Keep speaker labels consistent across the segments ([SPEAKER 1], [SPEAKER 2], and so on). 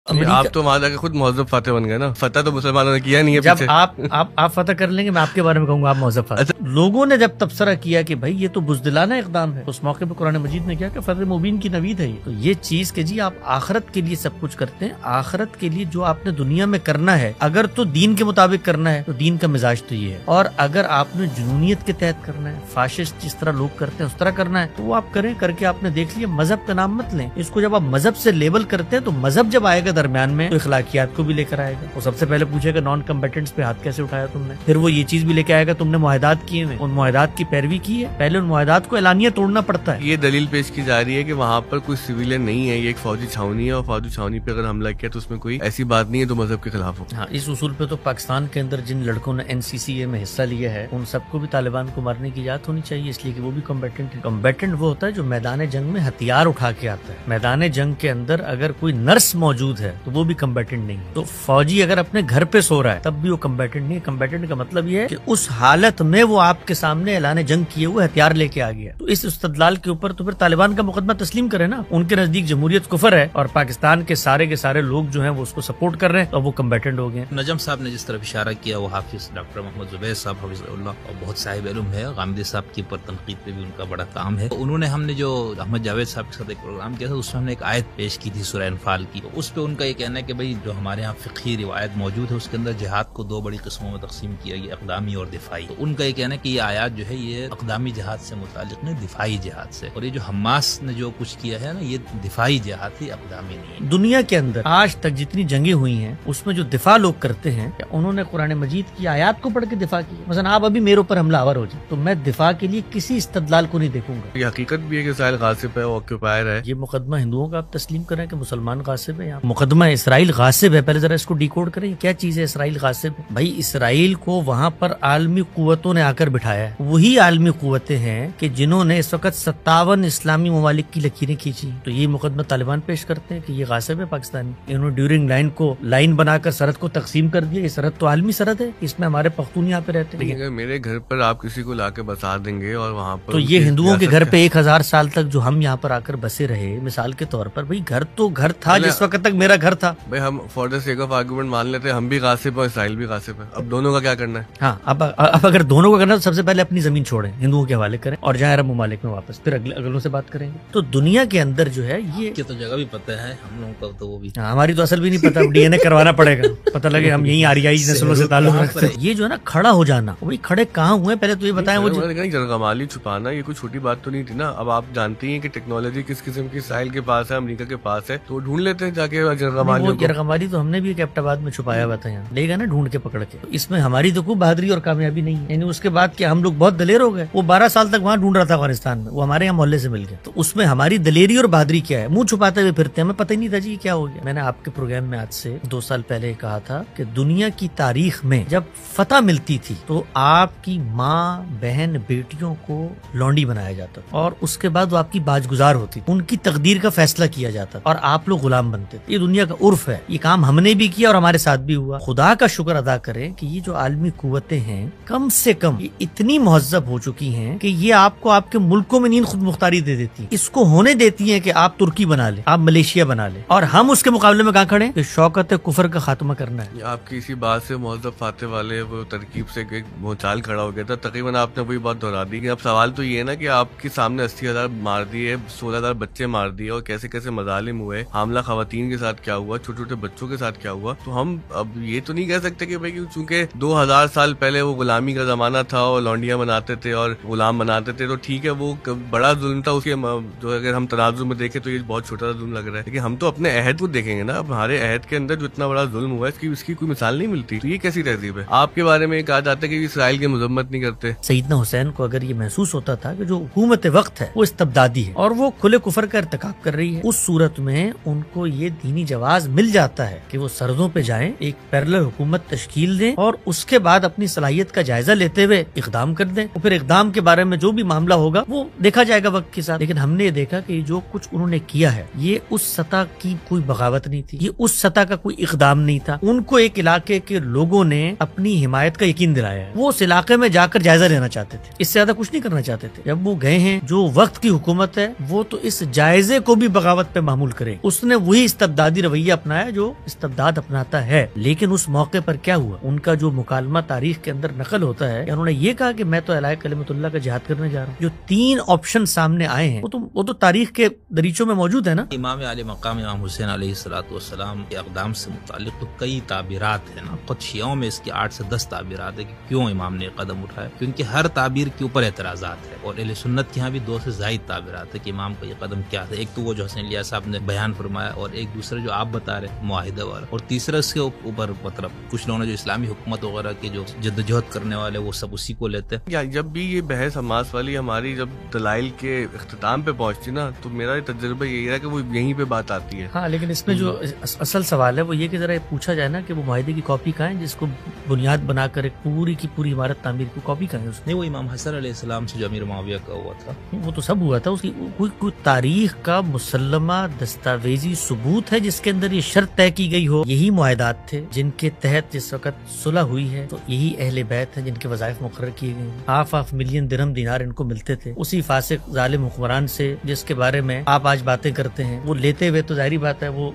[SPEAKER 1] آپ تو وہاں جا کے خود مہذب فاتح بن گئے نا. فتح تو مسلمانوں نے کیا نہیں ہے.
[SPEAKER 2] جب آپ فتح کر لیں گے میں آپ کے بارے میں کہوں گا آپ مہذب فاتح. لوگوں نے جب تبصرہ کیا کہ بھائی یہ تو بزدلانہ اقدام ہے, اس موقع پہ قرآن مجید نے کیا کہ فتح مبین کی نوید ہے. تو یہ چیز کہ جی آپ آخرت کے لیے سب کچھ کرتے ہیں, آخرت کے لیے جو آپ نے دنیا میں کرنا ہے اگر تو دین کے مطابق کرنا ہے تو دین کا مزاج تو یہ ہے, اور اگر آپ نے جنونیت کے تحت کرنا ہے, فاشسٹ جس طرح لوگ کرتے ہیں اس طرح کرنا ہے, تو وہ آپ کریں. کر کے آپ نے دیکھ لیا مذہب کا نام مت لیں. اس کو جب آپ مذہب سے لیبل کرتے ہیں تو مذہب جب آئے گا درمیان میں تو اخلاقیات کو بھی لے کر آئے گا. وہ سب سے پہلے پوچھے گا نان کمبیٹنٹس پہ ہاتھ کیسے اٹھایا تم نے, پھر وہ یہ چیز بھی لے کے آئے گا تم نے معاہدات کیے ہیں, ان معاہدات کی پیروی کی ہے. پہلے ان معاہدات کو اعلانیہ توڑنا پڑتا ہے.
[SPEAKER 1] یہ دلیل پیش کی جا رہی ہے کہ وہاں پر کوئی سویلین نہیں ہے, یہ ایک فوجی چھاونی ہے, اور فوجی چھاونی پہ اگر حملہ کیا تو اس میں کوئی ایسی بات نہیں ہے تو مذہب کے خلاف ہو.
[SPEAKER 2] ہاں, اس اصول پہ تو پاکستان کے اندر جن لڑکوں نے NCCA میں حصہ لیا ہے ان سب کو بھی طالبان کو مارنے کی اجازت ہونی چاہیے, اس لیے کہ وہ بھی کمبیٹنٹ ہے. کمبیٹنٹ وہ ہوتا ہے جو میدان جنگ میں ہتھیار اٹھا کے آتا ہے. میدان جنگ کے اندر اگر کوئی نرس موجود ہے تو وہ بھی کمبیٹنٹ نہیں ہے. تو فوجی اگر اپنے گھر پہ سو رہا ہے تب بھی وہ کمبیٹنٹ نہیں ہے. کمبیٹنٹ کا مطلب یہ ہے کہ اس حالت میں وہ آپ کے سامنے اعلان جنگ کیے ہوئے ہتھیار لے کے آ گیا. تو اس استدلال کے اوپر تو پھر طالبان کا مقدمہ تسلیم کرے نا. ان کے نزدیک جمہوریت کفر ہے اور پاکستان کے سارے لوگ جو ہیں وہ اس کو سپورٹ کر رہے ہیں, تو وہ کمبیٹنٹ ہو گئے.
[SPEAKER 3] نجم صاحب نے جس طرف اشارہ کیا وہ حافظ ڈاکٹر محمد زبیر صاحب حفظ اللہ اور بہت صاحب علم ہے. غامدی صاحب کی پر تنقید پہ بھی ان کا بڑا کام ہے. انہوں نے, ہم نے جو احمد جاوید صاحب کے ساتھ ایک پروگرام کیا تھا اس میں ہم نے ایک آیت پیش کی تھی سورہ انفال کی. اس پہ ان کا یہ کہنا ہے کہ بھائی جو ہمارے یہاں فقہی روایت موجود ہے اس کے اندر جہاد کو دو بڑی قسموں میں تقسیم کیا گیا, اقدامی اور دفاعی. تو ان کا یہ کہنا ہے کہ یہ آیات جو ہے یہ اقدامی جہاد سے متعلق نہیں, دفاعی جہاد سے. اور یہ جو حماس نے جو کچھ کیا ہے نا یہ دفاعی جہاد تھی, اقدامی نہیں.
[SPEAKER 2] دنیا کے اندر آج تک جتنی جنگیں ہوئی ہیں اس میں جو دفاع لوگ کرتے ہیں انہوں نے قرآن مجید کی آیات کو پڑھ کے دفاع کیا. مثلا آپ ابھی میرے اوپر حملہ آور ہو جائے تو میں دفاع کے لیے کسی استدلال کو نہیں دیکھوں گا.
[SPEAKER 1] یہ حقیقت بھی ہے کہ اسرائیل غاصب ہے, وہ آکوپائر ہے.
[SPEAKER 2] یہ مقدمہ ہندوؤں کا آپ تسلیم کریں کہ مسلمان غاصب ہے, مقدمہ اسرائیل غاصب ہے. پہلے ذرا اس کو ڈیکوڈ کریں, کیا چیز ہے اسرائیل غاصب ہے؟ بھائی اسرائیل کو وہاں پر عالمی قوتوں نے آ کر بٹھایا ہے. وہی عالمی قوتیں ہیں کہ جنہوں نے اس وقت 57 اسلامی ممالک کی لکیریں کھینچی. تو یہ مقدمہ طالبان پیش کرتے ہیں کہ یہ غاصب ہے پاکستانی. انہوں نے ڈیورنگ لائن کو لائن بنا کر سرحد کو تقسیم کر دیا. یہ سرحد تو عالمی سرحد ہے, اس میں ہمارے پختون یہاں پہ رہتے ہیں.
[SPEAKER 1] اگر میرے گھر پر آپ کسی کو لا کے بسا دیں گے اور وہاں پر
[SPEAKER 2] تو یہ ہندوؤں کے گھر پہ 1000 سال تک جو ہم یہاں پر آ کر بسے رہے, مثال کے طور پر بھائی گھر تو گھر تھا جس وقت تک میرا گھر تھا.
[SPEAKER 1] بھائی ہم for the sake of argument مان لیتے ہیں ہم بھی غاصب اور اسرائیل بھی غاصب ہے. اب دونوں کا کیا کرنا ہے؟
[SPEAKER 2] ہاں, اب اگر دونوں کو کرنا تو سب سے پہلے اپنی زمین چھوڑیں, ہندوؤں کے حوالے کریں اور جہاں عرب ممالک میں واپس, پھر اگلوں سے بات کریں گے. تو دنیا کے اندر جو ہے یہ
[SPEAKER 3] تو جگہ بھی پتہ ہے ہم لوگوں کا, تو وہ بھی
[SPEAKER 2] ہماری تو اصل بھی نہیں پتا, DNA کروانا پڑے گا, پتہ لگے ہم یہی آریائی نسلوں سے تعلق رکھتے ہیں. یہ جو ہے نا کھڑا ہو جانا, وہی کھڑے کہاں ہوئے پہلے تو یہ بتائیں. وہ
[SPEAKER 1] جرگمالی چھپانا یہ کوئی چھوٹی بات تو نہیں تھی نا. اب آپ جانتی ہیں کہ ٹیکنالوجی کس قسم کی اسرائیل کے پاس ہے, امریکہ کے پاس ہے, تو ڈھونڈ لیتے ہیں جا کے
[SPEAKER 2] جرگمالی. تو ہم نے بھی ایک ایبٹ میں چھپایا ہوا تھا, یہاں لے گا نا ڈھونڈ کے پکڑ کے. اس میں ہماری تو کوئی بہادری اور کامیابی نہیں ہے. یعنی اس کے بعد کہ ہم لوگ بہت دلیر ہو گئے. وہ 12 سال تک وہاں ڈھونڈ رہا تھا افغانستان میں, وہ ہمارے یہاں محلے سے مل گیا. تو اس میں ہماری دلیری اور بہادری کیا ہے؟ منہ چھپاتے ہوئے پھرتے ہیں, ہمیں پتہ ہی نہیں تھا جی کیا ہو گیا. میں نے آپ کے پروگرام میں آج سے 2 سال پہلے کہا تھا کہ دنیا کی تاریخ میں جب فتح ملتی تھی تو آپ کی ماں, بہن, بیٹیوں کو لونڈی بنایا جاتا تھا, اور اس کے بعد وہ آپ کی باج گزار ہوتی, ان کی تقدیر کا فیصلہ کیا جاتا اور آپ لوگ غلام بنتے تھے. یہ دنیا کا عرف ہے. یہ کام ہم نے بھی کیا اور ہمارے ساتھ بھی ہوا. خدا کا شکر ادا کریں کہ یہ جو عالمی قوتیں ہیں کم سے کم یہ اتنی مہذب ہو چکی ہیں کہ یہ آپ کو آپ کے ملکوں میں نیند خود مختاری دے دیتی, اس کو ہونے دیتی ہیں کہ آپ ترکی بنا لیں, آپ ملیشیا بنا لیں, اور ہم اس کے مقابلے میں کہاں کھڑے کہ شوکت کفر کا خاتمہ کرنا ہے.
[SPEAKER 1] آپ کی اسی بات سے مہذب فاتح والے وہ ترکیب سے بھونچال کھڑا ہو گیا تھا. تقریباً آپ نے وہی بات دہرا دی. اب سوال تو یہ ہے نا کہ آپ کے سامنے 80,000 مار دیے, 16,000 بچے مار دیے, اور کیسے کیسے مظالم ہوئے, حاملہ خواتین کے ساتھ کیا ہوا, چھوٹے چھوٹے بچوں کے ساتھ کیا ہوا. تو ہم اب یہ تو نہیں کہہ سکتے کہ بھائی چونکہ 2000 سال پہلے وہ غلامی کا زمانہ تھا اور لونڈیاں بناتے تھے اور غلام بناتے تھے تو ٹھیک ہے وہ بڑا ظلم تھا. اس کے جو اگر ہم تناظر میں دیکھیں تو یہ بہت چھوٹا سا ظلم لگ رہا ہے, لیکن ہم تو اپنے عہد کو دیکھیں گے نا. اب ہمارے عہد کے اندر جو اتنا بڑا ظلم ہوا ہے اس کی کوئی مثال نہیں ملتی. تو یہ کیسی تہذیب ہے؟ آپ کے بارے میں کہا جاتا ہے کہ اسرائیل کی مذمت نہیں کرتے.
[SPEAKER 2] سیدنا حسین کو اگر یہ محسوس ہوتا تھا کہ جو حکومت وقت ہے وہ استبدادی ہے اور وہ کھلے کفر کا ارتکاب کر رہی ہے, اس صورت میں ان کو یہ دینی جواز مل جاتا ہے کہ وہ سرحدوں پہ جائیں, ایک پیرلل حکومت تشکیل دیں اور اس کے بعد اپنی صلاحیت کا جائزہ لیتے ہوئے اقدام کر دیں. اور پھر اقدام کے بارے میں جو بھی معاملہ ہوگا وہ دیکھا جائے گا وقت کے ساتھ. لیکن ہم نے یہ دیکھا کہ جو کچھ انہوں نے کیا ہے یہ اس سطح کی کوئی بغاوت نہیں تھی, یہ اس سطح کا کوئی اقدام نہیں تھا. ان کو ایک علاقے کے لوگوں نے اپنی حمایت کا یقین دلایا ہے, وہ اس علاقے میں جا کر جائزہ لینا چاہتے تھے, اس سے زیادہ کچھ نہیں کرنا چاہتے تھے. جب وہ گئے ہیں, جو وقت کی حکومت ہے وہ تو اس جائزے کو بھی بغاوت پہ معمول کرے. اس نے وہی استبدادی استبدادی رویہ اپنایا جو استبداد اپناتا ہے. لیکن اس موقع پر کیا ہوا, ان کا جو مکالمہ تاریخ کے اندر نقل ہوتا ہے, انہوں نے یہ کہا کہ میں تو اعلی کلمت اللہ کا جہاد کرنے جا رہا ہوں. جو 3 آپشن سامنے آئے ہیں وہ تو تاریخ کے دریچوں میں موجود ہے نا.
[SPEAKER 3] امام علی مقام امام حسین علیہ السلام کے اقدام سے متعلق تو کئی تعبیرات ہیں نا. خود شیعوں میں اس کی 8 سے 10 تعبیرات ہے کہ کیوں امام نے قدم اٹھایا, کیونکہ ہر تعبیر کے اوپر اعتراضات ہے. اور اہل سنت کے یہاں بھی 2 سے زائد تعبیرات ہے کہ امام کا یہ قدم کیا تھا. ایک تو وہ جو حسین الیاس صاحب نے بیان فرمایا, اور ایک دوسرا جو آپ بتا رہے معاہدہ والا, اور تیسرا اس کے اوپر مطلب کچھ لوگوں نے جو اسلامی حکومت وغیرہ کے جو جدوجہد کرنے والے وہ سب اسی کو لیتے ہیں.
[SPEAKER 1] جب بھی یہ بحث حماس والی ہماری جب دلائل کے اختتام پہ پہنچتی نا, تو میرا تجربہ یہی ہے کہ وہ یہیں پہ بات آتی ہے.
[SPEAKER 2] ہاں, لیکن اس میں جو اصل سوال ہے وہ یہ کہ ذرا پوچھا جائے نا کہ وہ معاہدے کی کاپی کہاں ہے, جس کو بنیاد بنا کر ایک پوری کی پوری عمارت تعمیر کی کاپی کہاں ہے اس
[SPEAKER 3] نہیں, وہ امام حسن علیہ السلام سے جو امیر معاویہ کا ہوا تھا
[SPEAKER 2] وہ تو سب ہوا تھا. اس کی کوئی تاریخ کا مسلمہ دستاویزی ثبوت ہے جس کے اندر یہ شرط طے کی گئی ہو یہی معاہدات تھے جن کے تحت جس وقت صلح ہوئی ہے, تو یہی اہل بیت ہیں جن کے وظائف مقرر کیے گئے ہیں. 5 ملین درہم دینار ان کو ملتے تھے اسی فاسق ظالم حکمران سے جس کے بارے میں آپ آج باتیں کرتے ہیں. وہ لیتے ہوئے تو ظاہری بات ہے وہ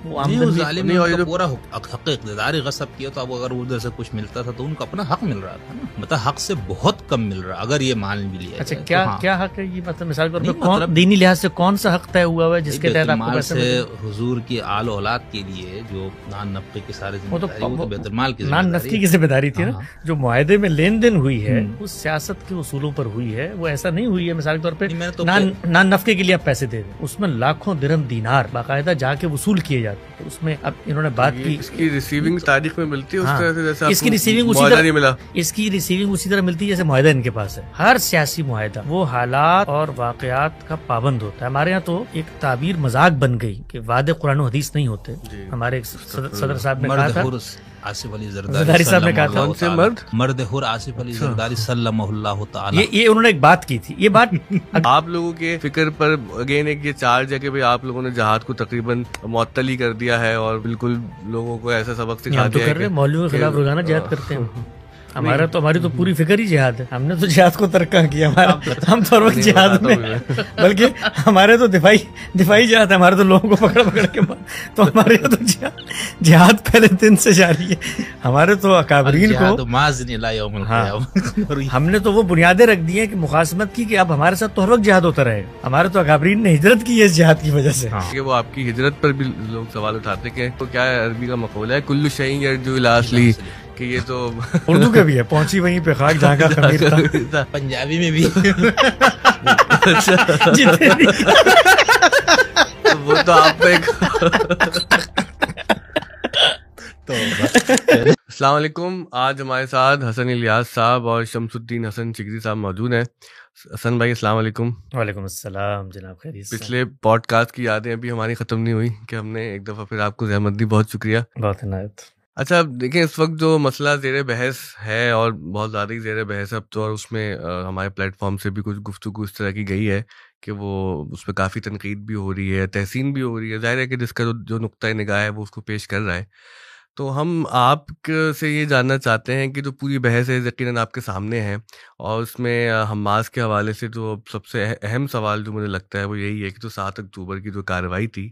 [SPEAKER 3] ظالم نے ان کا پورا حق اقتدار غصب کیا, تو اب اگر ادھر سے کچھ ملتا تھا تو ان کو اپنا حق مل رہا تھا نا. مطلب حق سے بہت کم مل رہا اگر یہ مان بھی لیا.
[SPEAKER 2] اچھا, کیا حق ہے یہ, مطلب مثال کے طور پر دینی لحاظ سے کون سا حق طے ہوا ہے جس کے تحت آپ کو پیسے ملے؟
[SPEAKER 3] حضور کی آل اولاد کے لیے جو نان نفقے کی سارے ذمہ داری وہ تو بیت المال کی
[SPEAKER 2] نان نفقے کی ذمہ داری تھی نا. جو معاہدے میں لین دین ہوئی ہے وہ سیاست کے اصولوں پر ہوئی ہے, وہ ایسا نہیں ہوئی ہے مثال کے طور پہ نان نفقے کے لیے آپ پیسے دے دیں. اس میں لاکھوں درہم دینار باقاعدہ جا کے وصول کیے جاتے ہیں. اس میں اب انہوں نے بات کی
[SPEAKER 1] اس کی ریسیونگ تاریخ میں ملتی ہے اس طرح سے جیسے
[SPEAKER 2] اس کی ریسیونگ اسی طرح ملتی ہے جیسے معاہدہ ان کے پاس ہے. ہر سیاسی معاہدہ وہ حالات اور واقعات کا پابند ہوتا ہے. ہمارے یہاں تو ایک تعبیر مذاق بن گئی کہ وعدے قرآن و حدیث نہیں ہوتے. ہمارے صدر صاحب نے کہا تھا,
[SPEAKER 3] آصف علی
[SPEAKER 2] زرداری صاحب نے کہا تھا,
[SPEAKER 1] کون سے
[SPEAKER 3] مرد حر آصف علی زرداری صلی اللہ تعالی,
[SPEAKER 2] یہ انہوں نے ایک بات کی تھی. یہ بات
[SPEAKER 1] آپ لوگوں کے فکر پر اگین ایک یہ چارج ہے کہ بھئی آپ لوگوں نے جہاد کو تقریباً معطل ہی کر دیا ہے اور بالکل لوگوں کو ایسا سبق سکھا دیا ہے کہ
[SPEAKER 2] مولویوں کے خلاف روزانہ جہاد کرتے ہیں. ہماری تو پوری فکر ہی جہاد ہے. ہم نے تو جہاد کو ترکہ کیا. ہم تو ہر وقت جہاد میں, بلکہ ہمارے تو دفاعی جہاد ہے. ہمارے تو لوگوں کو پکڑ کے تو ہمارے تو جہاد پہلے دن سے جاری ہے. ہمارے تو اکابرین کو ہم نے تو وہ بنیادیں رکھ دی ہیں کہ مخاصمت کی کہ اب ہمارے ساتھ تو ہر وقت جہاد ہوتا رہے. ہمارے تو اکابرین نے ہجرت کی ہے اس جہاد کی وجہ سے.
[SPEAKER 1] کہ وہ آپ کی ہجرت پر بھی لوگ سوال اٹھاتے کہ کیا عربی کا مقولہ ہے کل شیء یرجو الی اصلہ, کہ یہ تو
[SPEAKER 2] اردو کا بھی ہے, پہنچی وہیں پہ خاک جہاں کا خمیر تھا.
[SPEAKER 3] پنجابی میں بھی
[SPEAKER 1] وہ تو آپ پہ السلام علیکم. آج ہمارے ساتھ حسن الیاس صاحب اور شمس الدین حسن چگری صاحب موجود ہیں. حسن بھائی السلام علیکم.
[SPEAKER 2] وعلیکم السلام جناب, خیریت؟
[SPEAKER 1] پچھلے پوڈ کاسٹ کی یادیں ابھی ہماری ختم نہیں ہوئی کہ ہم نے ایک دفعہ پھر آپ کو زحمت دی, بہت شکریہ.
[SPEAKER 2] بہت عنایت.
[SPEAKER 1] اچھا دیکھیں, اس وقت جو مسئلہ زیر بحث ہے اور بہت زیادہ ہی زیر بحث ہے اب تو, اور اس میں ہمارے پلیٹ فارم سے بھی کچھ گفتگو اس طرح کی گئی ہے کہ وہ اس پہ کافی تنقید بھی ہو رہی ہے, تحسین بھی ہو رہی ہے. ظاہر ہے کہ جس کا جو نقطۂ نگاہ ہے وہ اس کو پیش کر رہا ہے. تو ہم آپ سے یہ جاننا چاہتے ہیں کہ جو پوری بحث ہے یقیناً آپ کے سامنے ہے, اور اس میں حماس کے حوالے سے تو سب سے اہم سوال جو مجھے لگتا ہے وہ یہی ہے کہ جو 7 اکتوبر کی جو کارروائی تھی,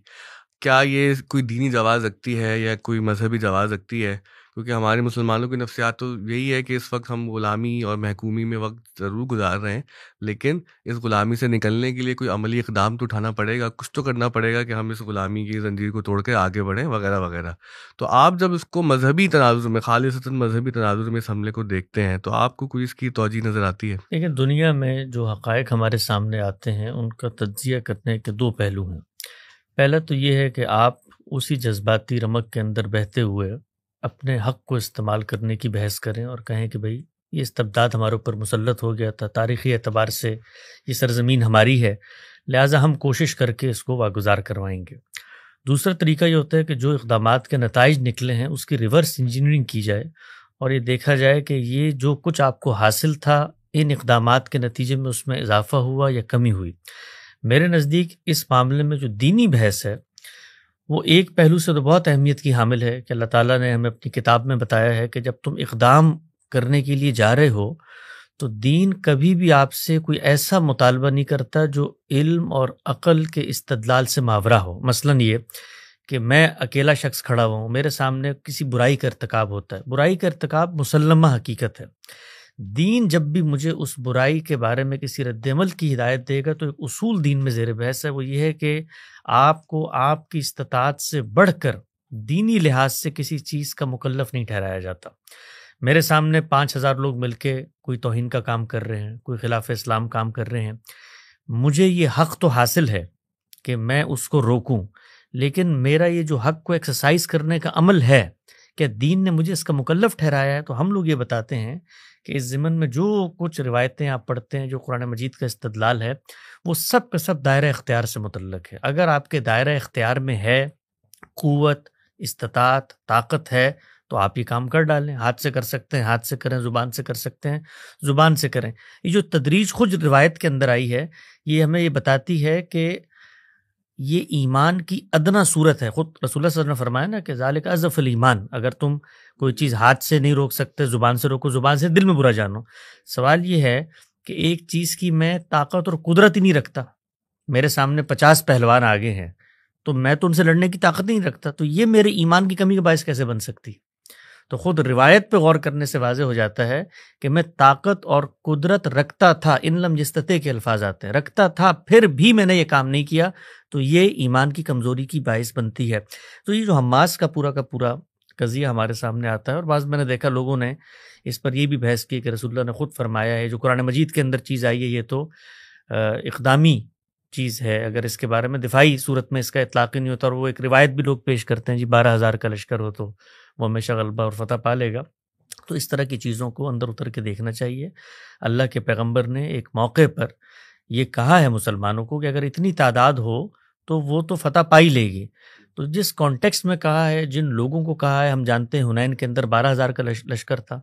[SPEAKER 1] کیا یہ کوئی دینی جواز رکھتی ہے یا کوئی مذہبی جواز رکھتی ہے؟ کیونکہ ہمارے مسلمانوں کی نفسیات تو یہی ہے کہ اس وقت ہم غلامی اور محکومی میں وقت ضرور گزار رہے ہیں, لیکن اس غلامی سے نکلنے کے لیے کوئی عملی اقدام تو اٹھانا پڑے گا, کچھ تو کرنا پڑے گا کہ ہم اس غلامی کی زنجیر کو توڑ کے آگے بڑھیں وغیرہ وغیرہ. تو آپ جب اس کو مذہبی تناظر میں, خالصتاً مذہبی تناظر میں اس حملے کو دیکھتے ہیں, تو آپ کو کوئی اس کی توجہ نظر آتی ہے؟
[SPEAKER 2] لیکن دنیا میں جو حقائق ہمارے سامنے آتے ہیں ان کا تجزیہ کرنے کے 2 پہلو ہیں. پہلا تو یہ ہے کہ آپ اسی جذباتی رمق کے اندر بہتے ہوئے اپنے حق کو استعمال کرنے کی بحث کریں اور کہیں کہ بھئی یہ استبداد ہمارے اوپر مسلط ہو گیا تھا, تاریخی اعتبار سے یہ سرزمین ہماری ہے, لہٰذا ہم کوشش کر کے اس کو واگزار کروائیں گے. دوسرا طریقہ یہ ہوتا ہے کہ جو اقدامات کے نتائج نکلے ہیں اس کی ریورس انجینئرنگ کی جائے اور یہ دیکھا جائے کہ یہ جو کچھ آپ کو حاصل تھا ان اقدامات کے نتیجے میں اس میں اضافہ ہوا یا کمی ہوئی. میرے نزدیک اس معاملے میں جو دینی بحث ہے وہ ایک پہلو سے تو بہت اہمیت کی حامل ہے کہ اللہ تعالیٰ نے ہمیں اپنی کتاب میں بتایا ہے کہ جب تم اقدام کرنے کے لیے جا رہے ہو تو دین کبھی بھی آپ سے کوئی ایسا مطالبہ نہیں کرتا جو علم اور عقل کے استدلال سے ماورا ہو. مثلاً یہ کہ میں اکیلا شخص کھڑا ہوا ہوں، میرے سامنے کسی برائی کا ارتکاب ہوتا ہے، برائی کا ارتکاب مسلمہ حقیقت ہے، دین جب بھی مجھے اس برائی کے بارے میں کسی رد عمل کی ہدایت دے گا تو ایک اصول دین میں زیر بحث ہے، وہ یہ ہے کہ آپ کو آپ کی استطاعت سے بڑھ کر دینی لحاظ سے کسی چیز کا مکلف نہیں ٹھہرایا جاتا۔ میرے سامنے 5000 لوگ مل کے کوئی توہین کا کام کر رہے ہیں، کوئی خلاف اسلام کام کر رہے ہیں، مجھے یہ حق تو حاصل ہے کہ میں اس کو روکوں، لیکن میرا یہ جو حق کو ایکسرسائز کرنے کا عمل ہے کہ دین نے مجھے اس کا مکلف ٹھہرایا ہے، تو ہم لوگ یہ بتاتے ہیں کہ اس ضمن میں جو کچھ روایتیں آپ پڑھتے ہیں، جو قرآن مجید کا استدلال ہے، وہ سب کا سب دائرہ اختیار سے متعلق ہے۔ اگر آپ کے دائرہ اختیار میں ہے، قوت، استطاعت، طاقت ہے، تو آپ یہ کام کر ڈالیں، ہاتھ سے کر سکتے ہیں ہاتھ سے کریں، زبان سے کر سکتے ہیں زبان سے کریں۔ یہ جو تدریج خود روایت کے اندر آئی ہے، یہ ہمیں یہ بتاتی ہے کہ یہ ایمان کی ادنا صورت ہے۔ خود رسول اللہ صلی اللہ علیہ وسلم نے فرمایا نا کہ ذالک اضعف الایمان، اگر تم کوئی چیز ہاتھ سے نہیں روک سکتے، زبان سے روکو، زبان سے دل میں برا جانو۔ سوال یہ ہے کہ ایک چیز کی میں طاقت اور قدرت ہی نہیں رکھتا، میرے سامنے 50 پہلوان آگے ہیں تو میں تو ان سے لڑنے کی طاقت نہیں رکھتا، تو یہ میرے ایمان کی کمی کا باعث کیسے بن سکتی؟ تو خود روایت پہ غور کرنے سے واضح ہو جاتا ہے کہ میں طاقت اور قدرت رکھتا تھا، ان لم یستطع کے الفاظ آتے ہیں، رکھتا تھا پھر بھی میں نے یہ کام نہیں کیا، تو یہ ایمان کی کمزوری کی باعث بنتی ہے۔ تو یہ جو حماس کا پورا قضیہ ہمارے سامنے آتا ہے، اور بعض میں نے دیکھا لوگوں نے اس پر یہ بھی بحث کی کہ رسول اللہ نے خود فرمایا ہے، جو قرآن مجید کے اندر چیز آئی ہے یہ تو اقدامی چیز ہے، اگر اس کے بارے میں دفاعی صورت میں اس کا اطلاق ہی نہیں ہوتا، اور وہ ایک روایت بھی لوگ پیش کرتے ہیں جی 12,000 کا لشکر ہو تو وہ ہمیشہ غلبہ اور فتح پا لے گا۔ تو اس طرح کی چیزوں کو اندر اتر کے دیکھنا چاہیے۔ اللہ کے پیغمبر نے ایک موقع پر یہ کہا ہے مسلمانوں کو کہ اگر اتنی تعداد ہو تو وہ تو فتح پا ہی لے گی، تو جس کانٹیکسٹ میں کہا ہے، جن لوگوں کو کہا ہے، ہم جانتے ہیں حنین کے اندر 12,000 کا لشکر تھا،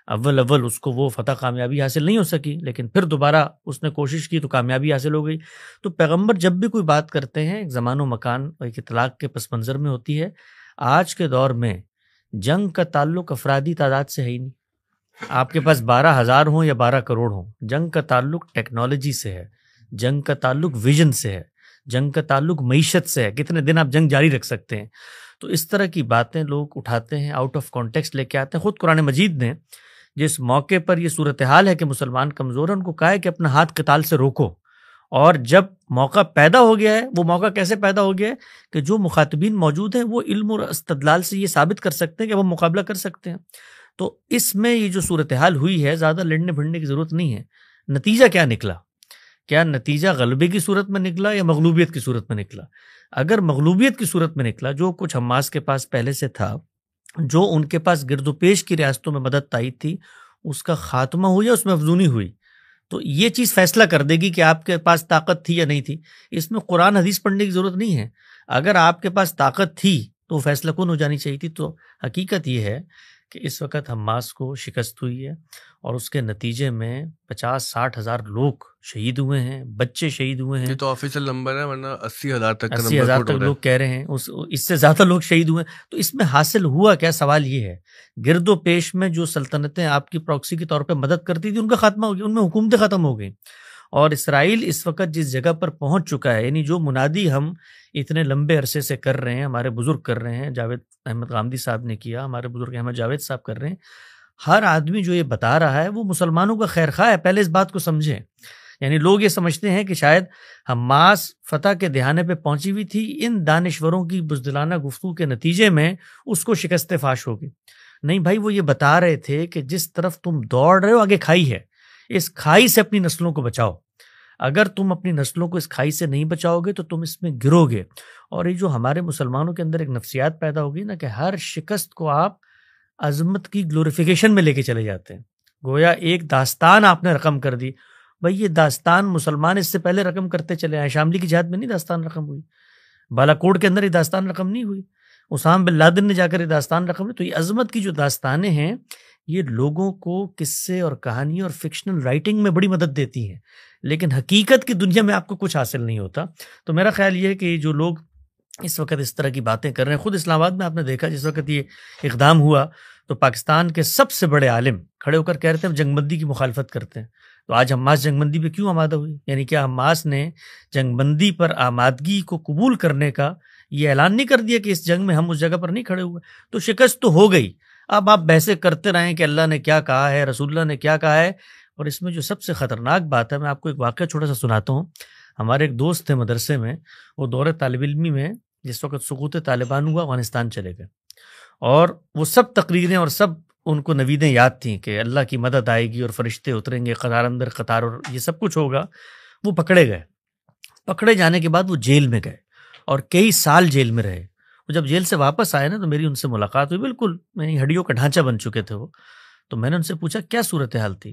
[SPEAKER 2] اول اس کو وہ فتح کامیابی حاصل نہیں ہو سکی، لیکن پھر دوبارہ اس نے کوشش کی تو کامیابی حاصل ہو گئی۔ تو پیغمبر جب بھی کوئی بات کرتے ہیں ایک زمان و مکان اور ایک اطلاق کے پس منظر میں ہوتی ہے۔ آج کے دور میں جنگ کا تعلق افرادی تعداد سے ہے ہی نہیں، آپ کے پاس 12,000 ہوں یا 12 کروڑ ہوں، جنگ کا تعلق ٹیکنالوجی سے ہے، جنگ کا تعلق ویژن سے ہے، جنگ کا تعلق معیشت سے ہے، کتنے دن آپ جنگ جاری رکھ سکتے ہیں۔ تو اس طرح کی باتیں لوگ اٹھاتے ہیں، آؤٹ آف کانٹیکسٹ لے کے آتے ہیں۔ خود قرآن مجید نے جس موقع پر یہ صورتحال ہے کہ مسلمان کمزور ہیں، ان کو کہا ہے کہ اپنا ہاتھ قتال سے روکو، اور جب موقع پیدا ہو گیا ہے، وہ موقع کیسے پیدا ہو گیا ہے کہ جو مخاطبین موجود ہیں وہ علم اور استدلال سے یہ ثابت کر سکتے ہیں کہ وہ مقابلہ کر سکتے ہیں۔ تو اس میں یہ جو صورتحال ہوئی ہے، زیادہ لڑنے بھڑنے کی ضرورت نہیں ہے۔ نتیجہ کیا نکلا؟ کیا نتیجہ غلبے کی صورت میں نکلا یا مغلوبیت کی صورت میں نکلا؟ اگر مغلوبیت کی صورت میں نکلا، جو کچھ حماس کے پاس پہلے سے تھا، جو ان کے پاس گرد و پیش کی ریاستوں میں مدد تائید تھی، اس کا خاتمہ ہوئی یا اس میں افزونی ہوئی، تو یہ چیز فیصلہ کر دے گی کہ آپ کے پاس طاقت تھی یا نہیں تھی۔ اس میں قرآن حدیث پڑھنے کی ضرورت نہیں ہے۔ اگر آپ کے پاس طاقت تھی تو فیصلہ کن ہو جانی چاہیے تھی۔ تو حقیقت یہ ہے کہ اس وقت حماس کو شکست ہوئی ہے، اور اس کے نتیجے میں 50-60 ہزار لوگ شہید ہوئے ہیں، بچے شہید ہوئے ہیں۔
[SPEAKER 1] یہ تو آفیشیل نمبر ہے، ورنہ 80,000 تک کا
[SPEAKER 2] 80,000 تک لوگ کہہ رہے ہیں، اس سے زیادہ لوگ شہید ہوئے ہیں۔ تو اس میں حاصل ہوا کیا؟ سوال یہ ہے، گرد و پیش میں جو سلطنتیں آپ کی پراکسی کے طور پہ مدد کرتی تھی، ان کا خاتمہ ہو گیا، ان میں حکومتیں ختم ہو گئیں، اور اسرائیل اس وقت جس جگہ پر پہنچ چکا ہے، یعنی جو منادی ہم اتنے لمبے عرصے سے کر رہے ہیں، ہمارے بزرگ کر رہے ہیں، جاوید احمد غامدی صاحب نے کیا، ہمارے بزرگ احمد جاوید صاحب کر رہے ہیں، ہر آدمی جو یہ بتا رہا ہے وہ مسلمانوں کا خیر خواہ ہے۔ پہلے اس بات کو سمجھیں۔ یعنی لوگ یہ سمجھتے ہیں کہ شاید حماس فتح کے دہانے پہ پہنچی ہوئی تھی، ان دانشوروں کی بزدلانہ گفتگو کے نتیجے میں اس کو شکست فاش ہوگی۔ نہیں بھائی، وہ یہ بتا رہے تھے کہ جس طرف تم دوڑ رہے ہو آگے کھائی ہے، اس کھائی سے اپنی نسلوں کو بچاؤ۔ اگر تم اپنی نسلوں کو اس کھائی سے نہیں بچاؤ گے تو تم اس میں گرو گے۔ اور یہ جو ہمارے مسلمانوں کے اندر ایک نفسیات پیدا ہوگی نا کہ ہر شکست کو آپ عظمت کی گلوریفیکیشن میں لے کے چلے جاتے ہیں، گویا ایک داستان آپ نے رقم کر دی۔ بھائی یہ داستان مسلمان اس سے پہلے رقم کرتے چلے آئے، شاملی کی جہاد میں نہیں داستان رقم ہوئی، بالاکوٹ کے اندر یہ داستان رقم نہیں ہوئی، اسامہ بن لادن نے جا کر یہ داستان رقم ہوئی۔ تو یہ عظمت کی جو داستانیں ہیں، یہ لوگوں کو قصے اور کہانی اور فکشنل رائٹنگ میں بڑی مدد دیتی ہیں، لیکن حقیقت کی دنیا میں آپ کو کچھ حاصل نہیں ہوتا۔ تو میرا خیال یہ ہے کہ جو لوگ اس وقت اس طرح کی باتیں کر رہے ہیں، خود اسلام آباد میں آپ نے دیکھا جس وقت یہ اقدام ہوا تو پاکستان کے سب سے بڑے عالم کھڑے ہو کر کہہ رہے تھے ہم جنگ بندی کی مخالفت کرتے ہیں۔ تو آج حماس جنگ بندی پہ کیوں آمادہ ہوئی؟ یعنی کیا حماس نے جنگ بندی پر آمادگی کو قبول کرنے کا یہ اعلان نہیں کر دیا کہ اس جنگ میں ہم اس جگہ پر نہیں کھڑے ہوئے. تو شکست تو ہو گئی. اب آپ بحثیں کرتے رہیں کہ اللہ نے کیا کہا ہے، رسول اللہ نے کیا کہا ہے. اور اس میں جو سب سے خطرناک بات ہے، میں آپ کو ایک واقعہ چھوٹا سا سناتا ہوں. ہمارے ایک دوست تھے مدرسے میں، وہ دور طالب علمی میں جس وقت سقوط طالبان ہوا افغانستان چلے گئے، اور وہ سب تقریریں اور سب ان کو نویدیں یاد تھیں کہ اللہ کی مدد آئے گی اور فرشتے اتریں گے قطار اندر قطار اور یہ سب کچھ ہوگا. وہ پکڑے گئے. پکڑے جانے کے بعد وہ جیل میں گئے اور کئی سال جیل میں رہے. وہ جب جیل سے واپس آئے نا تو میری ان سے ملاقات ہوئی. بالکل میری ہڈیوں کا ڈھانچہ بن چکے تھے وہ. تو میں نے ان سے پوچھا کیا صورتحال تھی.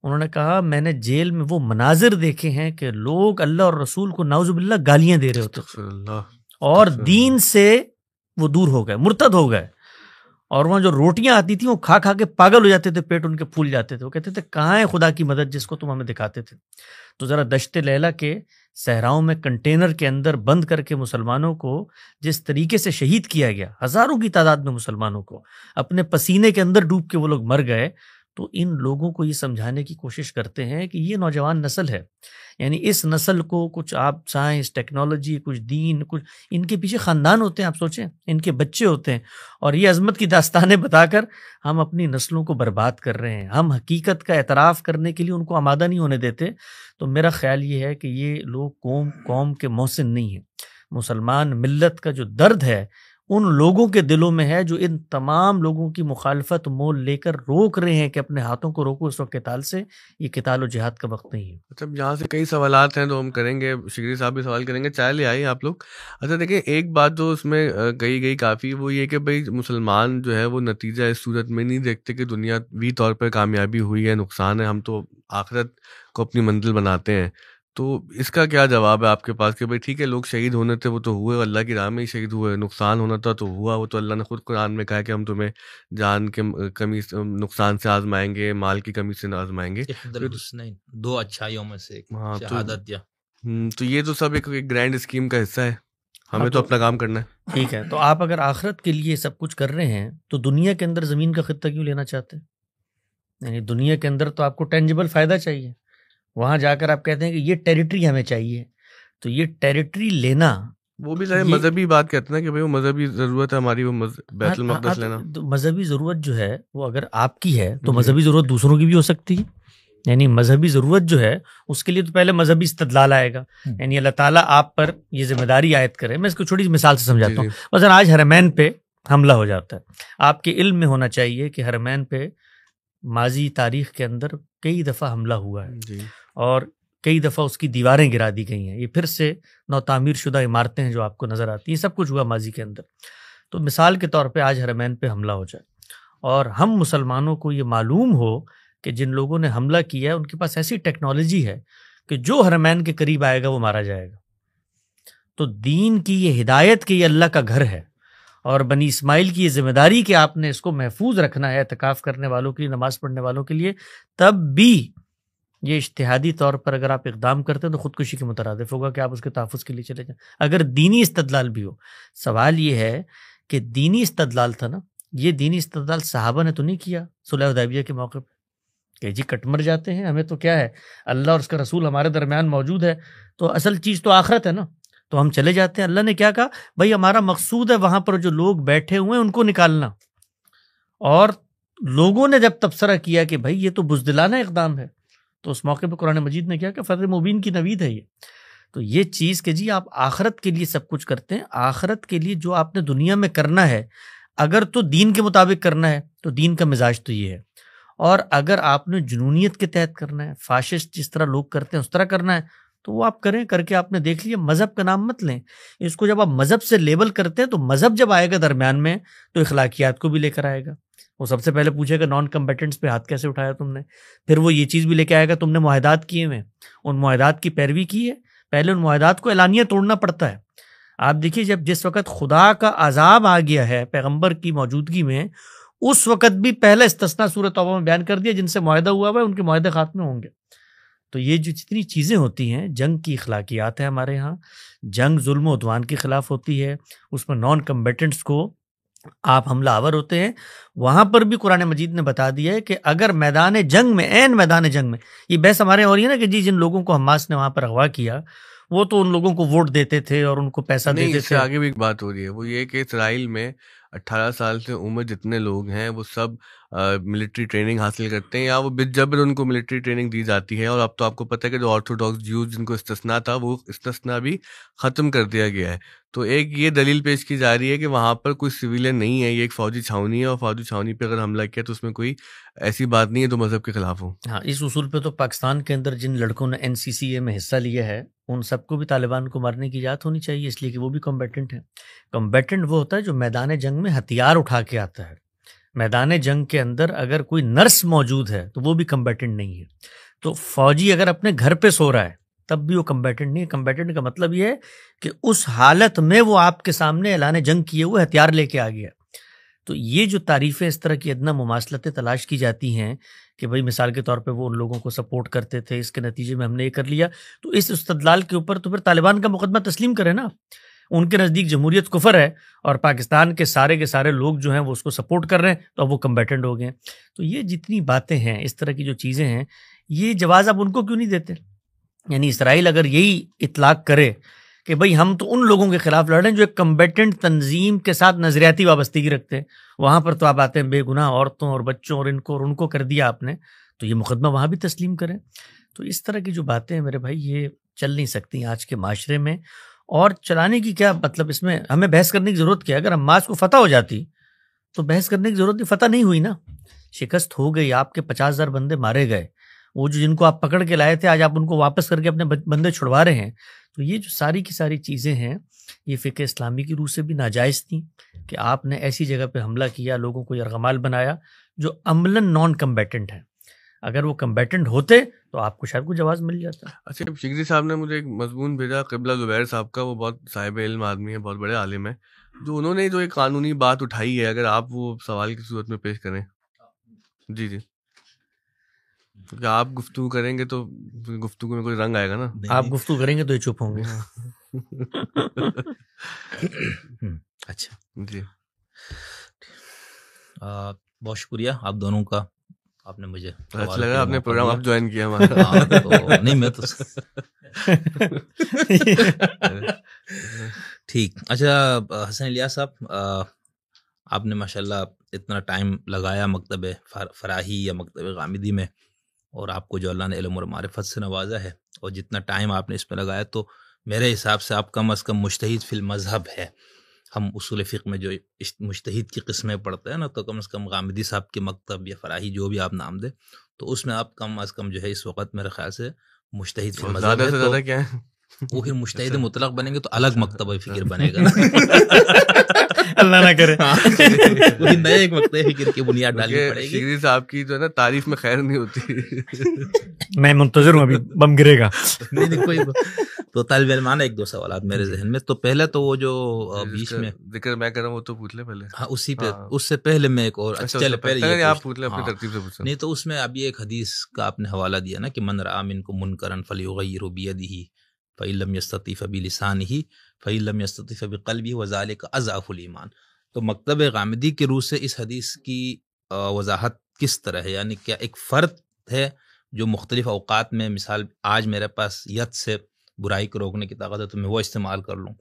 [SPEAKER 2] انہوں نے کہا میں نے جیل میں وہ مناظر دیکھے ہیں کہ لوگ اللہ اور رسول کو نعوذ باللہ گالیاں دے رہے ہوتے تھے اور دین سے وہ دور ہو گئے، مرتد ہو گئے. اور وہاں جو روٹیاں آتی تھیں وہ کھا کھا کے پاگل ہو جاتے تھے، پیٹ ان کے پھول جاتے تھے. وہ کہتے تھے کہاں ہے خدا کی مدد جس کو تم ہمیں دکھاتے تھے. تو ذرا دشت لیلہ کے صحراؤں میں کنٹینر کے اندر بند کر کے مسلمانوں کو جس طریقے سے شہید کیا گیا، ہزاروں کی تعداد میں مسلمانوں کو اپنے پسینے کے اندر ڈوب کے وہ لوگ مر گئے. تو ان لوگوں کو یہ سمجھانے کی کوشش کرتے ہیں کہ یہ نوجوان نسل ہے، یعنی اس نسل کو کچھ آپ سائنس ٹیکنالوجی کچھ دین کچھ ان کے پیچھے خاندان ہوتے ہیں، آپ سوچیں ان کے بچے ہوتے ہیں، اور یہ عظمت کی داستانیں بتا کر ہم اپنی نسلوں کو برباد کر رہے ہیں. ہم حقیقت کا اعتراف کرنے کے لیے ان کو آمادہ نہیں ہونے دیتے. تو میرا خیال یہ ہے کہ یہ لوگ قوم کے محسن نہیں ہیں. مسلمان ملت کا جو درد ہے ان لوگوں کے دلوں میں ہے جو ان تمام لوگوں کی مخالفت مول لے کر روک رہے ہیں کہ اپنے ہاتھوں کو روکو اس وقت قتال سے. یہ قتال و جہاد کا وقت نہیں ہے.
[SPEAKER 1] اچھا یہاں سے کئی سوالات ہیں تو ہم کریں گے، شکری صاحب بھی سوال کریں گے. چائے لے آئیے آپ لوگ. اچھا دیکھیں ایک بات جو اس میں کہی گئی کافی وہ یہ کہ بھائی مسلمان جو ہے وہ نتیجہ اس صورت میں نہیں دیکھتے کہ دنیاوی طور پر کامیابی ہوئی ہے نقصان ہے، ہم تو آخرت کو اپنی منزل بناتے ہیں. تو اس کا کیا جواب ہے آپ کے پاس کہ بھائی ٹھیک ہے لوگ شہید ہونے تھے وہ تو ہوئے، اللہ کی راہ میں ہی شہید ہوئے، نقصان ہونا تھا تو ہوا، وہ تو اللہ نے خود قرآن میں کہا کہ ہم تمہیں جان کے کمی نقصان سے آزمائیں گے، مال کی کمی سے آزمائیں گے.
[SPEAKER 3] دو اچھائیوں میں سے شہادت یا
[SPEAKER 1] تو یہ تو سب ایک گرینڈ اسکیم کا حصہ ہے، ہمیں تو اپنا کام کرنا ہے.
[SPEAKER 2] ٹھیک ہے، تو آپ اگر آخرت کے لیے سب کچھ کر رہے ہیں تو دنیا کے اندر زمین کا خطہ کیوں لینا چاہتے ہیں؟ یعنی دنیا کے اندر تو آپ کو ٹینجیبل فائدہ چاہیے، وہاں جا کر آپ کہتے ہیں کہ یہ ٹیریٹری ہمیں چاہیے. تو یہ ٹیریٹری لینا
[SPEAKER 1] وہ بھی مذہبی بات کہتے ہیں کہ بھائی وہ مذہبی ضرورت ہے ہماری، وہ بیت المقدس لینا.
[SPEAKER 2] مذہبی ضرورت جو ہے وہ اگر آپ کی ہے تو مذہبی ضرورت دوسروں کی بھی ہو سکتی ہے. یعنی مذہبی ضرورت جو ہے اس کے لیے تو پہلے مذہبی استدلال آئے گا. یعنی اللہ تعالیٰ آپ پر یہ ذمہ داری عائد کرے. میں اس کو چھوٹی سی مثال سے سمجھاتا ہوں. مثلا آج حرمین پہ حملہ ہو جاتا ہے، آپ کے علم میں ہونا چاہیے کہ حرمین پہ ماضی تاریخ کے اندر کئی دفعہ حملہ ہوا ہے اور کئی دفعہ اس کی دیواریں گرا دی گئی ہیں. یہ پھر سے نو تعمیر شدہ عمارتیں ہیں جو آپ کو نظر آتی ہیں، سب کچھ ہوا ماضی کے اندر. تو مثال کے طور پہ آج حرمین پہ حملہ ہو جائے اور ہم مسلمانوں کو یہ معلوم ہو کہ جن لوگوں نے حملہ کیا ہے ان کے پاس ایسی ٹیکنالوجی ہے کہ جو حرمین کے قریب آئے گا وہ مارا جائے گا. تو دین کی یہ ہدایت کہ یہ اللہ کا گھر ہے اور بنی اسماعیل کی یہ ذمہ داری کہ آپ نے اس کو محفوظ رکھنا ہے اعتکاف کرنے والوں کے لیے، نماز پڑھنے والوں کے لیے، تب بھی یہ اجتہادی طور پر اگر آپ اقدام کرتے ہیں تو خودکشی کے مترادف ہوگا کہ آپ اس کے تحفظ کے لیے چلے جائیں اگر دینی استدلال بھی ہو. سوال یہ ہے کہ دینی استدلال تھا نا، یہ دینی استدلال صحابہ نے تو نہیں کیا صلح حدیبیہ کے موقع پہ کہ جی کٹ مر جاتے ہیں، ہمیں تو کیا ہے اللہ اور اس کا رسول ہمارے درمیان موجود ہے، تو اصل چیز تو آخرت ہے نا، تو ہم چلے جاتے ہیں. اللہ نے کیا کہا؟ بھائی ہمارا مقصود ہے وہاں پر جو لوگ بیٹھے ہوئے ہیں ان کو نکالنا. اور لوگوں نے جب تبصرہ کیا کہ بھائی یہ تو بزدلانہ اقدام ہے، تو اس موقع پہ قرآن مجید نے کیا کہ فتح مبین کی نوید ہے یہ. تو یہ چیز کہ جی آپ آخرت کے لیے سب کچھ کرتے ہیں، آخرت کے لیے جو آپ نے دنیا میں کرنا ہے اگر تو دین کے مطابق کرنا ہے تو دین کا مزاج تو یہ ہے، اور اگر آپ نے جنونیت کے تحت کرنا ہے، فاشسٹ جس طرح لوگ کرتے ہیں اس طرح کرنا ہے تو وہ آپ کریں. کر کے آپ نے دیکھ لیا، مذہب کا نام مت لیں اس کو. جب آپ مذہب سے لیبل کرتے ہیں تو مذہب جب آئے گا درمیان میں تو اخلاقیات کو بھی لے کر آئے گا. وہ سب سے پہلے پوچھے گا نان کمبیٹنٹس پہ ہاتھ کیسے اٹھایا تم نے، پھر وہ یہ چیز بھی لے کے آئے گا تم نے معاہدات کیے ہوئے، ان معاہدات کی پیروی کی ہے. پہلے ان معاہدات کو اعلانیہ توڑنا پڑتا ہے. آپ دیکھیے جس وقت خدا کا عذاب آ گیا ہے پیغمبر کی موجودگی میں، اس وقت بھی پہلا استثناء سورۃ توبہ میں بیان کر دیا جن سے معاہدہ ہوا ہوا ہے ان کے معاہدے خاتمے ہوں گے. تو یہ جو جتنی چیزیں ہوتی ہیں، جنگ کی اخلاقیات ہیں ہمارے ہاں، جنگ ظلم و عدوان کے خلاف ہوتی ہے، اس میں نان کمبیٹنٹس کو آپ حملہ آور ہوتے ہیں. وہاں پر بھی قرآن مجید نے بتا دیا ہے کہ اگر میدان جنگ میں، عین میدان جنگ میں، یہ بحث ہمارے ہو رہی ہے نا کہ جی جن لوگوں کو حماس نے وہاں پر اغوا کیا وہ تو ان لوگوں کو ووٹ دیتے تھے اور ان کو پیسہ
[SPEAKER 1] نہیں،
[SPEAKER 2] دیتے
[SPEAKER 1] اس سے
[SPEAKER 2] تھے.
[SPEAKER 1] آگے بھی ایک بات ہو رہی ہے، وہ یہ کہ اسرائیل میں 18 سال سے عمر جتنے لوگ ہیں وہ سب ملٹری ٹریننگ حاصل کرتے ہیں، یا وہ بالجبر ان کو ملٹری ٹریننگ دی جاتی ہے. اور اب تو آپ کو پتہ ہے کہ جو آرتھوڈاکس جیوز جن کو استثناء تھا وہ استثناء بھی ختم کر دیا گیا ہے. تو ایک یہ دلیل پیش کی جا رہی ہے کہ وہاں پر کوئی سویلین نہیں ہے، یہ ایک فوجی چھاونی ہے، اور فوجی چھاونی پہ اگر حملہ کیا تو اس میں کوئی ایسی بات نہیں ہے جو مذہب کے خلاف ہو.
[SPEAKER 2] ہاں، اس اصول پہ تو پاکستان کے اندر جن لڑکوں نے NCCA میں حصہ لیا ہے ان سب کو بھی طالبان کو مارنے کی اجازت ہونی چاہیے، اس لیے کہ وہ بھی کمبیٹنٹ ہیں. کمبیٹنٹ وہ ہوتا ہے جو میدان جنگ میں ہتھیار اٹھا کے آتا ہے. میدان جنگ کے اندر اگر کوئی نرس موجود ہے تو وہ بھی کمبیٹنٹ نہیں ہے. تو فوجی اگر اپنے گھر پہ سو رہا ہے تب بھی وہ کمبیٹنٹ نہیں ہے. کمبیٹنٹ کا مطلب یہ ہے کہ اس حالت میں وہ آپ کے سامنے اعلان جنگ کیے ہوئے ہتھیار لے کے آ گیا. تو یہ جو تعریفیں اس طرح کی ادنا مماثلتیں تلاش کی جاتی ہیں کہ بھئی مثال کے طور پہ وہ ان لوگوں کو سپورٹ کرتے تھے، اس کے نتیجے میں ہم نے یہ کر لیا، تو اس استدلال کے اوپر تو پھر طالبان کا مقدمہ تسلیم کرے نا. ان کے نزدیک جمہوریت کفر ہے اور پاکستان کے سارے لوگ جو ہیں وہ اس کو سپورٹ کر رہے ہیں، تو اب وہ کمبیٹنٹ ہو گئے ہیں. تو یہ جتنی باتیں ہیں، اس طرح کی جو چیزیں ہیں، یہ جواز اب ان کو کیوں نہیں دیتے؟ یعنی اسرائیل اگر یہی اطلاق کرے کہ بھئی ہم تو ان لوگوں کے خلاف لڑ رہے ہیں جو ایک کمبیٹنٹ تنظیم کے ساتھ نظریاتی وابستگی رکھتے ہیں، وہاں پر تو آپ آتے ہیں بے گناہ عورتوں اور بچوں اور ان کو کر دیا آپ نے، تو یہ مقدمہ وہاں بھی تسلیم کریں. تو اس طرح کی جو باتیں ہیں میرے بھائی یہ چل نہیں سکتی آج کے معاشرے میں. اور چلانے کی کیا مطلب، اس میں ہمیں بحث کرنے کی ضرورت کیا؟ اگر حماس کو فتح ہو جاتی تو بحث کرنے کی ضرورت نہیں، فتح نہیں ہوئی نا، شکست ہو گئی. آپ کے 50,000 بندے مارے گئے، وہ جو جن کو آپ پکڑ کے لائے تھے آج آپ ان کو واپس کر کے اپنے بندے چھڑوا رہے ہیں. تو یہ جو ساری کی ساری چیزیں ہیں یہ فقہ اسلامی کی روح سے بھی ناجائز تھیں کہ آپ نے ایسی جگہ پہ حملہ کیا، لوگوں کو یرغمال بنایا جو عملاً نان کمبیٹنٹ ہیں. اگر وہ کمبیٹنٹ ہوتے تو آپ کو شاید کوئی جواز مل جاتا.
[SPEAKER 1] اچھا، شگری صاحب نے مجھے ایک مضمون بھیجا قبلہ زبیر صاحب کا، وہ بہت صاحب علم آدمی ہے، بہت بڑے عالم ہیں، جو انہوں نے جو ایک قانونی بات اٹھائی ہے، اگر آپ وہ سوال کی صورت میں پیش کریں. جی جی، کیونکہ آپ گفتگو کریں گے تو گفتگو میں کوئی رنگ آئے گا نا.
[SPEAKER 2] آپ گفتگو کریں گے تو یہ چپ ہوں گے.
[SPEAKER 3] اچھا
[SPEAKER 1] جی،
[SPEAKER 3] بہت شکریہ آپ دونوں کا. آپ نے مجھے
[SPEAKER 1] اچھا لگا آپ نے پروگرام اب جوائن کیا ہمارا.
[SPEAKER 3] نہیں میں تو ٹھیک. اچھا حسن الیاس صاحب، آپ نے ماشاءاللہ اتنا ٹائم لگایا مکتب فراہی یا مکتب غامدی میں، اور آپ کو جو اللہ نے علم اور معرفت سے نوازا ہے، اور جتنا ٹائم آپ نے اس پہ لگایا تو میرے حساب سے آپ کم از کم مجتہد فی المذہب ہے. ہم اصول فقہ میں جو مجتہد کی قسمیں پڑھتے ہیں نا، تو کم از کم غامدی صاحب کے مکتب یا فراہی جو بھی آپ نام دیں، تو اس میں آپ کم از کم جو ہے اس وقت میرے خیال سے مجتہد فی المذہب
[SPEAKER 1] زیادہ
[SPEAKER 3] ہے.
[SPEAKER 1] سے زیادہ کیا ہے
[SPEAKER 3] وہ پھر مجتہد مطلق بنیں گے تو الگ مکتب فکر بنے گا نا.
[SPEAKER 2] اللہ نہ کرے.
[SPEAKER 3] وہی نئے ایک مکتب فکر کی بنیاد ڈالنی پڑے گی.
[SPEAKER 1] شگری صاحب کی جو ہے نا تعریف میں خیر نہیں ہوتی.
[SPEAKER 2] میں منتظر ہوں ابھی بم گرے گا.
[SPEAKER 3] نہیں کوئی تو طالب علمانہ ایک دو سوالات میرے ذہن میں. تو پہلے تو وہ جو بیچ میں
[SPEAKER 1] ذکر میں کر رہا ہوں وہ تو پوچھ لے پہلے.
[SPEAKER 3] ہاں اسی پہ اس سے پہلے میں ایک اور چلے پہلے
[SPEAKER 1] آپ پوچھ لیں اپنی ترتیب سے پوچھیں.
[SPEAKER 3] نہیں تو اس میں ابھی ایک حدیث کا آپ نے حوالہ دیا نا کہ من رأى منکم منکرا فلیغیرہ بیدہ فإن لم یستطع فبلسانہ فإن لم یستطع فبقلبہ وذلک اضعف الایمان. تو مکتب غامدی کے روح سے اس حدیث کی وضاحت کس طرح ہے؟ یعنی کیا ایک فرد ہے جو مختلف اوقات میں، مثال آج میرے پاس ید سے برائی کو روکنے کی طاقت ہے تو میں وہ استعمال کر لوں،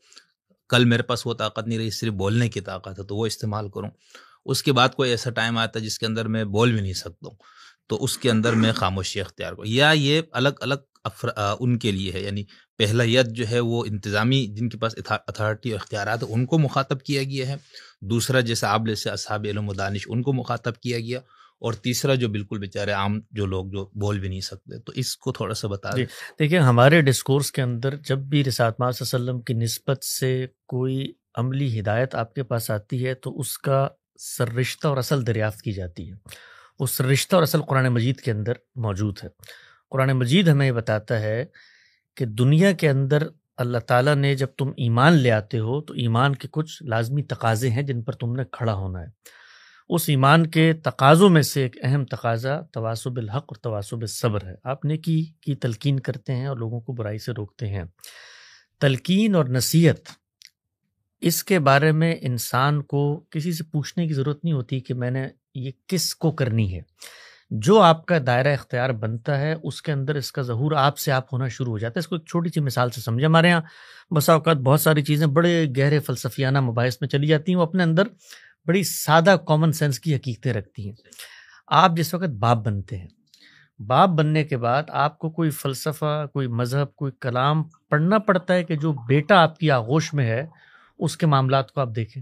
[SPEAKER 3] کل میرے پاس وہ طاقت نہیں رہی صرف بولنے کی طاقت ہے تو وہ استعمال کروں، اس کے بعد کوئی ایسا ٹائم آتا ہے جس کے اندر میں بول بھی نہیں سکتا ہوں تو اس کے اندر میں خاموشی اختیار کروں، یا یہ الگ الگ ان کے لیے ہے؟ یعنی پہلا ید جو ہے وہ انتظامی جن کے پاس اتھارٹی اور اختیارات ان کو مخاطب کیا گیا ہے، دوسرا جیسے آپ جیسے اصحاب علم و دانش ان کو مخاطب کیا گیا، اور تیسرا جو بالکل بیچارے عام جو لوگ جو بول بھی نہیں سکتے. تو اس کو تھوڑا سا بتا دیں.
[SPEAKER 2] دیکھیں ہمارے ڈسکورس کے اندر جب بھی رسالت مآب صلی اللہ علیہ وسلم کی نسبت سے کوئی عملی ہدایت آپ کے پاس آتی ہے تو اس کا سررشتہ اور اصل دریافت کی جاتی ہے. وہ سررشتہ اور اصل قرآن مجید کے اندر موجود ہے. قرآن مجید ہمیں یہ بتاتا ہے کہ دنیا کے اندر اللہ تعالیٰ نے جب تم ایمان لے آتے ہو تو ایمان کے کچھ لازمی تقاضے ہیں جن پر تم نے کھڑا ہونا ہے. اس ایمان کے تقاضوں میں سے ایک اہم تقاضا تواصی بالحق اور تواصی بالصبر ہے. آپ نیکی کی تلقین کرتے ہیں اور لوگوں کو برائی سے روکتے ہیں. تلقین اور نصیحت اس کے بارے میں انسان کو کسی سے پوچھنے کی ضرورت نہیں ہوتی کہ میں نے یہ کس کو کرنی ہے. جو آپ کا دائرہ اختیار بنتا ہے اس کے اندر اس کا ظہور آپ سے آپ ہونا شروع ہو جاتا ہے. اس کو ایک چھوٹی سی مثال سے سمجھے. ہمارے یہاں بسا اوقات بہت ساری چیزیں بڑے گہرے فلسفیانہ مباحث میں چلی جاتی ہیں، وہ اپنے اندر بڑی سادہ کامن سینس کی حقیقتیں رکھتی ہیں. آپ جس وقت باپ بنتے ہیں، باپ بننے کے بعد آپ کو کوئی فلسفہ، کوئی مذہب، کوئی کلام پڑھنا پڑتا ہے کہ جو بیٹا آپ کی آغوش میں ہے اس کے معاملات کو آپ دیکھیں.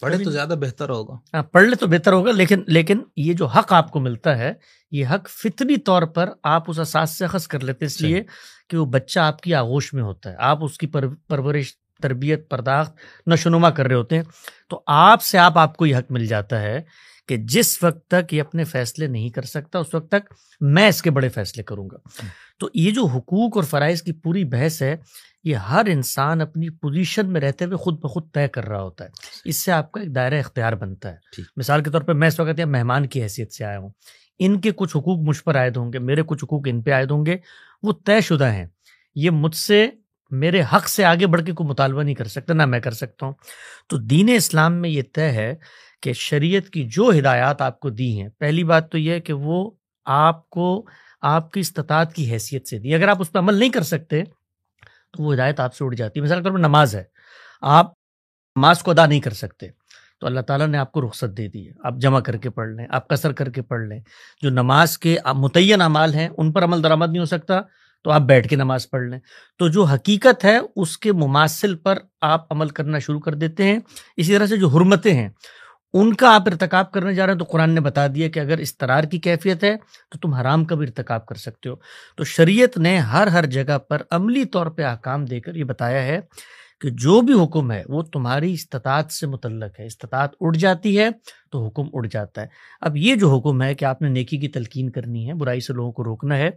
[SPEAKER 3] پڑھے تو زیادہ بہتر ہوگا.
[SPEAKER 2] ہاں، پڑھ لے تو بہتر ہوگا، لیکن یہ جو حق آپ کو ملتا ہے یہ حق فطری طور پر آپ اس اساس سے اخذ کر لیتے، اس لیے کہ وہ بچہ آپ کی آغوش میں ہوتا ہے، آپ اس کی پرورش، تربیت، پرداخت، نشوونما کر رہے ہوتے ہیں. تو آپ کو یہ حق مل جاتا ہے کہ جس وقت تک یہ اپنے فیصلے نہیں کر سکتا اس وقت تک میں اس کے بڑے فیصلے کروں گا. تو یہ جو حقوق اور فرائض کی پوری بحث ہے یہ ہر انسان اپنی پوزیشن میں رہتے ہوئے خود بخود طے کر رہا ہوتا ہے. اس سے آپ کا ایک دائرہ اختیار بنتا ہے. مثال کے طور پہ میں اس وقت یہاں مہمان کی حیثیت سے آیا ہوں، ان کے کچھ حقوق مجھ پر عائد ہوں گے، میرے کچھ حقوق ان پہ عائد ہوں گے، وہ طے شدہ ہیں. یہ مجھ سے میرے حق سے آگے بڑھ کے کوئی مطالبہ نہیں کر سکتا، نہ میں کر سکتا ہوں. تو دین اسلام میں یہ طے ہے کہ شریعت کی جو ہدایات آپ کو دی ہیں، پہلی بات تو یہ ہے کہ وہ آپ کو آپ کی استطاعت کی حیثیت سے دی. اگر آپ اس پہ عمل نہیں کر سکتے تو وہ ہدایت آپ سے اڑ جاتی ہے. مثال کے طور پر نماز ہے، آپ نماز کو ادا نہیں کر سکتے تو اللہ تعالیٰ نے آپ کو رخصت دے دی ہے، آپ جمع کر کے پڑھ لیں، آپ قصر کر کے پڑھ لیں. جو نماز کے متعین اعمال ہیں ان پر عمل درآمد نہیں ہو سکتا تو آپ بیٹھ کے نماز پڑھ لیں. تو جو حقیقت ہے اس کے مماثل پر آپ عمل کرنا شروع کر دیتے ہیں. اسی طرح سے جو حرمتیں ہیں ان کا آپ ارتکاب کرنے جا رہے ہیں تو قرآن نے بتا دیا کہ اگر استرار کی کیفیت ہے تو تم حرام کا بھی ارتکاب کر سکتے ہو. تو شریعت نے ہر جگہ پر عملی طور پہ احکام دے کر یہ بتایا ہے کہ جو بھی حکم ہے وہ تمہاری استطاعت سے متعلق ہے. استطاعت اڑ جاتی ہے تو حکم اڑ جاتا ہے. اب یہ جو حکم ہے کہ آپ نے نیکی کی تلقین کرنی ہے، برائی سے لوگوں کو روکنا ہے،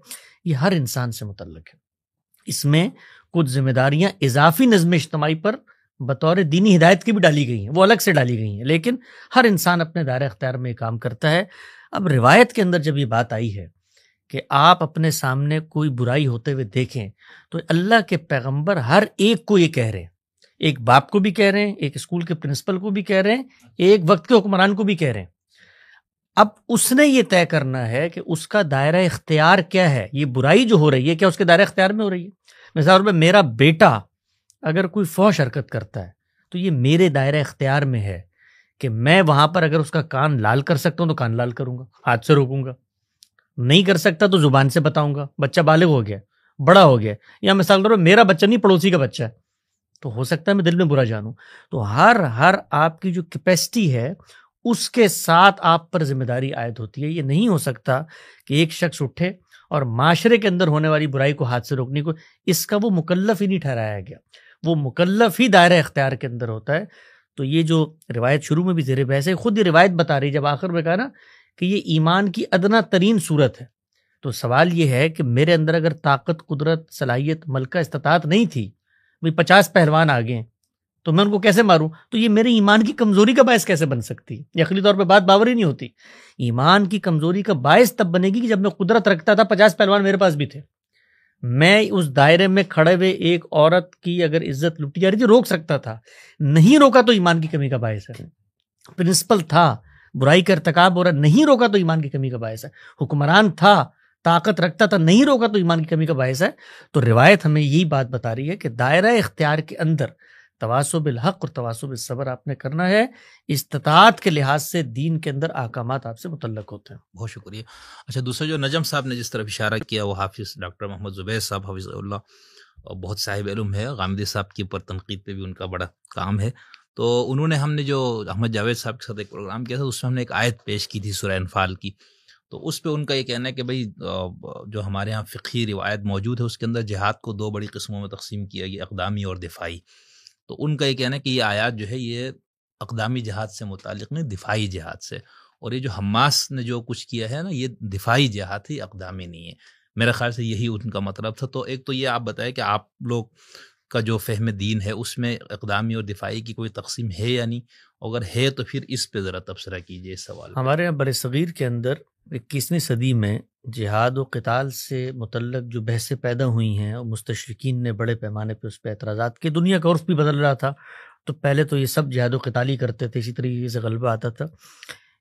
[SPEAKER 2] یہ ہر انسان سے متعلق ہے. اس میں کچھ ذمہ داریاں اضافی نظم اجتماعی پر بطور دینی ہدایت کی بھی ڈالی گئی ہیں، وہ الگ سے ڈالی گئی ہیں، لیکن ہر انسان اپنے دائرہ اختیار میں یہ کام کرتا ہے. اب روایت کے اندر جب یہ بات آئی ہے کہ آپ اپنے سامنے کوئی برائی ہوتے ہوئے دیکھیں تو اللہ کے پیغمبر ہر ایک کو یہ کہہ رہے ہیں، ایک باپ کو بھی کہہ رہے ہیں، ایک اسکول کے پرنسپل کو بھی کہہ رہے ہیں، ایک وقت کے حکمران کو بھی کہہ رہے ہیں. اب اس نے یہ طے کرنا ہے کہ اس کا دائرہ اختیار کیا ہے. یہ برائی جو ہو رہی ہے کیا اس کے دائرہ اختیار میں ہو رہی ہے؟ مثال پر میرا بیٹا اگر کوئی فحش حرکت کرتا ہے تو یہ میرے دائرہ اختیار میں ہے کہ میں وہاں پر اگر اس کا کان لال کر سکتا ہوں تو کان لال کروں گا، ہاتھ سے روکوں گا. نہیں کر سکتا تو زبان سے بتاؤں گا. بچہ بالغ ہو گیا، بڑا ہو گیا، یا مثال طور پر میرا بچہ نہیں پڑوسی کا بچہ ہے تو ہو سکتا ہے میں دل میں برا جانوں. تو ہر آپ کی جو کیپیسٹی ہے اس کے ساتھ آپ پر ذمہ داری عائد ہوتی ہے. یہ نہیں ہو سکتا کہ ایک شخص اٹھے اور معاشرے کے اندر ہونے والی برائی کو ہاتھ سے روکنے کو، اس کا وہ مکلف ہی نہیں ٹھہرایا گیا، وہ مکلف ہی دائرہ اختیار کے اندر ہوتا ہے. تو یہ جو روایت شروع میں بھی زیر بحث ہے، خود یہ روایت بتا رہی جب آخر میں کہا نا کہ یہ ایمان کی ادنا ترین صورت ہے. تو سوال یہ ہے کہ میرے اندر اگر طاقت، قدرت، صلاحیت، ملکہ، استطاعت نہیں تھی، 50 پہلوان آگے ہیں تو میں ان کو کیسے ماروں؟ تو یہ میرے ایمان کی کمزوری کا باعث کیسے بن سکتی ہے؟ یہ عقلی طور پہ بات باور ہی نہیں ہوتی. ایمان کی کمزوری کا باعث تب بنے گی کہ جب میں قدرت رکھتا تھا، 50 پہلوان میرے پاس بھی تھے، میں اس دائرے میں کھڑے ہوئے ایک عورت کی اگر عزت لٹی جا رہی تھی روک سکتا تھا، نہیں روکا تو ایمان کی کمی کا باعث ہے. پرنسپل تھا، برائی کا ارتکاب ہو رہا، نہیں روکا تو ایمان کی کمی کا باعث ہے. حکمران تھا، طاقت رکھتا تھا، نہیں روکا تو ایمان کی کمی کا باعث ہے. تو روایت ہمیں یہی بات بتا رہی ہے کہ دائرہ اختیار کے اندر تواصی بالحق اور تواصی بالصبر آپ نے کرنا ہے. استطاعت کے لحاظ سے دین کے اندر احکامات آپ سے متعلق ہوتے ہیں.
[SPEAKER 3] بہت شکریہ. اچھا، دوسرا جو نجم صاحب نے جس طرف اشارہ کیا وہ حافظ ڈاکٹر محمد زبیر صاحب حفظ اللہ، اور بہت صاحب علم ہے. غامدی صاحب کے اوپر تنقید پہ بھی ان کا بڑا کام ہے. تو انہوں نے، ہم نے جو احمد جاوید صاحب کے ساتھ ایک پروگرام کیا تھا اس میں ہم نے ایک آیت پیش کی تھی سورہ انفال کی. تو اس پہ ان کا یہ کہنا ہے کہ بھائی جو ہمارے ہاں فقہی روایت موجود ہے اس کے اندر جہاد کو 2 بڑی قسموں میں تقسیم کیا گیا، اقدامی اور دفاعی. تو ان کا یہ کہنا ہے کہ یہ آیات جو ہے یہ اقدامی جہاد سے متعلق نہیں، دفاعی جہاد سے. اور یہ جو حماس نے جو کچھ کیا ہے نا یہ دفاعی جہاد ہے، اقدامی نہیں ہے. میرے خیال سے یہی ان کا مطلب تھا. تو ایک تو یہ آپ بتائیں کہ آپ لوگ کا جو فہم دین ہے اس میں اقدامی اور دفاعی کی کوئی تقسیم ہے یا نہیں؟ اگر ہے تو پھر اس پہ ذرا تبصرہ کیجیے اس سوال پہ.
[SPEAKER 2] ہمارے یہاں برصغیر کے اندر 21ویں صدی میں جہاد و قتال سے متعلق جو بحثیں پیدا ہوئی ہیں اور مستشرقین نے بڑے پیمانے پہ اس پہ اعتراضات کی، دنیا کا عرف بھی بدل رہا تھا. تو پہلے تو یہ سب جہاد و قتال ہی کرتے تھے، اسی طریقے سے غلبہ آتا تھا.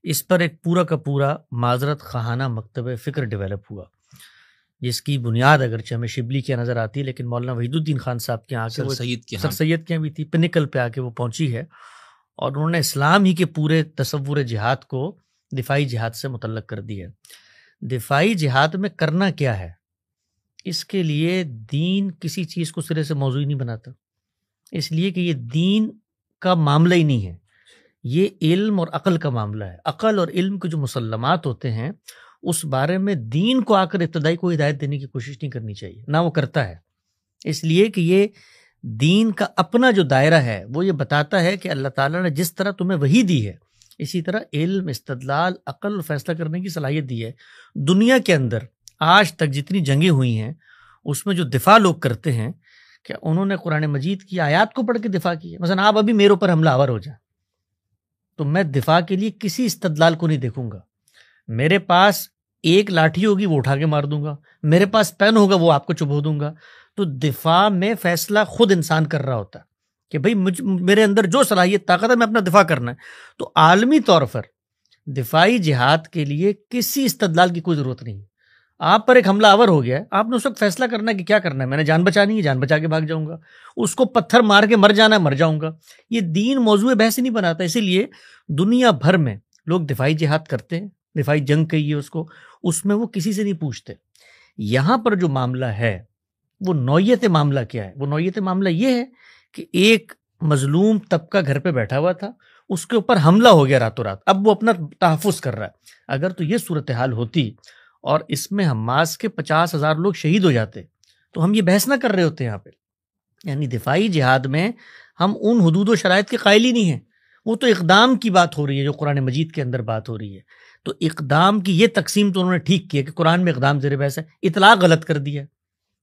[SPEAKER 2] اس پر ایک پورا کا پورا معذرت خواہانہ مکتب فکر ڈیولپ ہوا، جس کی بنیاد اگرچہ ہمیں شبلی کی نظر آتی ہے، لیکن مولانا وحید الدین خان صاحب کے یہاں
[SPEAKER 3] سر سید کے
[SPEAKER 2] سر سید کے یہاں بھی تھی، پنیکل پہ آ کے وہ پہنچی ہے، اور انہوں نے اسلام ہی کے پورے تصور جہاد کو دفاعی جہاد سے متعلق کر دیا ہے۔ دفاعی جہاد میں کرنا کیا ہے، اس کے لیے دین کسی چیز کو سرے سے موضوع نہیں بناتا، اس لیے کہ یہ دین کا معاملہ ہی نہیں ہے، یہ علم اور عقل کا معاملہ ہے۔ عقل اور علم کے جو مسلمات ہوتے ہیں اس بارے میں دین کو آ کر ابتدائی کوئی ہدایت دینے کی کوشش نہیں کرنی چاہیے، نہ وہ کرتا ہے، اس لیے کہ یہ دین کا اپنا جو دائرہ ہے وہ یہ بتاتا ہے کہ اللہ تعالیٰ نے جس طرح تمہیں وحی دی ہے، اسی طرح علم، استدلال، عقل، فیصلہ کرنے کی صلاحیت دی ہے۔ دنیا کے اندر آج تک جتنی جنگیں ہوئی ہیں اس میں جو دفاع لوگ کرتے ہیں کہ انہوں نے قرآن مجید کی آیات کو پڑھ کے دفاع کی ہے۔ مثلا آپ ابھی میرے اوپر حملہ آور ہو جائیں تو میں دفاع کے لیے کسی استدلال کو نہیں دیکھوں گا، میرے پاس ایک لاٹھی ہوگی وہ اٹھا کے مار دوں گا، میرے پاس پین ہوگا وہ آپ کو چبھو دوں گا۔ تو دفاع میں فیصلہ خود انسان کر رہا ہوتا ہے کہ بھئی میرے اندر جو صلاحیت طاقت ہے میں اپنا دفاع کرنا ہے۔ تو عالمی طور پر دفاعی جہاد کے لیے کسی استدلال کی کوئی ضرورت نہیں ہے۔ آپ پر ایک حملہ آور ہو گیا ہے، آپ نے اس وقت فیصلہ کرنا ہے کہ کیا کرنا ہے، میں نے جان بچانی ہے، جان بچا کے بھاگ جاؤں گا، اس کو پتھر مار کے مر جانا ہے، مر جاؤں گا۔ یہ دین موضوع بحث نہیں بناتا، اسی لیے دنیا بھر میں لوگ دفاعی جہاد کرتے ہیں، دفاعی جنگ کہیے اس کو، اس میں وہ کسی سے نہیں پوچھتے۔ یہاں پر جو معاملہ ہے وہ نوعیت معاملہ کیا ہے؟ وہ نوعیت معاملہ یہ ہے کہ ایک مظلوم طبقہ گھر پہ بیٹھا ہوا تھا، اس کے اوپر حملہ ہو گیا راتوں رات، اب وہ اپنا تحفظ کر رہا ہے۔ اگر تو یہ صورتحال ہوتی اور اس میں حماس کے 50,000 لوگ شہید ہو جاتے تو ہم یہ بحث نہ کر رہے ہوتے یہاں پہ۔ یعنی دفاعی جہاد میں ہم ان حدود و شرائط کے قائل ہی نہیں ہیں، وہ تو اقدام کی بات ہو رہی ہے جو قرآن مجید کے اندر بات ہو رہی ہے۔ تو اقدام کی یہ تقسیم تو انہوں نے ٹھیک کی ہے کہ قرآن میں اقدام زیر بحث ہے، اطلاق غلط کر دیا۔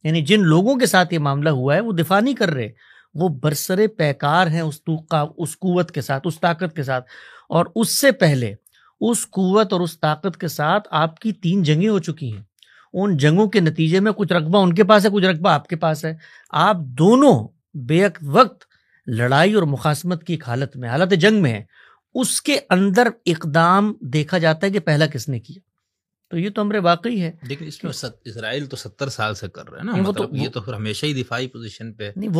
[SPEAKER 2] یعنی جن لوگوں کے ساتھ یہ معاملہ ہوا ہے وہ دفاع نہیں کر رہے، وہ برسر پیکار ہیں اس قوت کے ساتھ، اس طاقت کے ساتھ، اور اس سے پہلے اس قوت اور اس طاقت کے ساتھ آپ کی 3 جنگیں ہو چکی ہیں۔ ان جنگوں کے نتیجے میں کچھ رقبہ ان کے پاس ہے، کچھ رقبہ آپ کے پاس ہے، آپ دونوں بے وقت لڑائی اور مخاصمت کی ایک حالت میں، حالت جنگ میں ہیں۔ اس کے اندر اقدام دیکھا جاتا ہے کہ پہلا کس نے کیا، تو یہ تو امر واقعی ہے۔
[SPEAKER 3] لیکن اس میں اسرائیل تو 70 سال سے کر رہے ہیں نا، مطلب یہ تو پھر ہمیشہ ہی دفاعی پوزیشن پہ
[SPEAKER 2] نہیں،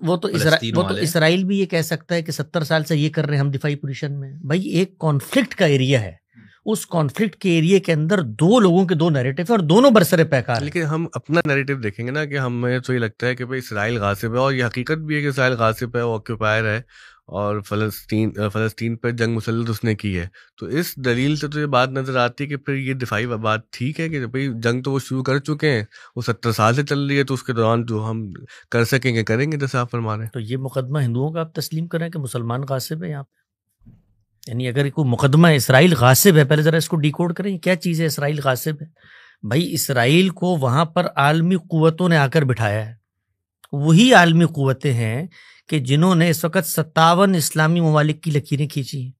[SPEAKER 2] وہ تو اسرائیل بھی یہ کہہ سکتا ہے کہ 70 سال سے یہ کر رہے ہیں ہم دفاعی پوزیشن میں۔ بھائی ایک کانفلکٹ کا ایریا ہے، اس کانفلکٹ کے ایریا کے اندر 2 لوگوں کے 2 نیریٹو ہیں اور دونوں برسر پیکار ہیں۔
[SPEAKER 1] لیکن ہم اپنا نیریٹو دیکھیں گے نا کہ ہمیں تو یہ لگتا ہے کہ بھائی اسرائیل غاصب ہے، اور یہ حقیقت بھی ہے کہ اسرائیل غاصب ہے، وہ آکیوپائر ہے، اور فلسطین پہ جنگ مسلط اس نے کی ہے۔ تو اس دلیل سے تو یہ بات نظر آتی ہے کہ پھر یہ دفاعی بات ٹھیک ہے کہ بھائی جنگ تو وہ شروع کر چکے ہیں، وہ 70 سال سے چل رہی ہے، تو اس کے دوران جو ہم کر سکیں گے کریں گے، جیسے آپ فرما رہے ہیں۔
[SPEAKER 2] تو یہ مقدمہ ہندوؤں کا آپ تسلیم کریں کہ مسلمان غاصب ہے یہاں پہ؟ یعنی اگر کوئی مقدمہ اسرائیل غاصب ہے، پہلے ذرا اس کو ڈیکوڈ کریں، کیا چیز ہے اسرائیل غاصب ہے؟ بھائی اسرائیل کو وہاں پر عالمی قوتوں نے آ کر بٹھایا ہے، وہی عالمی قوتیں ہیں کہ جنہوں نے اس وقت 57 اسلامی ممالک کی لکیریں کھینچی ہیں۔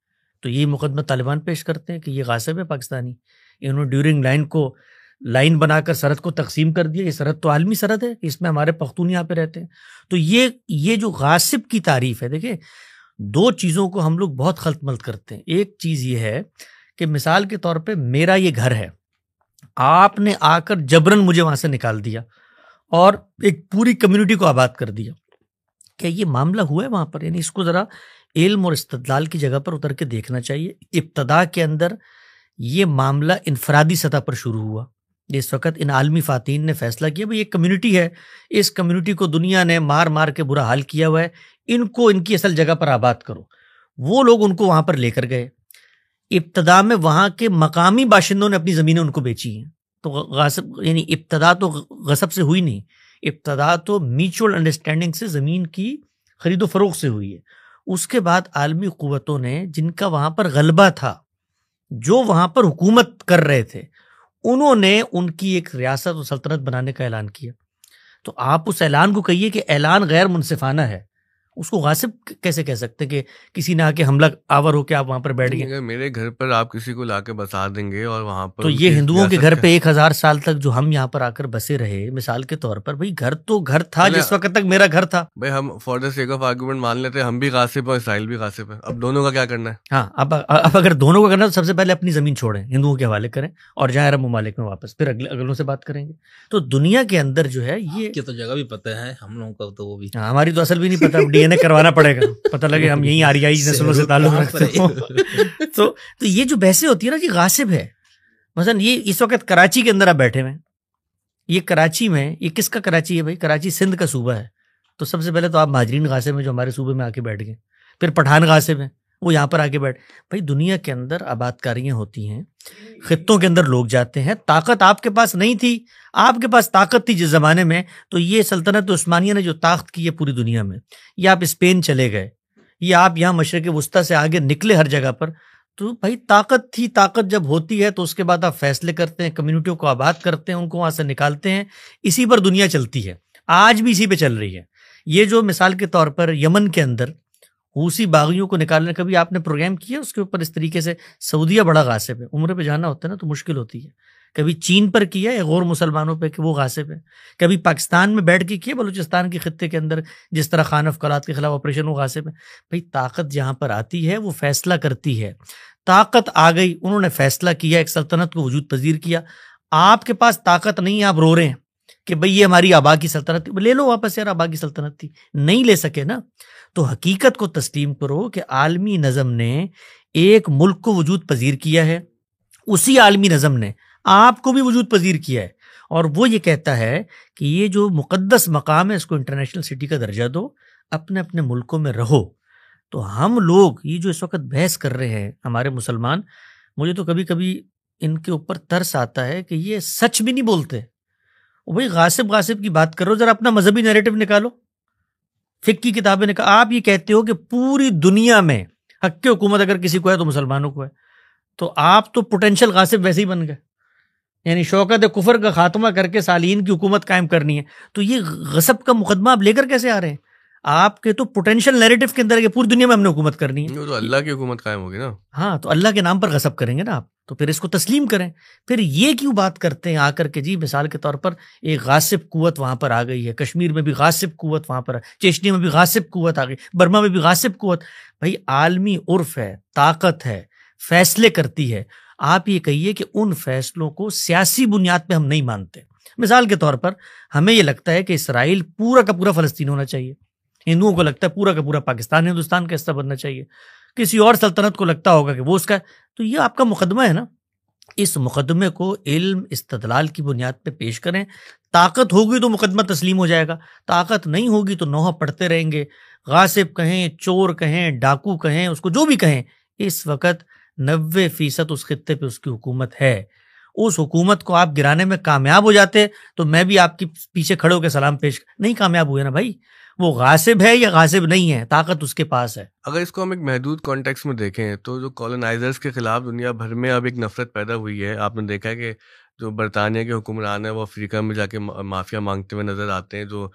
[SPEAKER 2] تو یہ مقدمہ طالبان پیش کرتے ہیں کہ یہ غاصب ہے پاکستانی، انہوں نے ڈیورنگ لائن کو لائن بنا کر سرحد کو تقسیم کر دیا۔ یہ سرحد تو عالمی سرحد ہے، اس میں ہمارے پختون یہاں پہ رہتے ہیں۔ تو یہ جو غاصب کی تعریف ہے، دیکھیں 2 چیزوں کو ہم لوگ بہت خلط ملط کرتے ہیں۔ ایک چیز یہ ہے کہ مثال کے طور پہ میرا یہ گھر ہے، آپ نے آ کر جبرن مجھے وہاں سے نکال دیا اور ایک پوری کمیونٹی کو آباد کر دیا، کیا یہ معاملہ ہوا ہے وہاں پر؟ یعنی اس کو ذرا علم اور استدلال کی جگہ پر اتر کے دیکھنا چاہیے۔ ابتدا کے اندر یہ معاملہ انفرادی سطح پر شروع ہوا، اس وقت ان عالمی فاتحین نے فیصلہ کیا بھئی ایک کمیونٹی ہے، اس کمیونٹی کو دنیا نے مار مار کے برا حال کیا ہوا ہے، ان کو ان کی اصل جگہ پر آباد کرو۔ وہ لوگ ان کو وہاں پر لے کر گئے، ابتدا میں وہاں کے مقامی باشندوں نے اپنی زمینیں ان کو بیچی ہیں۔ تو غاصب یعنی ابتدا تو غصب سے ہوئی نہیں، ابتدا تو میوچول انڈرسٹینڈنگ سے زمین کی خرید و فروخت سے ہوئی ہے۔ اس کے بعد عالمی قوتوں نے جن کا وہاں پر غلبہ تھا، جو وہاں پر حکومت کر رہے تھے، انہوں نے ان کی ایک ریاست و سلطنت بنانے کا اعلان کیا۔ تو آپ اس اعلان کو کہیے کہ اعلان غیر منصفانہ ہے، اس کو غاصب کیسے کہہ سکتے کہ کسی نے آ کے حملہ آور ہو کے آپ وہاں پر بیٹھ گئے؟
[SPEAKER 1] اگر میرے گھر پر آپ کسی کو لا کے بسا دیں گے اور وہاں پر
[SPEAKER 2] تو یہ ہندوؤں کے گھر پہ 1000 سال تک جو ہم یہاں پر آ کر بسے رہے، مثال کے طور پر بھائی گھر تو گھر تھا جس وقت تک میرا گھر تھا.
[SPEAKER 1] بھائی ہم for the sake of argument مان لیتے ہیں ہم بھی غاصب ہیں اور اسرائیل بھی غاصب ہے، اب دونوں کا کیا کرنا ہے؟
[SPEAKER 2] ہاں اب اگر دونوں کو کرنا تو سب سے پہلے اپنی زمین چھوڑیں، ہندوؤں کے حوالے کریں اور جائیں عرب ممالک میں واپس، پھر اگلوں سے بات کریں گے. تو دنیا کے اندر جو ہے یہ
[SPEAKER 3] کہ تو جگہ بھی پتہ ہے ہم لوگوں کا، تو وہ بھی
[SPEAKER 2] ہماری تو اصل بھی نہیں پتا، ڈی این اے کروانا پڑے گا، پتہ لگے ہم یہیں آریائی نسلوں سے تعلق رکھتے ہیں. تو یہ جو بحثیں ہوتی ہے نا جی غاصب ہے. مثلا یہ اس وقت کراچی کے اندر آپ بیٹھے ہوئے، یہ کراچی میں، یہ کس کا کراچی ہے بھائی؟ کراچی سندھ کا صوبہ ہے. تو سب سے پہلے تو آپ مہاجرین غاصب ہیں جو ہمارے صوبے میں آ کے بیٹھ گئے، پھر پٹھان غاصب ہیں وہ یہاں پر آ کے بیٹھ. بھائی دنیا کے اندر آباد کاریاں ہوتی ہیں، خطوں کے اندر لوگ جاتے ہیں. طاقت آپ کے پاس نہیں تھی، آپ کے پاس طاقت تھی جس زمانے میں، تو یہ سلطنت عثمانیہ نے جو طاقت کی ہے پوری دنیا میں، یا آپ اسپین چلے گئے یا آپ یہاں مشرق وسطیٰ سے آگے نکلے ہر جگہ پر، تو بھائی طاقت تھی. طاقت جب ہوتی ہے تو اس کے بعد آپ فیصلے کرتے ہیں، کمیونٹیوں کو آباد کرتے ہیں، ان کو وہاں سے نکالتے ہیں. اسی پر دنیا چلتی ہے، آج بھی اسی پہ چل رہی ہے. یہ جو مثال کے طور پر یمن کے اندر حوثی باغیوں کو نکالنے کا بھی آپ نے پروگرام کیا اس کے اوپر، اس طریقے سے سعودیہ بڑا غاصب ہے. عمرے پہ جانا ہوتا ہے نا تو مشکل ہوتی ہے. کبھی چین پر کیا ہے غور مسلمانوں پہ کہ وہ غاصب ہے، کبھی پاکستان میں بیٹھ کے کیا بلوچستان کے خطے کے اندر جس طرح خان افقلات کے خلاف آپریشن، وہ غاصب ہے. بھائی طاقت جہاں پر آتی ہے وہ فیصلہ کرتی ہے. طاقت آ گئی، انہوں نے فیصلہ کیا، ایک سلطنت کو وجود پذیر کیا. آپ کے پاس طاقت نہیں ہے، آپ رو رہے ہیں کہ بھئی یہ ہماری آبا کی سلطنت تھی. لے لو واپس یار، آبا کی سلطنت تھی، نہیں لے سکے نا. تو حقیقت کو تسلیم کرو کہ عالمی نظم نے ایک ملک کو وجود پذیر کیا ہے، اسی عالمی نظم نے آپ کو بھی وجود پذیر کیا ہے، اور وہ یہ کہتا ہے کہ یہ جو مقدس مقام ہے اس کو انٹرنیشنل سٹی کا درجہ دو، اپنے اپنے ملکوں میں رہو. تو ہم لوگ یہ جو اس وقت بحث کر رہے ہیں ہمارے مسلمان، مجھے تو کبھی کبھی ان کے اوپر ترس آتا ہے کہ یہ سچ بھی نہیں بولتے. بھائی غاصب کی بات کرو، ذرا اپنا مذہبی نیریٹو نکالو، فقہ کی کتابیں نکالو. آپ یہ کہتے ہو کہ پوری دنیا میں حق کی حکومت اگر کسی کو ہے تو مسلمانوں کو ہے، تو آپ تو پوٹینشیل غاصب ویسے ہی بن گئے. یعنی شوکت کفر کا خاتمہ کر کے صالحین کی حکومت قائم کرنی ہے، تو یہ غصب کا مقدمہ آپ لے کر کیسے آ رہے ہیں؟ آپ کے تو پوٹینشیل نیریٹو کے اندر ہے کہ پوری دنیا میں ہم نے حکومت کرنی ہے.
[SPEAKER 1] وہ تو اللہ کی حکومت قائم ہوگی نا.
[SPEAKER 2] ہاں تو اللہ کے نام پر غصب کریں گے نا آپ، تو پھر اس کو تسلیم کریں. پھر یہ کیوں بات کرتے ہیں آ کر کے جی مثال کے طور پر ایک غاصب قوت وہاں پر آ گئی ہے، کشمیر میں بھی غاصب قوت وہاں پر، چیچنیا میں بھی غاصب قوت آ گئی، برما میں بھی غاصب قوت. بھائی عالمی عرف ہے، طاقت ہے، فیصلے کرتی ہے. آپ یہ کہیے کہ ان فیصلوں کو سیاسی بنیاد پہ ہم نہیں مانتے. مثال کے طور پر ہمیں یہ لگتا ہے کہ اسرائیل پورا کا پورا فلسطین ہونا چاہیے، ہندوؤں کو لگتا ہے پورا کا پورا پاکستان ہندوستان کا حصہ بننا چاہیے، کسی اور سلطنت کو لگتا ہوگا کہ وہ اس کا. تو یہ آپ کا مقدمہ ہے نا، اس مقدمے کو علم استدلال کی بنیاد پہ پیش کریں. طاقت ہوگی تو مقدمہ تسلیم ہو جائے گا، طاقت نہیں ہوگی تو نوحہ پڑھتے رہیں گے. غاصب کہیں، چور کہیں، ڈاکو کہیں، اس کو جو بھی کہیں، اس وقت 90% اس خطے پہ اس کی حکومت ہے. اس حکومت کو آپ گرانے میں کامیاب ہو جاتے تو میں بھی آپ کے پیچھے کھڑے ہو کے سلام پیش، نہیں کامیاب ہوئے نا بھائی. وہ غاصب ہے یا غاصب نہیں ہے، طاقت اس کے پاس ہے.
[SPEAKER 1] اگر اس کو ہم ایک محدود کانٹیکس میں دیکھیں تو جو کالونائزرز کے خلاف دنیا بھر میں اب ایک نفرت پیدا ہوئی ہے. آپ نے دیکھا ہے کہ جو برطانیہ کے حکمران ہیں وہ افریقہ میں جا کے مافیا مانگتے ہوئے نظر آتے ہیں. جو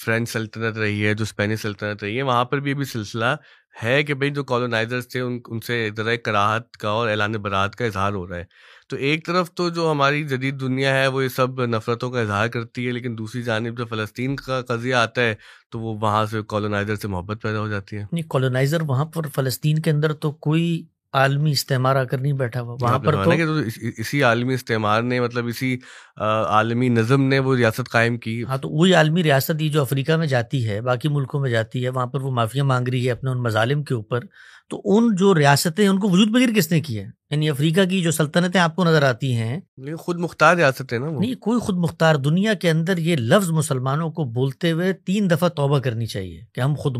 [SPEAKER 1] فرینچ سلطنت رہی ہے، جو اسپینش سلطنت رہی ہے، وہاں پر بھی سلسلہ ہے کہ بھئی جو کالونائزرز تھے ان سے ذرا کراہت کا اور اعلان برات کا اظہار ہو رہا ہے. تو ایک طرف تو جو ہماری جدید دنیا ہے وہ یہ سب نفرتوں کا اظہار کرتی ہے، لیکن دوسری جانب جب فلسطین کا قضیہ آتا ہے تو وہ وہاں سے کالونائزر سے محبت پیدا ہو جاتی ہے.
[SPEAKER 2] نہیں، کالونائزر وہاں پر فلسطین کے اندر تو کوئی عالمی استعمار آ کر نہیں بیٹھا ہوا وہاں پر. تو
[SPEAKER 1] اسی عالمی استعمار نے، مطلب اسی عالمی نظم نے وہ ریاست قائم کی.
[SPEAKER 2] ہاں تو وہی عالمی ریاست یہ جو افریقہ میں جاتی ہے، باقی ملکوں میں جاتی ہے، وہاں پر وہ معافیا مانگ رہی ہے اپنے ان مظالم کے اوپر. تو ان جو ریاستیں ان کو وجود پذیر کس نے کی ہے؟ یعنی افریقہ کی جو سلطنتیں آپ کو نظر آتی ہیں،
[SPEAKER 1] خود مختار ریاستیں نا وہ.
[SPEAKER 2] نہیں کوئی خود مختار. دنیا کے اندر یہ لفظ مسلمانوں کو بولتے ہوئے 3 دفعہ توبہ کرنی چاہیے کہ ہم خود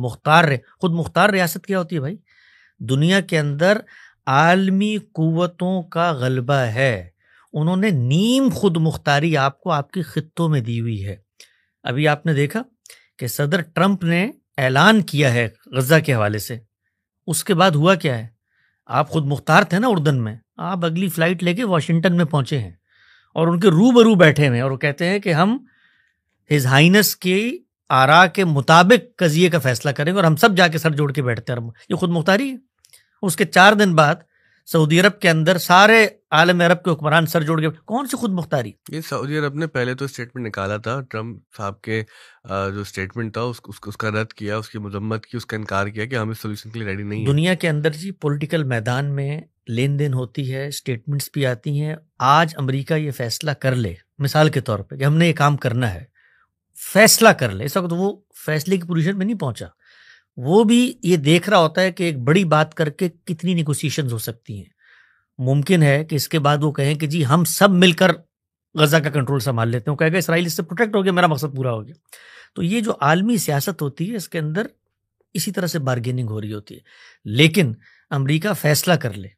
[SPEAKER 2] مختار ریاست کیا ہوتی ہے بھائی؟ دنیا کے اندر عالمی قوتوں کا غلبہ ہے، انہوں نے نیم خود مختاری آپ کو آپ کے خطوں میں دی ہوئی ہے. ابھی آپ نے دیکھا کہ صدر ٹرمپ نے اعلان کیا ہے غزہ کے حوالے سے، اس کے بعد ہوا کیا ہے؟ آپ خود مختار تھے نا اردن میں، آپ اگلی فلائٹ لے کے واشنگٹن میں پہنچے ہیں اور ان کے روبرو بیٹھے ہوئے ہیں اور وہ کہتے ہیں کہ ہم ہز ہائنس کی آرا کے مطابق قضیے کا فیصلہ کریں گے اور ہم سب جا کے سر جوڑ کے بیٹھتے ہیں. یہ خود مختاری ہے. اس کے 4 دن بعد سعودی عرب کے اندر سارے عالم عرب کے حکمران سر جوڑ کے کون سی خود مختاری؟
[SPEAKER 1] یہ سعودی عرب نے پہلے تو اسٹیٹمنٹ نکالا تھا، ٹرمپ صاحب کے جو اسٹیٹمنٹ تھا اس کا رد کیا، اس کی مذمت کی، اس کا انکار کیا کہ ہم اس سولوشن کے لیے ریڈی نہیں ہیں.
[SPEAKER 2] دنیا کے اندر جی پولیٹیکل میدان میں لین دین ہوتی ہے، اسٹیٹمنٹس بھی آتی ہیں. آج امریکہ یہ فیصلہ کر لے مثال کے طور پہ کہ ہم نے یہ کام کرنا ہے، فیصلہ کر لے. اس وقت وہ فیصلے کی پوزیشن میں نہیں پہنچا. وہ بھی یہ دیکھ رہا ہوتا ہے کہ ایک بڑی بات کر کے کتنی نیگوسیشنز ہو سکتی ہیں. ممکن ہے کہ اس کے بعد وہ کہیں کہ جی ہم سب مل کر غزہ کا کنٹرول سنبھال لیتے ہیں. وہ کہے گا اسرائیل اس سے پروٹیکٹ ہو گیا، میرا مقصد پورا ہو گیا. تو یہ جو عالمی سیاست ہوتی ہے اس کے اندر اسی طرح سے بارگیننگ ہو رہی ہوتی ہے. لیکن امریکہ فیصلہ کر لے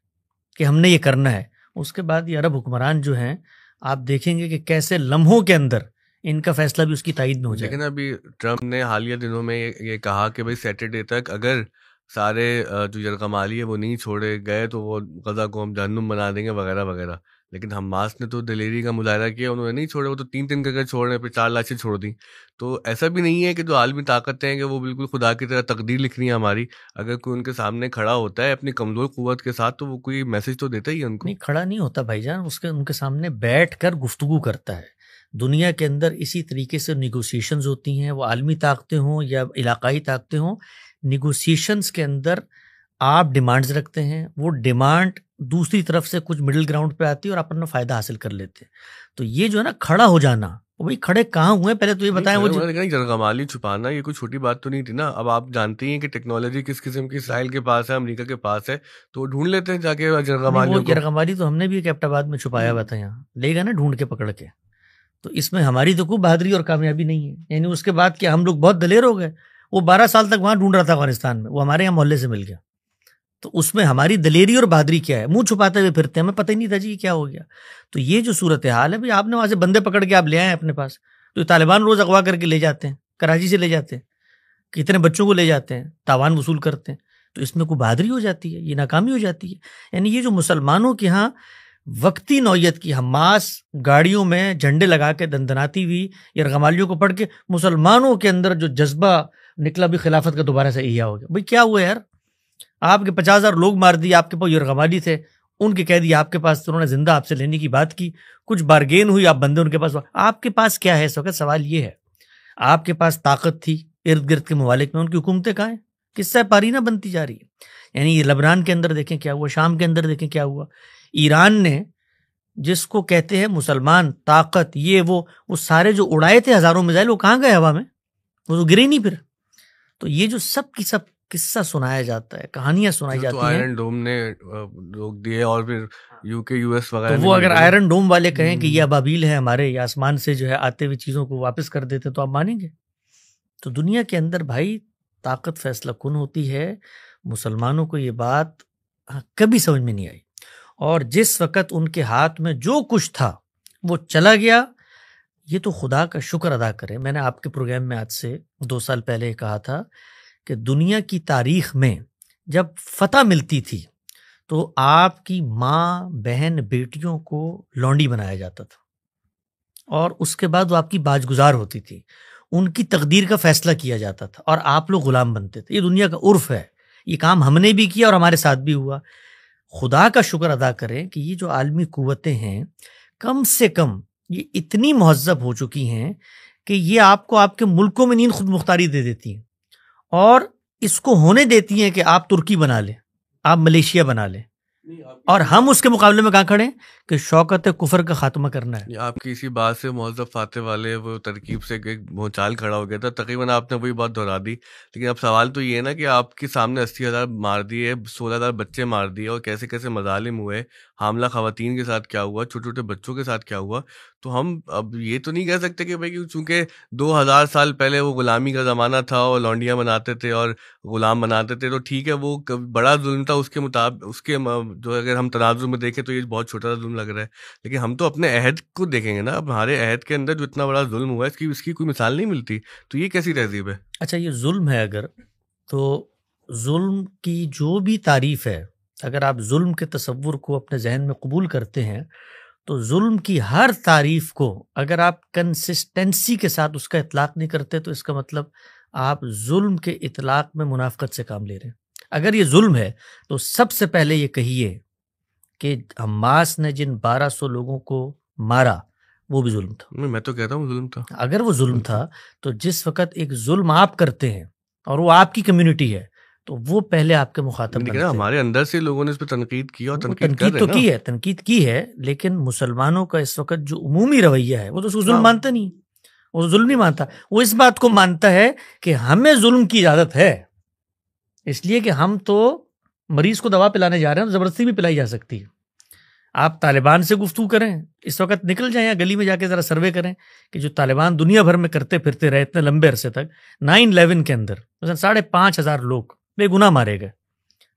[SPEAKER 2] کہ ہم نے یہ کرنا ہے، اس کے بعد یہ عرب حکمران جو ہیں آپ دیکھیں گے کہ کیسے لمحوں کے اندر ان کا فیصلہ بھی اس کی تائید میں ہو جائے.
[SPEAKER 1] لیکن ابھی ٹرمپ نے حالیہ دنوں میں یہ کہا کہ بھائی سیٹرڈے تک اگر سارے جو یرغمالی ہے وہ نہیں چھوڑے گئے تو وہ غزہ کو ہم جہنم بنا دیں گے وغیرہ وغیرہ. لیکن حماس نے تو دلیری کا مظاہرہ کیا، انہوں نے نہیں چھوڑے، وہ تو 3 کر کے چھوڑ رہے ہیں، پھر 4 لاشیں چھوڑ دیں. تو ایسا بھی نہیں ہے کہ جو عالمی طاقتیں ہیں کہ وہ بالکل خدا کی طرح تقدیر لکھ رہی ہیں ہماری. اگر کوئی ان کے سامنے کھڑا ہوتا ہے اپنی کمزور قوت کے ساتھ تو وہ کوئی میسج تو دیتا ہی ہے ان کو.
[SPEAKER 2] نہیں کھڑا نہیں ہوتا بھائی جان، ان کے سامنے بیٹھ کر گفتگو کرتا ہے. دنیا کے اندر اسی طریقے سے نیگوسیشنز ہوتی ہیں، وہ عالمی طاقتیں ہوں یا علاقائی طاقتیں ہوں. نیگوسیشنز کے اندر آپ ڈیمانڈز رکھتے ہیں، وہ ڈیمانڈ دوسری طرف سے کچھ مڈل گراؤنڈ پہ آتی ہے اور اپنا فائدہ حاصل کر لیتے ہیں. تو یہ جو ہے نا کھڑا ہو جانا، بھائی کھڑے کہاں ہوئے پہلے تو یہ بتائیں. وہ
[SPEAKER 1] یرغمالی چھپانا یہ کوئی چھوٹی بات تو نہیں تھی نا. اب آپ جانتی ہیں کہ ٹیکنالوجی کس قسم کی اسرائیل کے پاس ہے، امریکہ کے پاس ہے، تو وہ ڈھونڈ لیتے ہیں جا کے
[SPEAKER 2] یرغمالی تو ہم نے بھی ایک ایبٹ آباد میں چھپایا ہوا تھا، یہاں لے گا نا ڈھونڈ کے پکڑ کے. تو اس میں ہماری تو کوئی بہادری اور کامیابی نہیں ہے. یعنی اس کے بعد کیا ہم لوگ بہت دلیر ہو گئے. وہ 12 سال تک وہاں ڈھونڈ رہا تھا افغانستان میں، وہ ہمارے یہاں محلے سے مل گیا. تو اس میں ہماری دلیری اور بہادری کیا ہے؟ منہ چھپاتے ہوئے پھرتے ہیں، ہمیں پتہ ہی نہیں تھا جی کیا ہو گیا. تو یہ جو صورتحال ہے بھائی، آپ نے وہاں سے بندے پکڑ کے آپ لے آئے ہیں اپنے پاس. تو یہ طالبان روز اغوا کر کے لے جاتے ہیں، کراچی سے لے جاتے ہیں، کتنے بچوں کو لے جاتے ہیں، تاوان وصول کرتے ہیں. تو اس میں کوئی بہادری ہو جاتی ہے؟ یہ ناکامی ہو جاتی ہے. یعنی یہ جو مسلمانوں کے ہاں وقتی نوعیت کی حماس گاڑیوں میں جھنڈے لگا کے دندناتی ہوئی یرغمالیوں کو پڑھ کے مسلمانوں کے اندر جو جذبہ نکلا بھی خلافت کا دوبارہ سے احیا ہو گیا. بھائی کیا ہوا یار؟ آپ کے 50,000 لوگ مار دیے، آپ کے پاس یرغمالی تھے، ان کے قیدی آپ کے پاس، انہوں نے زندہ آپ سے لینے کی بات کی، کچھ بارگین ہوئی، آپ بندے ان کے پاس. آپ کے پاس کیا ہے اس وقت؟ سوال یہ ہے. آپ کے پاس طاقت تھی ارد گرد کے ممالک میں، ان کی حکومتیں کہاں ہیں؟ قصہ پارینہ بنتی جا رہی ہے. یعنی یہ لبنان کے اندر دیکھیں کیا ہوا، شام کے اندر دیکھیں کیا ہوا. ایران نے جس کو کہتے ہیں مسلمان طاقت، یہ وہ سارے جو اڑائے تھے ہزاروں میزائل، وہ کہاں گئے ہوا میں؟ وہ تو گرے نہیں پھر. تو یہ جو سب کی سب قصہ سنایا جاتا ہے، کہانیاں سنائی جاتی ہیں.
[SPEAKER 1] آئرن ڈوم نے روک دیے اور پھر UK US وغیرہ.
[SPEAKER 2] تو وہ اگر آئرن ڈوم والے کہیں کہ یہ ابابیل ہے ہمارے، یا آسمان سے جو ہے آتے ہوئے چیزوں کو واپس کر دیتے، تو آپ مانیں گے؟ تو دنیا کے اندر بھائی طاقت فیصلہ کن ہوتی ہے. مسلمانوں کو یہ بات کبھی سمجھ میں نہیں آئی، اور جس وقت ان کے ہاتھ میں جو کچھ تھا وہ چلا گیا. یہ تو خدا کا شکر ادا کریں. میں نے آپ کے پروگرام میں آج سے 2 سال پہلے کہا تھا کہ دنیا کی تاریخ میں جب فتح ملتی تھی تو آپ کی ماں، بہن، بیٹیوں کو لونڈی بنایا جاتا تھا، اور اس کے بعد وہ آپ کی باج گزار ہوتی تھی، ان کی تقدیر کا فیصلہ کیا جاتا تھا، اور آپ لوگ غلام بنتے تھے. یہ دنیا کا عرف ہے. یہ کام ہم نے بھی کیا اور ہمارے ساتھ بھی ہوا. خدا کا شکر ادا کریں کہ یہ جو عالمی قوتیں ہیں کم سے کم یہ اتنی مہذب ہو چکی ہیں کہ یہ آپ کو آپ کے ملکوں میں نیند خود مختاری دے دیتی ہیں، اور اس کو ہونے دیتی ہیں کہ آپ ترکی بنا لیں، آپ ملیشیا بنا لیں، اور ہم اس کے مقابلے میں کہاں کھڑے ہیں کہ شوکت کفر کا خاتمہ کرنا ہے.
[SPEAKER 1] آپ کی اسی بات سے مہذب فاتح والے وہ ترکیب سے ایک بھونچال کھڑا ہو گیا تھا. تقریباً آپ نے وہی بات دہرا دی. لیکن اب سوال تو یہ ہے نا کہ آپ کے سامنے 80,000 مار دیے، 16,000 بچے مار دیے، اور کیسے کیسے مظالم ہوئے، حاملہ خواتین کے ساتھ کیا ہوا، چھوٹے چھوٹے بچوں کے ساتھ کیا ہوا. تو ہم اب یہ تو نہیں کہہ سکتے کہ بھائی چونکہ 2000 سال پہلے وہ غلامی کا زمانہ تھا اور لونڈیاں بناتے تھے اور غلام بناتے تھے، تو ٹھیک ہے وہ بڑا ظلم تھا، اس کے مطابق اس کے جو اگر ہم تناظر میں دیکھیں تو یہ بہت چھوٹا سا ظلم لگ رہا ہے. لیکن ہم تو اپنے عہد کو دیکھیں گے نا. اب ہمارے عہد کے اندر جو اتنا بڑا ظلم ہوا ہے اس کی کوئی مثال نہیں ملتی. تو یہ کیسی تہذیب ہے؟
[SPEAKER 2] اچھا یہ ظلم ہے اگر، تو ظلم کی جو بھی تعریف ہے، اگر آپ ظلم کے تصور کو اپنے ذہن میں قبول کرتے ہیں تو ظلم کی ہر تعریف کو اگر آپ کنسسٹنسی کے ساتھ اس کا اطلاق نہیں کرتے تو اس کا مطلب آپ ظلم کے اطلاق میں منافقت سے کام لے رہے ہیں. اگر یہ ظلم ہے تو سب سے پہلے یہ کہیے کہ حماس نے جن 1200 لوگوں کو مارا وہ بھی ظلم تھا.
[SPEAKER 1] میں تو کہتا ہوں ظلم تھا.
[SPEAKER 2] اگر وہ ظلم تھا تو جس وقت ایک ظلم آپ کرتے ہیں اور وہ آپ کی کمیونٹی ہے تو وہ پہلے آپ کے مخاطب بنتے ہیں.
[SPEAKER 1] ہمارے اندر سے لوگوں نے اس پہ تنقید کی اور
[SPEAKER 2] تنقید تو کی ہے، تنقید کی ہے، لیکن مسلمانوں کا اس وقت جو عمومی رویہ ہے وہ تو اس کو ظلم مانتا نہیں، وہ ظلم نہیں مانتا، وہ اس بات کو مانتا ہے کہ ہمیں ظلم کی اجازت ہے، اس لیے کہ ہم تو مریض کو دوا پلانے جا رہے ہیں تو زبردستی بھی پلائی جا سکتی ہے. آپ طالبان سے گفتگو کریں، اس وقت نکل جائیں یا گلی میں جا کے ذرا سروے کریں کہ جو طالبان دنیا بھر میں کرتے پھرتے رہے اتنے لمبے عرصے تک، 9/11 کے اندر مثلا 5,500 لوگ بے گناہ مارے گئے،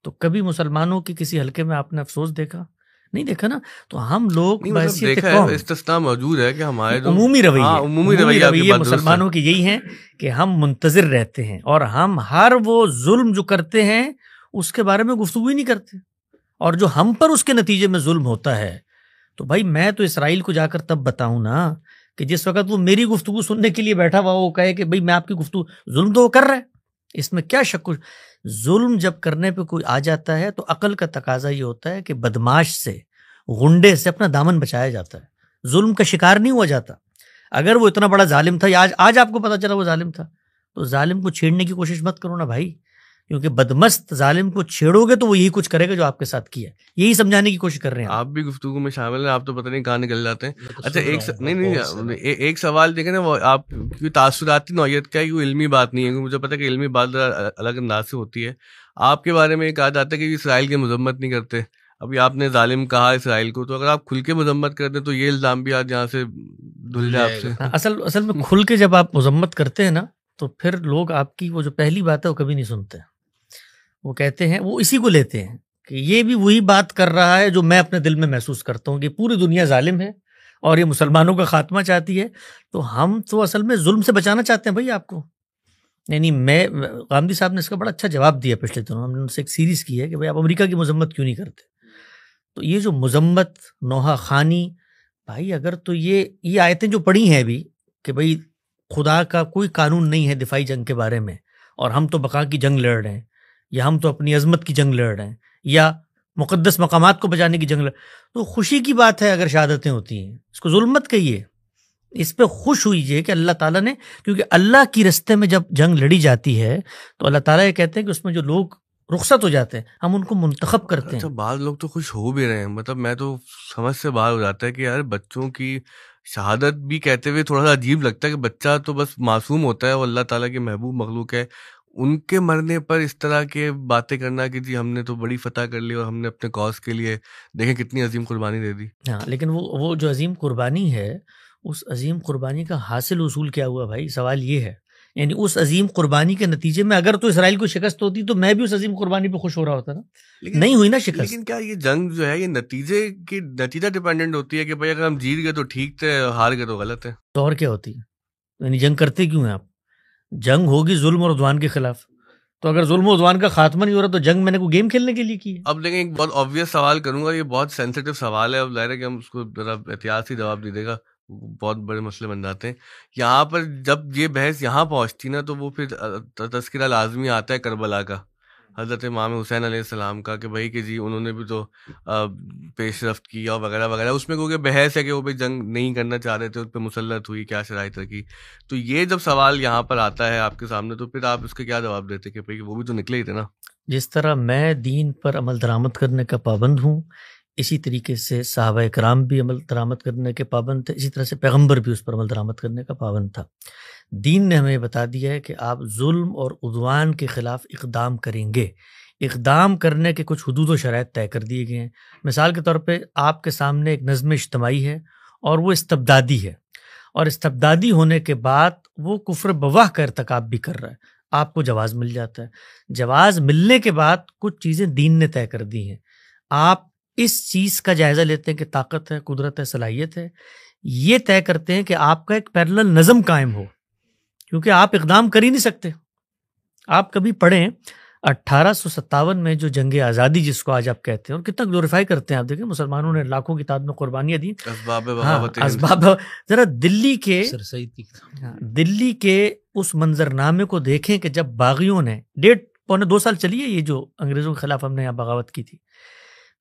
[SPEAKER 2] تو کبھی مسلمانوں کی کسی حلقے میں آپ نے افسوس دیکھا؟ نہیں دیکھا نا. تو ہم لوگ
[SPEAKER 1] استثناء موجود ہے کہ ہمارے
[SPEAKER 2] عمومی رویے مسلمانوں کی یہی ہیں کہ ہم منتظر رہتے ہیں اور ہم ہر وہ ظلم جو کرتے ہیں اس کے بارے میں گفتگو ہی نہیں کرتے، اور جو ہم پر اس کے نتیجے میں ظلم ہوتا ہے تو بھائی میں تو اسرائیل کو جا کر تب بتاؤں نا کہ جس وقت وہ میری گفتگو سننے کے لیے بیٹھا ہوا وہ کہے کہ بھائی میں آپ کی گفتگو، ظلم تو وہ کر رہا ہے، اس میں کیا شک. ظلم جب کرنے پہ کوئی آ جاتا ہے تو عقل کا تقاضا یہ ہوتا ہے کہ بدماش سے، غنڈے سے اپنا دامن بچایا جاتا ہے، ظلم کا شکار نہیں ہوا جاتا. اگر وہ اتنا بڑا ظالم تھا یا آج آپ کو پتا چلا وہ ظالم تھا تو ظالم کو چھیڑنے کی کوشش مت کرو نا بھائی، کیونکہ بدمست ظالم کو چھیڑو گے تو وہ یہی کچھ کرے گا جو آپ کے ساتھ کیا ہے. یہی سمجھانے کی کوشش کر رہے ہیں.
[SPEAKER 1] آپ بھی گفتگو میں شامل ہیں، آپ تو پتہ نہیں کہاں نکل جاتے ہیں. اچھا ایک سوال دیکھیں نا، وہ آپ کی تاثراتی نوعیت کا ہے، وہ علمی بات نہیں ہے، کیونکہ مجھے پتا ہے کہ علمی بات الگ انداز سے ہوتی ہے. آپ کے بارے میں یہ کہا جاتا ہے کہ اسرائیل کی مذمت نہیں کرتے. ابھی آپ نے ظالم کہا اسرائیل کو، تو اگر آپ کھل کے مذمت کرتے تو یہ الزام بھی آج یہاں سے دھل جائے آپ سے.
[SPEAKER 2] اصل میں کھل کے جب آپ مذمت کرتے ہیں نا تو پھر لوگ آپ کی وہ جو پہلی بات ہے وہ کبھی نہیں سنتے. وہ کہتے ہیں، وہ اسی کو لیتے ہیں کہ یہ بھی وہی بات کر رہا ہے جو میں اپنے دل میں محسوس کرتا ہوں کہ پوری دنیا ظالم ہے اور یہ مسلمانوں کا خاتمہ چاہتی ہے. تو ہم تو اصل میں ظلم سے بچانا چاہتے ہیں بھائی آپ کو. یعنی غامدی صاحب نے اس کا بڑا اچھا جواب دیا پچھلے دنوں، ہم نے ان سے ایک سیریز کی ہے کہ بھائی آپ امریکہ کی مذمت کیوں نہیں کرتے. تو یہ جو مذمت، نوحہ خوانی، بھائی اگر تو یہ آیتیں جو پڑھی ہیں ابھی کہ بھائی خدا کا کوئی قانون نہیں ہے دفاعی جنگ کے بارے میں اور ہم تو بقا کی جنگ لڑ رہے ہیں، یا ہم تو اپنی عظمت کی جنگ لڑ رہے ہیں، یا مقدس مقامات کو بچانے کی جنگ تو خوشی کی بات ہے اگر شہادتیں ہوتی ہیں. اس کو ظلم مت کہیے، اس پہ خوش ہوئیے کہ اللہ تعالیٰ نے، کیونکہ اللہ کی رستے میں جب جنگ لڑی جاتی ہے تو اللہ تعالیٰ یہ کہتے ہیں کہ اس میں جو لوگ رخصت ہو جاتے ہیں ہم ان کو منتخب کرتے ہیں.
[SPEAKER 1] اچھا بعض لوگ تو خوش ہو بھی رہے ہیں، مطلب میں تو سمجھ سے باہر ہو جاتا ہے کہ یار بچوں کی شہادت بھی کہتے ہوئے تھوڑا سا عجیب لگتا ہے کہ بچہ تو بس معصوم ہوتا ہے، وہ اللہ تعالیٰ کی محبوب مخلوق ہے، ان کے مرنے پر اس طرح کے باتیں کرنا کہ جی ہم نے تو بڑی فتح کر لی اور ہم نے اپنے کاز کے لیے دیکھیں کتنی عظیم قربانی دے دی.
[SPEAKER 2] ہاں لیکن وہ جو عظیم قربانی ہے، اس عظیم قربانی کا حاصل اصول کیا ہوا بھائی؟ سوال یہ ہے. یعنی اس عظیم قربانی کے نتیجے میں اگر تو اسرائیل کو شکست ہوتی تو میں بھی اس عظیم قربانی پہ خوش ہو رہا ہوتا نا. نہیں ہوئی نا شکست.
[SPEAKER 1] لیکن کیا یہ جنگ جو ہے یہ نتیجہ ڈیپینڈنٹ ہوتی ہے کہ بھائی اگر ہم جیت گئے تو ٹھیک تھے، ہار گئے تو غلط ہے؟
[SPEAKER 2] تو اور کیا ہوتی ہے؟ یعنی جنگ کرتے کیوں ہیں آپ؟ جنگ ہوگی ظلم اور عدوان کے خلاف، تو اگر ظلم و عدوان کا خاتمہ نہیں ہو رہا تو جنگ میں نے کوئی گیم کھیلنے کے لیے کی ہے؟
[SPEAKER 1] اب دیکھیں ایک بہت آبویس سوال کروں گا، یہ بہت سینسیٹیو سوال ہے، اب ظاہر ہے کہ ہم اس کو ذرا احتیاط سے جواب دے دے گا، بہت بڑے مسئلے بن جاتے ہیں. یہاں پر جب یہ بحث یہاں پہنچتی نا تو وہ پھر تذکرہ لازمی آتا ہے کربلا کا، حضرت امام حسین علیہ السلام کا، کہ بھائی کہ جی انہوں نے بھی تو پیش رفت کی اور وغیرہ وغیرہ. اس میں کیونکہ بحث ہے کہ وہ بھی جنگ نہیں کرنا چاہ رہے تھے، اس پہ مسلط ہوئی، کیا شرائط رکھی. تو یہ جب سوال یہاں پر آتا ہے آپ کے سامنے تو پھر آپ اس کے کیا جواب دیتے کہ بھائی وہ بھی تو نکلے ہی تھے نا؟
[SPEAKER 2] جس طرح میں دین پر عمل درآمد کرنے کا پابند ہوں، اسی طریقے سے صحابہ کرام بھی عمل درآمد کرنے کے پابند تھے، اسی طرح سے پیغمبر بھی اس پر عمل درآمد کرنے کا پابند تھا. دین نے ہمیں بتا دیا ہے کہ آپ ظلم اور عدوان کے خلاف اقدام کریں گے. اقدام کرنے کے کچھ حدود و شرائط طے کر دیے گئے ہیں. مثال کے طور پہ آپ کے سامنے ایک نظم اجتماعی ہے اور وہ استبدادی ہے، اور استبدادی ہونے کے بعد وہ کفر بواہ کا ارتکاب بھی کر رہا ہے، آپ کو جواز مل جاتا ہے. جواز ملنے کے بعد کچھ چیزیں دین نے طے کر دی ہیں. آپ اس چیز کا جائزہ لیتے ہیں کہ طاقت ہے، قدرت ہے، صلاحیت ہے، یہ طے کرتے ہیں کہ آپ کا ایک پیرلل نظم قائم ہو، کیونکہ آپ اقدام کر ہی نہیں سکتے. آپ کبھی پڑھیں 1857 میں جو جنگ آزادی جس کو آج آپ کہتے ہیں، اور کتنا گلوریفائی کرتے ہیں آپ دیکھیں، مسلمانوں نے لاکھوں کی تعداد میں قربانیاں دی.
[SPEAKER 1] اسباب بغاوت ہند.
[SPEAKER 2] اسباب. ذرا دلی کے
[SPEAKER 3] سر سعید کی کتاب.
[SPEAKER 2] دلی کے اس منظرنامے کو دیکھیں کہ جب باغیوں نے 1.5-2 سال چلی ہے یہ جو انگریزوں کے خلاف ہم نے یہاں بغاوت کی تھی،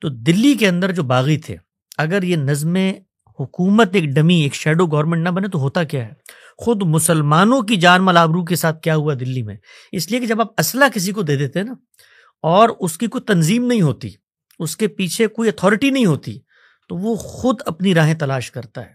[SPEAKER 2] تو دلی کے اندر جو باغی تھے، اگر یہ نظم حکومت ایک ڈمی، ایک شیڈو گورنمنٹ نہ بنے تو ہوتا کیا ہے؟ خود مسلمانوں کی جان مال آبرو کے ساتھ کیا ہوا دلی میں. اس لیے کہ جب آپ اسلحہ کسی کو دے دیتے ہیں نا، اور اس کی کوئی تنظیم نہیں ہوتی، اس کے پیچھے کوئی اتھارٹی نہیں ہوتی، تو وہ خود اپنی راہیں تلاش کرتا ہے.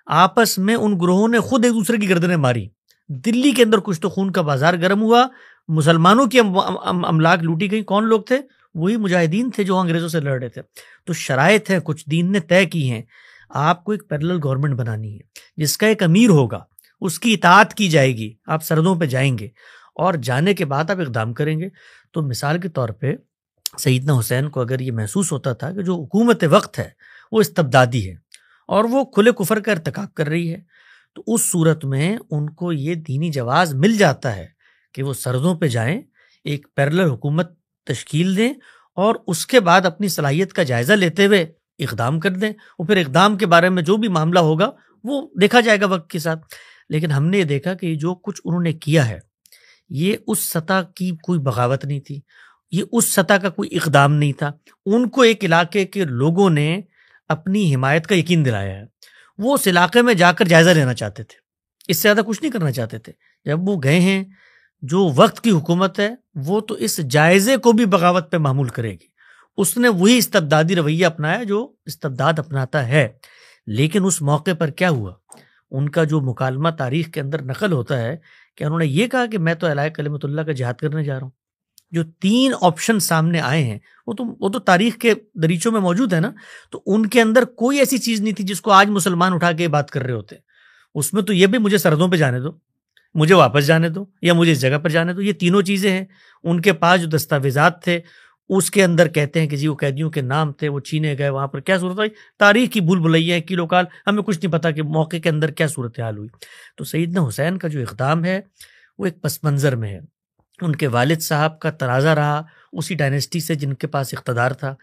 [SPEAKER 2] آپس میں ان گروہوں نے خود ایک دوسرے کی گردنیں ماری. دلی کے اندر کچھ تو خون کا بازار گرم ہوا، مسلمانوں کی املاک لوٹی گئی. کون لوگ تھے؟ وہی مجاہدین تھے جو انگریزوں سے لڑ رہے تھے. تو شرائط ہیں، کچھ دین نے طے کی ہیں. آپ کو ایک پیرلل گورنمنٹ بنانی ہے جس کا ایک امیر ہوگا، اس کی اطاعت کی جائے گی، آپ سرحدوں پہ جائیں گے اور جانے کے بعد آپ اقدام کریں گے. تو مثال کے طور پہ سیدنا حسین کو اگر یہ محسوس ہوتا تھا کہ جو حکومت وقت ہے وہ استبدادی ہے اور وہ کھلے کفر کا ارتکاب کر رہی ہے، تو اس صورت میں ان کو یہ دینی جواز مل جاتا ہے کہ وہ سرحدوں پہ جائیں، ایک پیرلل حکومت تشکیل دیں اور اس کے بعد اپنی صلاحیت کا جائزہ لیتے ہوئے اقدام کر دیں. اور پھر اقدام کے بارے میں جو بھی معاملہ ہوگا وہ دیکھا جائے گا وقت کے ساتھ. لیکن ہم نے یہ دیکھا کہ جو کچھ انہوں نے کیا ہے یہ اس سطح کی کوئی بغاوت نہیں تھی، یہ اس سطح کا کوئی اقدام نہیں تھا. ان کو ایک علاقے کے لوگوں نے اپنی حمایت کا یقین دلایا ہے. وہ اس علاقے میں جا کر جائزہ لینا چاہتے تھے، اس سے زیادہ کچھ نہیں کرنا چاہتے تھے. جب وہ گئے ہیں، جو وقت کی حکومت ہے وہ تو اس جائزے کو بھی بغاوت پہ معمول کرے گی. اس نے وہی استبدادی رویہ اپنایا جو استبداد اپناتا ہے. لیکن اس موقع پر کیا ہوا؟ ان کا جو مکالمہ تاریخ کے اندر نقل ہوتا ہے کہ انہوں نے یہ کہا کہ میں تو اعلاء کلمت اللہ کا جہاد کرنے جا رہا ہوں. جو 3 آپشن سامنے آئے ہیں وہ تو تاریخ کے دریچوں میں موجود ہے نا. تو ان کے اندر کوئی ایسی چیز نہیں تھی جس کو آج مسلمان اٹھا کے بات کر رہے ہوتے. اس میں تو یہ بھی مجھے سرحدوں پہ جانے دو، مجھے واپس جانے دو، یا مجھے اس جگہ پر جانے دو. یہ تینوں چیزیں ہیں. ان کے پاس جو دستاویزات تھے اس کے اندر کہتے ہیں کہ جی وہ قیدیوں کے نام تھے، وہ چھینے گئے. وہاں پر کیا صورت ہوئی؟ تاریخ کی بھول بھلائیاں ہیں، کیلو کال، ہمیں کچھ نہیں پتا کہ موقع کے اندر کیا صورتحال ہوئی. تو سیدنا حسین کا جو اقدام ہے وہ ایک پس منظر میں ہے. ان کے والد صاحب کا تنازع رہا اسی ڈائنیسٹی سے جن کے پاس اقتدار تھا.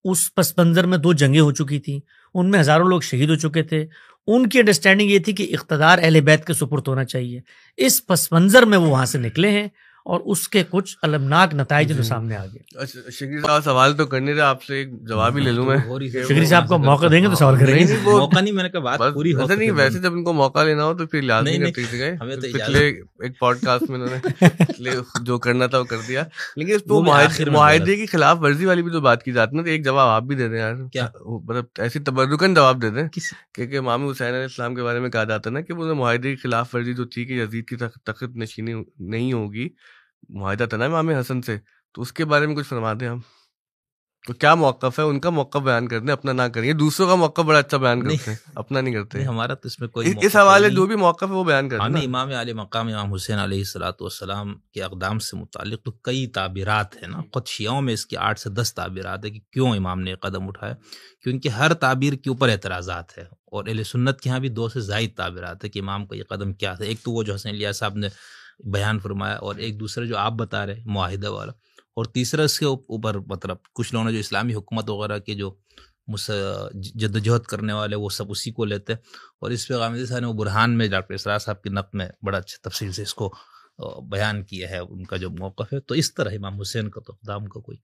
[SPEAKER 2] اس پس منظر میں 2 جنگیں ہو چکی تھیں، ان میں ہزاروں لوگ شہید ہو چکے تھے. ان کی انڈرسٹینڈنگ یہ تھی کہ اقتدار اہل بیت کے سپرد ہونا چاہیے. اس پس منظر میں وہ وہاں سے نکلے ہیں اور اس کے کچھ المناک نتائج جو سامنے آ گئے.
[SPEAKER 1] اچھا شکری صاحب سوال تو کرنے تھے آپ سے، ایک جواب ہی لے لوں میں.
[SPEAKER 2] شکری صاحب کو موقع دیں گے تو سوال کریں گے.
[SPEAKER 3] موقع نہیں، میں نے کہا بات پوری ہو.
[SPEAKER 1] نہیں ویسے جب ان کو موقع لینا ہو تو پھر لازمی کرتے تھے. پچھلے ایک پوڈ کاسٹ میں انہوں نے جو کرنا تھا وہ کر دیا. لیکن اس پہ معاہدے کی خلاف ورزی والی بھی تو بات کی جاتی ہے. تو ایک جواب آپ بھی دے دیں یار، مطلب ایسی تبرکن جواب دے دیں کہ امام حسین علیہ السلام کے بارے میں کہا جاتا ہے نا کہ وہ معاہدے کی خلاف ورزی جو تھی کہ یزید کی تخت نشینی نہیں ہوگی، معاہدہ تھا نا امام حسن سے، تو اس کے بارے میں کچھ فرما دیں ہم. تو کیا موقف ہے؟ ان کا موقف بیان کر دیں، اپنا نہ کریں. دوسروں کا موقف بڑا اچھا بیان کرتے ہیں، اپنا نہیں کرتے.
[SPEAKER 3] ہمارا تو اس میں کوئی
[SPEAKER 1] اس حوالے جو بھی موقف ہے وہ بیان کرتے ہیں.
[SPEAKER 3] امام علی مقام امام حسین علیہ الصلوۃ والسلام کے اقدام سے متعلق تو کئی تعبیرات ہیں نا. خود شیعوں میں اس کی 8 سے 10 تعبیرات ہے کہ کیوں امام نے قدم اٹھایا، کیونکہ ہر تعبیر کے اوپر اعتراضات ہے. اور اہل سنت کے ہاں بھی 2 سے زائد تعبیرات ہے کہ امام کا یہ قدم کیا تھا. ایک تو وہ جو حسین الیاس صاحب نے بیان فرمایا، اور ایک دوسرا جو آپ بتا رہے معاہدہ والا، اور تیسرا اس کے اوپر مطلب کچھ لوگوں نے جو اسلامی حکومت وغیرہ کے جو جدوجہد کرنے والے وہ سب اسی کو لیتے. اور اس پہ غامدی صاحب نے وہ برہان میں ڈاکٹر اسرار صاحب کی نقد میں بڑا اچھا تفصیل سے اس کو بیان کیا ہے ان کا جو موقف ہے. تو اس طرح امام حسین کا تو اقدام کا کوئی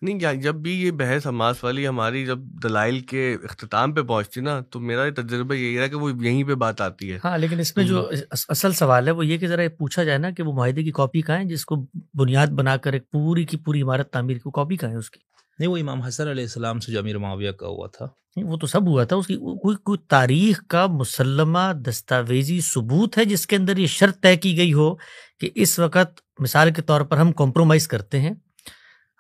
[SPEAKER 1] نہیں. جب بھی یہ بحث حماس والی ہماری جب دلائل کے اختتام پہ پہنچتی نا تو میرا تجربہ یہی رہا کہ وہ یہیں پہ بات آتی ہے.
[SPEAKER 2] ہاں لیکن اس میں جو اصل سوال ہے وہ یہ کہ ذرا پوچھا جائے نا کہ وہ معاہدے کی کاپی کہاں ہے جس کو بنیاد بنا کر ایک پوری کی پوری عمارت تعمیر کی کاپی کہاں ہے اس کی؟
[SPEAKER 3] نہیں، وہ امام حسن علیہ السلام سے جو امیر معاویہ کا ہوا تھا
[SPEAKER 2] وہ تو سب ہوا تھا. اس کی کوئی تاریخ کا مسلمہ دستاویزی ثبوت ہے جس کے اندر یہ شرط طے کی گئی ہو کہ اس وقت مثال کے طور پر ہم کمپرومائز کرتے ہیں،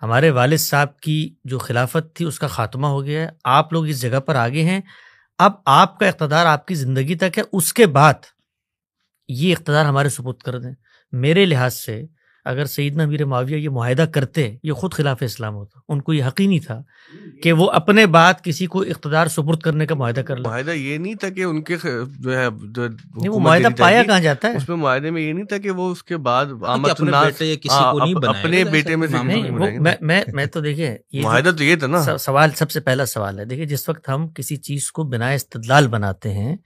[SPEAKER 2] ہمارے والد صاحب کی جو خلافت تھی اس کا خاتمہ ہو گیا ہے، آپ لوگ اس جگہ پر آگے ہیں، اب آپ کا اقتدار آپ کی زندگی تک ہے، اس کے بعد یہ اقتدار ہمارے سپرد کر دیں. میرے لحاظ سے اگر سیدنا امیر معاویہ یہ معاہدہ کرتے یہ خود خلاف اسلام ہوتا. ان کو یہ حق ہی نہیں تھا کہ وہ اپنے بعد کسی کو اقتدار سپرد کرنے کا معاہدہ کر لے.
[SPEAKER 1] معاہدہ یہ نہیں تھا کہ ان کے جو ہے
[SPEAKER 2] وہ معاہدہ پایا کہاں جاتا ہے؟
[SPEAKER 1] اس میں معاہدے میں یہ نہیں تھا کہ وہ اس کے بعد
[SPEAKER 3] اپنے
[SPEAKER 1] بیٹے میں سے
[SPEAKER 2] میں تو دیکھیں
[SPEAKER 1] معاہدہ تو یہ تھا نا.
[SPEAKER 2] سوال سب سے پہلا سوال ہے، دیکھیں جس وقت ہم کسی چیز کو بنا استدلال بناتے ہیں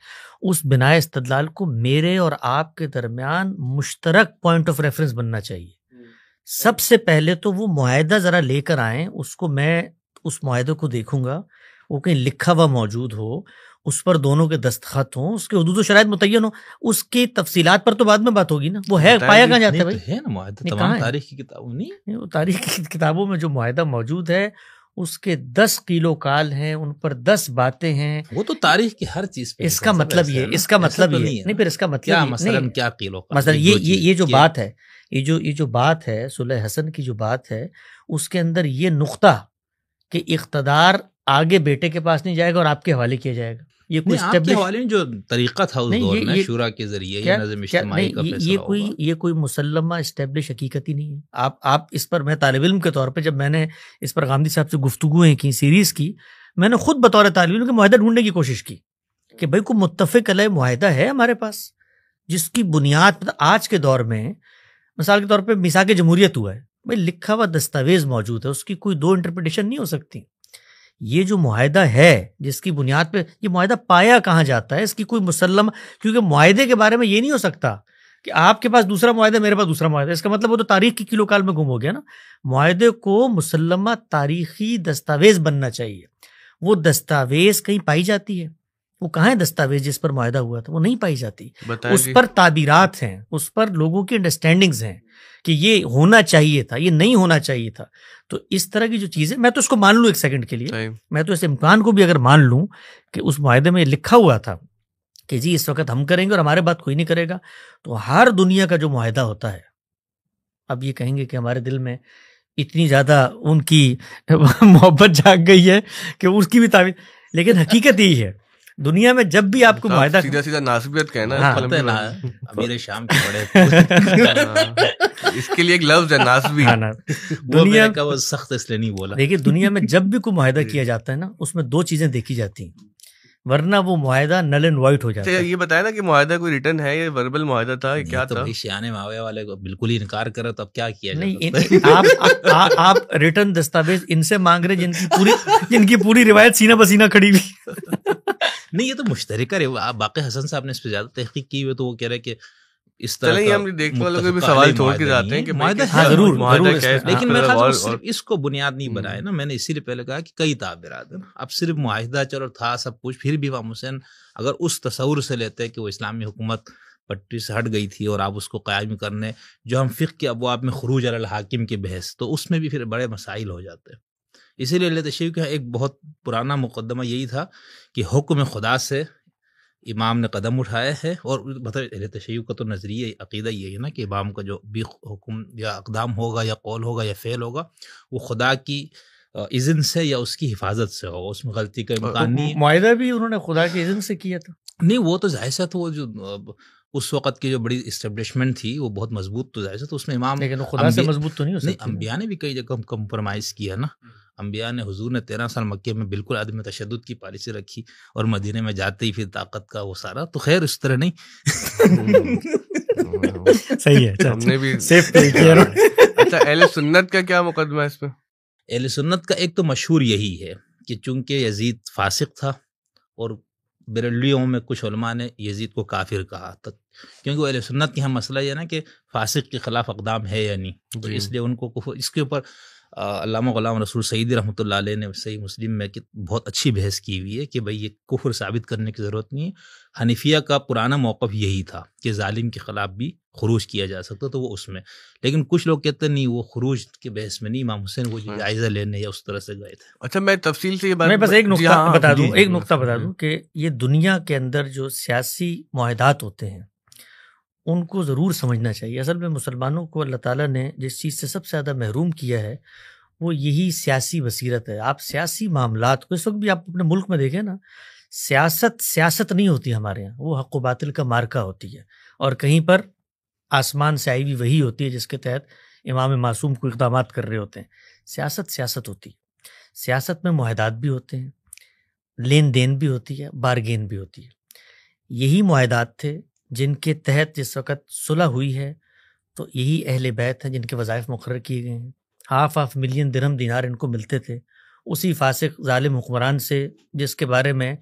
[SPEAKER 2] اس بنا استدلال کو میرے اور آپ کے درمیان مشترک پوائنٹ آف ریفرنس بننا چاہیے. سب سے پہلے تو وہ معاہدہ ذرا لے کر آئیں، اس کو میں اس معاہدے کو دیکھوں گا، وہ کہیں لکھا ہوا موجود ہو، اس پر دونوں کے دستخط ہوں، اس کے حدود و شرائط متعین ہو، اس کی تفصیلات پر تو بعد میں بات ہوگی نا. وہ ہے پایا کہاں جاتا ہے بھائی؟
[SPEAKER 3] ہے نا معاہدہ تمام تاریخ کی کتابوں نہیں،
[SPEAKER 2] وہ تاریخ کی کتابوں میں جو معاہدہ موجود ہے اس کے 10 کیلو کال ہیں، ان پر 10 باتیں ہیں.
[SPEAKER 3] وہ تو تاریخ کی ہر چیز پہ
[SPEAKER 2] اس کا مطلب یہ اس کا مطلب یہ نہیں، پھر اس کا مطلب
[SPEAKER 3] مثلا کیا کیلو
[SPEAKER 2] مثلا یہ جو بات ہے، یہ جو بات ہے صلح حسن کی جو بات ہے، اس کے اندر یہ نقطہ کہ اقتدار آگے بیٹے کے پاس نہیں جائے گا اور آپ کے حوالے کیا جائے گا، یہ کوئی
[SPEAKER 3] آپ کے حوالے میں جو طریقہ تھا اس دور میں شورا کے ذریعے یہ نظم اجتماعی کا فیصلہ ہوگا،
[SPEAKER 2] یہ کوئی مسلمہ اسٹیبلش حقیقت ہی نہیں ہے. آپ اس پر، میں طالب علم کے طور پہ جب میں نے اس پر غامدی صاحب سے گفتگویں کی، سیریز کی، میں نے خود بطور طالب علم کے معاہدہ ڈھونڈنے کی کوشش کی کہ بھائی کوئی متفق علیہ معاہدہ ہے ہمارے پاس جس کی بنیاد آج کے دور میں، مثال کے طور پہ میثاق جمہوریت ہوا ہے، بھائی لکھا ہوا دستاویز موجود ہے، اس کی کوئی دو انٹرپریٹیشن نہیں ہو سکتی. یہ جو معاہدہ ہے جس کی بنیاد پہ یہ معاہدہ پایا کہاں جاتا ہے، اس کی کوئی مسلم، کیونکہ معاہدے کے بارے میں یہ نہیں ہو سکتا کہ آپ کے پاس دوسرا معاہدہ میرے پاس دوسرا معاہدہ، اس کا مطلب وہ تو تاریخ کی کیلو کال میں گم ہو گیا نا. معاہدے کو مسلمہ تاریخی دستاویز بننا چاہیے. وہ دستاویز کہیں پائی جاتی ہے؟ وہ کہاں ہے دستاویز جس پر معاہدہ ہوا تھا؟ وہ نہیں پائی جاتی. اس پر تعبیرات ہیں، اس پر لوگوں کی انڈرسٹینڈنگز ہیں کہ یہ ہونا چاہیے تھا، یہ نہیں ہونا چاہیے تھا. تو اس طرح کی جو چیزیں، میں تو اس کو مان لوں ایک سیکنڈ کے لیے، میں تو اس امکان کو بھی اگر مان لوں کہ اس معاہدے میں لکھا ہوا تھا کہ جی اس وقت ہم کریں گے اور ہمارے بات کوئی نہیں کرے گا، تو ہر دنیا کا جو معاہدہ ہوتا ہے، اب یہ کہیں گے کہ ہمارے دل میں اتنی زیادہ ان کی محبت جاگ گئی ہے کہ اس کی بھی تعبیر، لیکن حقیقت یہی ہے دنیا میں جب بھی آپ کو معاہدہ
[SPEAKER 1] سیدھا ناسبیت کہنا
[SPEAKER 3] امیر شام کے بڑے
[SPEAKER 1] اس کے لیے ایک لفظ ہے ناسبی،
[SPEAKER 2] دنیا
[SPEAKER 3] کا وہ سخت اس لیے نہیں بولا.
[SPEAKER 2] دیکھیے دنیا میں جب بھی کوئی معاہدہ کیا جاتا ہے نا، اس میں دو چیزیں دیکھی جاتی ہیں، ورنہ وہ معاہدہ نل اینڈ وائٹ ہو جاتا ہے.
[SPEAKER 1] یہ بتایا نا کہ معاہدہ کوئی ریٹن ہے یا وربل معاہدہ تھا، کیا تھا؟
[SPEAKER 3] شیان معاویہ والے کو بالکل ہی انکار کرو تو اب کیا کیا جائے؟
[SPEAKER 2] نہیں، آپ ریٹن دستاویز ان سے مانگ رہے جن کی پوری روایت سینہ بسینہ کھڑی ہوئی.
[SPEAKER 3] نہیں، یہ تو مشترکہ ہے. باقی حسن صاحب نے اس پہ زیادہ تحقیق کی ہوئی، تو وہ کہہ رہے کہ اس طرح
[SPEAKER 1] ہم دیکھنے والوں کو بھی سوال چھوڑ کے جاتے ہیں کہ
[SPEAKER 2] ضرور،
[SPEAKER 3] لیکن میرے خیال سے صرف اس کو بنیاد نہیں بنائے نا. میں نے اسی لیے پہلے کہا کہ کئی تعبیرات ہیں. اب صرف معاہدہ چلو تھا سب کچھ، پھر بھی امام حسین اگر اس تصور سے لیتے کہ وہ اسلامی حکومت پٹری سے ہٹ گئی تھی اور آپ اس کو قائم کرنے، جو ہم فقہ کے ابواب میں خروج علی الحاکم کے بحث، تو اس میں بھی پھر بڑے مسائل ہو جاتے ہیں. اسی لیے اہل تشیع کا ایک بہت پرانا مقدمہ یہی تھا کہ حکم خدا سے امام نے قدم اٹھایا ہے. اور مطلب اہل تشیع کا تو نظریہ عقیدہ یہی ہے نا کہ امام کا جو بھی حکم یا اقدام ہوگا یا قول ہوگا یا فعل ہوگا، وہ خدا کی اذن سے یا اس کی حفاظت سے ہوگا، اس میں غلطی کا امکان نہیں.
[SPEAKER 2] معاہدہ بھی انہوں نے خدا کی اذن سے کیا تھا؟
[SPEAKER 3] نہیں، وہ تو ظاہر تو وہ جو اس وقت کی جو بڑی اسٹیبلشمنٹ تھی وہ بہت مضبوط، تو ظاہر تو اس میں امام،
[SPEAKER 2] لیکن خدا سے مضبوط تو نہیں ہو سکتی.
[SPEAKER 3] انبیاء نے بھی کئی جگہ کمپرومائز کیا نا. انبیاء نے، حضور نے 13 سال مکے میں بالکل عدم تشدد کی پالیسی رکھی، اور مدینے میں جاتے ہی پھر طاقت کا وہ سارا. تو خیر اس طرح نہیں.
[SPEAKER 2] صحیح ہے،
[SPEAKER 1] ہم نے بھی
[SPEAKER 2] سیف کیا.
[SPEAKER 1] اچھا، اہل سنت کا کیا مقدمہ ہے اس پہ؟
[SPEAKER 3] اہل سنت کا ایک تو مشہور یہی ہے کہ چونکہ یزید فاسق تھا، اور بریلویوں میں کچھ علماء نے یزید کو کافر کہا تھا، کیونکہ وہ اہل سنت کی ہم مسئلہ یہ نا کہ فاسق کے خلاف اقدام ہے یا نہیں، تو اس لیے ان کو کفر. اس کے اوپر علامہ غلام رسول سعیدی رحمۃ اللہ علیہ نے صحیح مسلم میں بہت اچھی بحث کی ہوئی ہے کہ بھئی یہ کفر ثابت کرنے کی ضرورت نہیں ہے. حنیفیہ کا پرانا موقف یہی تھا کہ ظالم کے خلاف بھی خروج کیا جا سکتا، تو وہ اس میں. لیکن کچھ لوگ کہتے ہیں نہیں، وہ خروج کے بحث میں نہیں، امام حسین وہ جائزہ لینے یا اس طرح سے گئے تھے.
[SPEAKER 1] اچھا، میں تفصیل سے یہ بات،
[SPEAKER 2] میں بس ایک نقطہ بتا دوں کہ یہ دنیا کے اندر جو سیاسی معاہدات ہوتے ہیں ان کو ضرور سمجھنا چاہیے. اصل میں مسلمانوں کو اللہ تعالیٰ نے جس چیز سے سب سے زیادہ محروم کیا ہے وہ یہی سیاسی بصیرت ہے. آپ سیاسی معاملات کو، اس وقت بھی آپ اپنے ملک میں دیکھیں نا، سیاست نہیں ہوتی ہمارے یہاں، وہ حق و باطل کا مارکا ہوتی ہے، اور کہیں پر آسمان سے آئی ہوئی وہی ہوتی ہے جس کے تحت امام معصوم کو اقدامات کر رہے ہوتے ہیں. سیاست ہوتی ہے. سیاست میں معاہدات بھی ہوتے ہیں, لین دین بھی ہوتی ہے, بارگین بھی ہوتی ہے. یہی معاہدات تھے جن کے تحت جس وقت صلح ہوئی ہے تو یہی اہل بیت ہیں جن کے وظائف مقرر کیے گئے ہیں. 500,000 درہم دینار ان کو ملتے تھے اسی فاسق ظالم حکمران سے جس کے بارے میں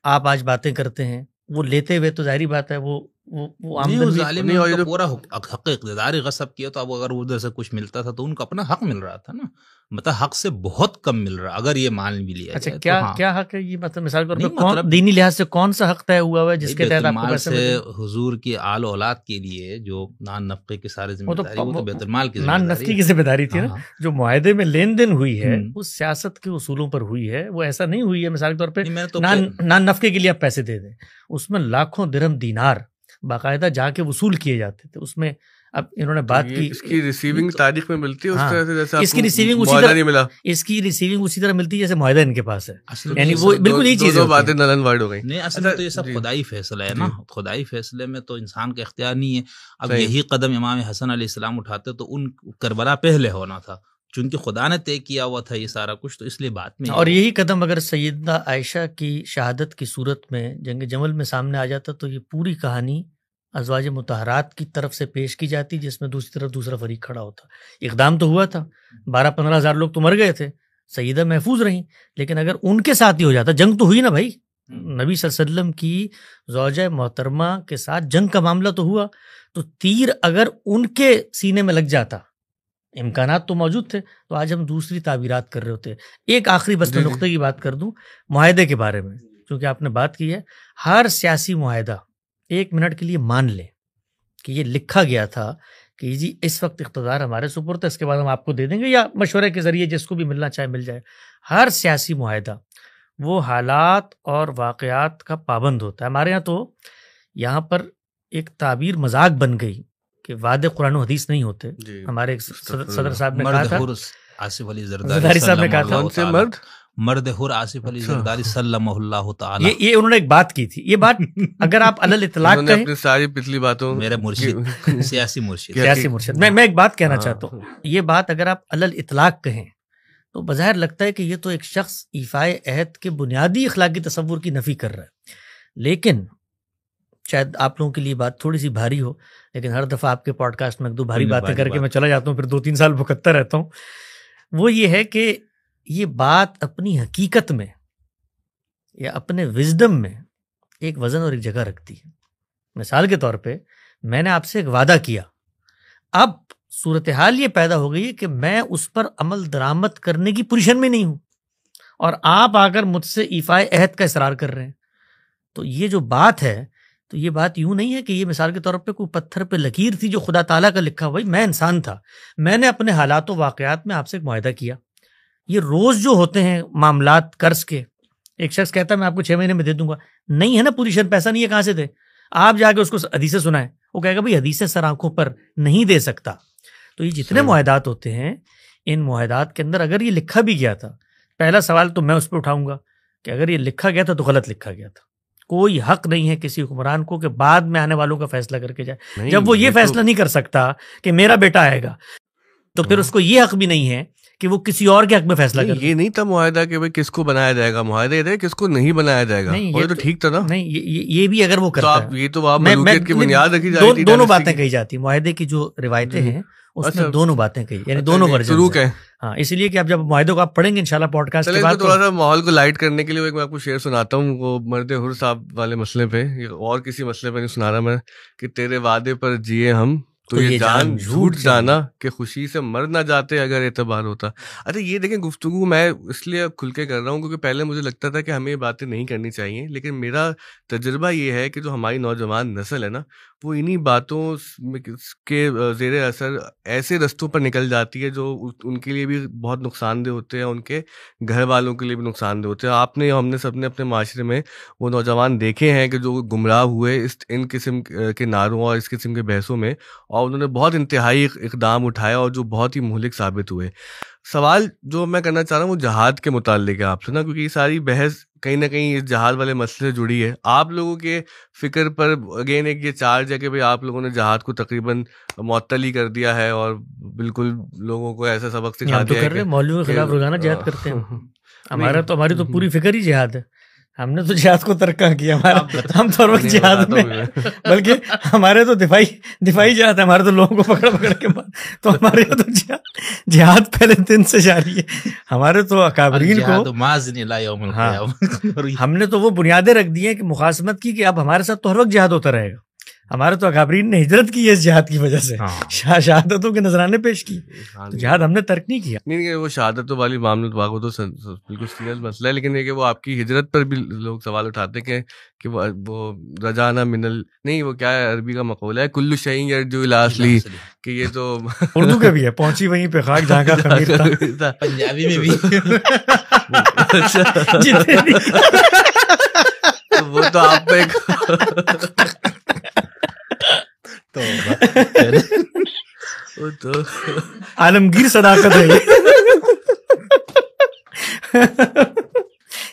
[SPEAKER 2] آپ آج باتیں کرتے ہیں. وہ لیتے ہوئے تو ظاہری بات ہے وہ آمدن
[SPEAKER 3] ظالم نے ان کا پورا حق اقتدار غصب کیا. تو اب اگر ادھر سے کچھ ملتا تھا تو ان کو اپنا حق مل رہا تھا نا, مطلب حق سے بہت کم مل رہا اگر یہ مان بھی لیا.
[SPEAKER 2] اچھا کیا حق ہے یہ, مطلب مثال کے طور پہ دینی لحاظ سے کون سا حق طے ہوا ہے جس کے تحت آپ کو پیسے ملے؟
[SPEAKER 3] حضور کی آل اولاد کے لیے جو نان نفقے کی ساری ذمہ داری وہ تو بیت المال کی
[SPEAKER 2] نان نفقے کی ذمہ داری تھی نا. جو معاہدے میں لین دین ہوئی ہے وہ سیاست کے اصولوں پر ہوئی ہے, وہ ایسا نہیں ہوئی ہے مثال کے طور پہ نان نفقے کے لیے آپ پیسے دے دیں. اس میں لاکھوں درہم دینار باقاعدہ جا کے وصول کیے جاتے تھے. اس میں اب انہوں نے بات کی
[SPEAKER 1] اس کی ریسیونگ تاریخ میں ملتی ہے اس طرح سے جیسے
[SPEAKER 2] اس کی ریسیونگ اسی طرح ملتی ہے جیسے معاہدہ ان کے پاس ہے. یعنی وہ بالکل یہ چیز
[SPEAKER 1] باتیں نلن وائڈ ہو گئی.
[SPEAKER 3] نہیں اصل میں تو یہ سب خدائی فیصلہ ہے نا, خدائی فیصلے میں تو انسان کا اختیار نہیں ہے. اب یہی قدم امام حسن علیہ السلام اٹھاتے تو ان کربلا پہلے ہونا تھا, چونکہ خدا نے طے کیا ہوا تھا یہ سارا کچھ, تو اس لیے بات میں.
[SPEAKER 2] اور یہی قدم اگر سیدہ عائشہ کی شہادت کی صورت میں جنگ جمل میں سامنے آ جاتا تو یہ پوری کہانی ازواج مطہرات کی طرف سے پیش کی جاتی جس میں دوسری طرف دوسرا فریق کھڑا ہوتا. اقدام تو ہوا تھا, 12-15 ہزار لوگ تو مر گئے تھے, سیدہ محفوظ رہیں, لیکن اگر ان کے ساتھ ہی ہو جاتا, جنگ تو ہوئی نا بھائی, نبی صلی اللہ علیہ وسلم کی زوجہ محترمہ کے ساتھ جنگ کا معاملہ تو ہوا, تو تیر اگر ان کے سینے میں لگ جاتا, امکانات تو موجود تھے, تو آج ہم دوسری تعبیرات کر رہے ہوتے. ایک آخری بس میں نقطے کی بات کر دوں معاہدے کے بارے میں, چونکہ آپ نے بات کی ہے. ہر سیاسی معاہدہ 1 منٹ کے لیے مان لیں کہ یہ لکھا گیا تھا کہ جی اس وقت اقتدار ہمارے سپرد ہے, اس کے بعد ہم آپ کو دے دیں گے, یا مشورے کے ذریعے جس کو بھی ملنا چاہے مل جائے. ہر سیاسی معاہدہ وہ حالات اور واقعات کا پابند ہوتا ہے. ہمارے ہاں تو یہاں پر ایک تعبیر مذاق بن گئی کہ وعدے قرآن و حدیث نہیں ہوتے. ہمارے صدر صاحب نے کہا تھا,
[SPEAKER 3] آصف علی
[SPEAKER 2] زرداری صاحب نے کہا تھا,
[SPEAKER 1] ان سے
[SPEAKER 3] مرد حر آصف علی زرداری صلی اللہ تعالی,
[SPEAKER 2] یہ انہوں نے ایک بات کی تھی. یہ بات اگر آپ علل اطلاق کہیں,
[SPEAKER 1] اپنی ساری پچھلی باتوں,
[SPEAKER 3] میرے مرشد سیاسی مرشد
[SPEAKER 2] میں ایک بات کہنا چاہتا ہوں. یہ بات اگر آپ علل اطلاق کہیں تو بظاہر لگتا ہے کہ یہ تو ایک شخص ایفائے عہد کے بنیادی اخلاقی تصور کی نفی کر رہا ہے. لیکن شاید آپ لوگوں کے لیے بات تھوڑی سی بھاری ہو, لیکن ہر دفعہ آپ کے پوڈ کاسٹ میں 2 بھاری باتیں کر کے میں چلا جاتا ہوں, پھر 2-3 سال بھکتتا رہتا ہوں. وہ یہ ہے کہ یہ بات اپنی حقیقت میں یا اپنے وزڈم میں ایک وزن اور ایک جگہ رکھتی ہے. مثال کے طور پہ میں نے آپ سے ایک وعدہ کیا, اب صورتحال یہ پیدا ہو گئی ہے کہ میں اس پر عمل درآمد کرنے کی پوزیشن میں نہیں ہوں, اور آپ آ کر مجھ سے ایفائے عہد کا اصرار کر رہے ہیں. تو یہ جو بات ہے, تو یہ بات یوں نہیں ہے کہ یہ مثال کے طور پہ کوئی پتھر پہ لکیر تھی جو خدا تعالیٰ کا لکھا ہوا. میں انسان تھا, میں نے اپنے حالات و واقعات میں آپ سے ایک معاہدہ کیا. یہ روز جو ہوتے ہیں معاملات قرض کے, ایک شخص کہتا ہے میں آپ کو 6 مہینے میں دے دوں گا, نہیں ہے نا پوزیشن, پیسہ نہیں ہے, کہاں سے دے؟ آپ جا کے اس کو حدیثیں سنائیں, وہ کہے گا بھائی حدیثیں سر آنکھوں پر نہیں دے سکتا. تو یہ جتنے معاہدات ہوتے ہیں, ان معاہدات کے اندر اگر یہ لکھا بھی گیا تھا, پہلا سوال تو میں اس پہ اٹھاؤں گا کہ اگر یہ لکھا گیا تھا تو غلط لکھا گیا تھا. کوئی حق نہیں ہے کسی حکمران کو کہ بعد میں آنے والوں کا فیصلہ کر کے جائے. جب وہ یہ فیصلہ نہیں کر سکتا کہ میرا بیٹا آئے گا, تو پھر اس کو یہ حق بھی نہیں ہے کہ وہ کسی اور کے حق میں فیصلہ کرے.
[SPEAKER 1] یہ نہیں تھا معاہدہ کہ بھائی کس کو بنایا جائے گا, معاہدہ یہ تھا کس کو نہیں بنایا جائے گا. یہ تو ٹھیک تھا نا.
[SPEAKER 2] نہیں, یہ بھی اگر وہ کرتا ہے,
[SPEAKER 1] یہ تو ملوکیت کی بنیاد رکھی جاتی تھی.
[SPEAKER 2] دونوں باتیں کہی جاتی. معاہدے کی جو روایتیں ہیں اس میں دونوں باتیں کہی, یعنی دونوں ورژن ہیں. ہاں, اس لیے کہ اب جب معاہدے کو آپ پڑھیں گے انشاءاللہ پوڈ کاسٹ کے بعد,
[SPEAKER 1] تھوڑا سا ماحول کو لائٹ کرنے کے لیے میں آپ کو شعر سناتا ہوں. وہ مرد حر صاحب والے مسئلے پہ, اور کسی مسئلے پہ نہیں سنا رہا میں, کہ تیرے وعدے پر جیے ہم تو یہ جان جھوٹ جانا کہ خوشی سے مر نہ جاتے اگر اعتبار ہوتا. اچھا یہ دیکھیں, گفتگو میں اس لیے کھل کے کر رہا ہوں کیونکہ پہلے مجھے لگتا تھا کہ ہمیں یہ باتیں نہیں کرنی چاہیے, لیکن میرا تجربہ یہ ہے کہ جو ہماری نوجوان نسل ہے نا, وہ انہی باتوں کے زیر اثر ایسے رستوں پر نکل جاتی ہے جو ان کے لیے بھی بہت نقصان دہ ہوتے ہیں, ان کے گھر والوں کے لیے بھی نقصان دہ ہوتے ہیں. آپ نے, ہم نے سب نے اپنے معاشرے میں وہ نوجوان دیکھے ہیں کہ جو گمراہ ہوئے ان قسم کے نعروں اور اس قسم کے بحثوں میں, اور انہوں نے بہت انتہائی اقدام اٹھایا اور جو بہت ہی مہلک ثابت ہوئے. سوال جو میں کرنا چاہ رہا ہوں وہ جہاد کے متعلق ہے آپ سے نا، کیونکہ یہ ساری بحث کہیں نہ کہیں اس جہاد والے مسئلے سے جڑی ہے. آپ لوگوں کے فکر پر اگین ایک یہ چارج ہے کہ بھئی آپ لوگوں نے جہاد کو تقریباً معطل ہی کر دیا ہے اور بالکل لوگوں کو ایسا سبق سکھا دیا ہے کہ
[SPEAKER 2] مولویوں کے خلاف روزانہ جہاد کرتے ہیں. ہماری تو پوری فکر ہی جہاد ہے. ہم نے تو جہاد کو ترک کیا. ہم تو ہر وقت جہاد میں، بلکہ ہمارے تو دفاعی جہاد ہے. ہمارے تو لوگوں کو پکڑ کے تو ہمارے تو جہاد پہلے دن سے جاری ہے. ہمارے تو اکابرین کو ہم نے تو وہ بنیادیں رکھ دی ہیں کہ مخاصمت کی، کہ اب ہمارے ساتھ تو ہر وقت جہاد ہوتا رہے گا. ہمارے تو اکابرین نے ہجرت کی ہے اس جہاد کی وجہ سے، شہادتوں کے نذرانے پیش کی. تو جہاد ہم نے ترک نہیں کیا.
[SPEAKER 1] نہیں، وہ شہادتوں والی معاملہ وہ تو بالکل سیریس مسئلہ ہے، لیکن یہ کہ وہ آپ کی ہجرت پر بھی لوگ سوال اٹھاتے ہیں کہ وہ رجانا نہیں، وہ کیا ہے عربی کا مقولہ ہے، کلو شیء یرجو الی اصلہ، کہ یہ تو
[SPEAKER 2] اردو کا بھی ہے، پہنچی وہیں پہ خاک جہاں کا خمیر تھا.
[SPEAKER 3] پنجابی میں بھی
[SPEAKER 1] وہ تو آپ پہ تو
[SPEAKER 2] عالمگیر صداقت ہے یہ،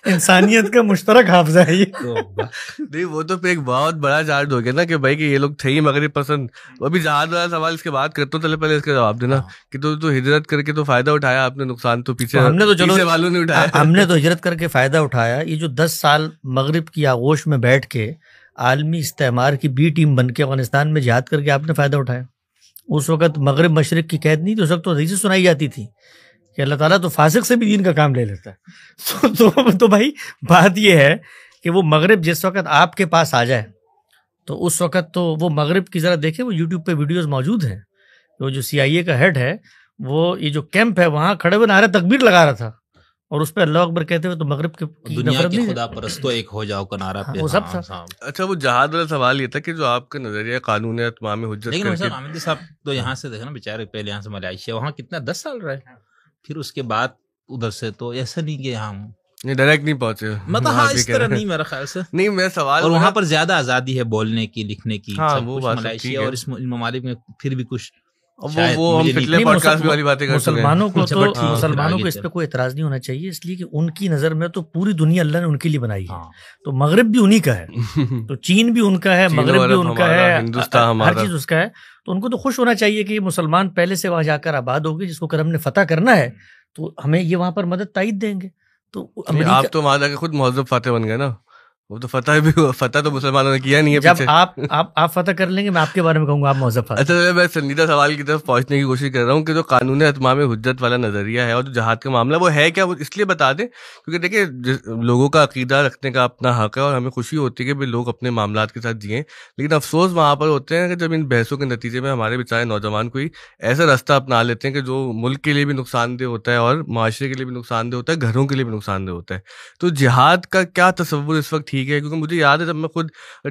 [SPEAKER 2] انسانیت کا مشترک حافظہ ہے یہ.
[SPEAKER 1] نہیں، وہ تو پھر ایک بہت بڑا چارج ہو گیا نا کہ بھائی کہ یہ لوگ تھے ہی مغرب پسند. ابھی جہاد والا سوال اس کے بعد کرتا ہوں، پہلے اس کا جواب دینا کہ تو ہجرت کر کے تو فائدہ اٹھایا آپ نے، نقصان تو پیچھے
[SPEAKER 2] ہم نے تو چلو
[SPEAKER 1] والوں نے اٹھایا.
[SPEAKER 2] ہم نے تو ہجرت کر کے فائدہ اٹھایا. یہ جو 10 سال مغرب کی آغوش میں بیٹھ کے عالمی استعمار کی بی ٹیم بن کے افغانستان میں جہاد کر کے آپ نے فائدہ اٹھایا. اس وقت مغرب مشرق کی قید نہیں تھی، اس وقت تو حدیثیں سنائی جاتی تھی کہ اللہ تعالیٰ تو فاسق سے بھی دین کا کام لے لیتا ہے. تو بھائی بات یہ ہے کہ وہ مغرب جس وقت آپ کے پاس آ جائے تو اس وقت تو وہ مغرب کی ذرا دیکھیں، وہ یوٹیوب پہ ویڈیوز موجود ہیں. وہ جو CIA کا ہیڈ ہے، وہ یہ جو کیمپ ہے وہاں کھڑے ہوئے نعرہ تکبیر لگا رہا تھا اور اس پہ اللہ اکبر کہتے ہوئے تو مغرب کے
[SPEAKER 3] دنیا کے خدا پرستو ایک ہو جاؤ کا نعرہ پہ
[SPEAKER 2] وہ سب تھا.
[SPEAKER 1] اچھا، وہ جہاد والا سوال یہ تھا کہ جو آپ کا نظریہ قانون اتمام حجت،
[SPEAKER 3] لیکن حامد صاحب تو یہاں سے دیکھنا بیچارے، پہلے یہاں سے ملائیشیا، وہاں کتنا 10 سال رہے، پھر اس کے بعد ادھر سے تو ایسا نہیں کہ ہم
[SPEAKER 1] ڈائریکٹ نہیں پہنچے،
[SPEAKER 3] مطلب ہاں اس طرح نہیں، میرا خیال سے
[SPEAKER 1] نہیں. میں سوال،
[SPEAKER 3] اور وہاں پر زیادہ آزادی ہے بولنے کی، لکھنے کی،
[SPEAKER 1] وہ
[SPEAKER 3] ملائیشیا اور اس ممالک میں پھر بھی کچھ
[SPEAKER 1] وہ ہم پچھلے پوڈ کاسٹ والی باتیں کر چکے ہیں.
[SPEAKER 2] مسلمانوں کو اس پہ کوئی اعتراض نہیں ہونا چاہیے، اس لیے کہ ان کی نظر میں تو پوری دنیا اللہ نے ان کے لیے بنائی ہے. تو مغرب بھی انہی کا ہے، تو چین بھی ان کا ہے، مغرب بھی ان کا ہے، ہر چیز اس کا ہے. تو ان کو تو خوش ہونا چاہیے کہ مسلمان پہلے سے وہاں جا کر آباد ہوگی، جس کو کرم نے فتح کرنا ہے تو ہمیں یہ وہاں پر مدد تائید دیں گے. تو
[SPEAKER 1] آپ تو وہاں جا کے خود مہذب فاتح بن گئے نا. وہ تو فتح تو مسلمانوں نے کیا نہیں ہے.
[SPEAKER 2] جب آپ فتح کر لیں گے میں آپ کے بارے میں کہوں گا آپ مہذب فاتح.
[SPEAKER 1] اچھا، میں سنجیدہ سوال کی طرف پہنچنے کی کوشش کر رہا ہوں کہ جو قانون اتمام حجت والا نظریہ ہے اور جو جہاد کا معاملہ وہ ہے کیا، وہ اس لیے بتا دیں کیونکہ دیکھیں لوگوں کا عقیدہ رکھنے کا اپنا حق ہے اور ہمیں خوشی ہوتی ہے کہ لوگ اپنے معاملات کے ساتھ جئیں، لیکن افسوس وہاں پر ہوتے ہیں کہ جب ان بحثوں کے نتیجے میں ہمارے بیچارے نوجوان کوئی ایسا راستہ اپنا لیتے ہیں کہ جو ملک کے لیے بھی نقصان دہ ہوتا ہے اور معاشرے کے لیے بھی نقصان دہ ہوتا ہے، گھروں کے لیے بھی نقصان دہ ہوتا ہے. تو جہاد کا کیا تصور اس وقت ٹھیک ہے؟ کیونکہ مجھے یاد جب میں خود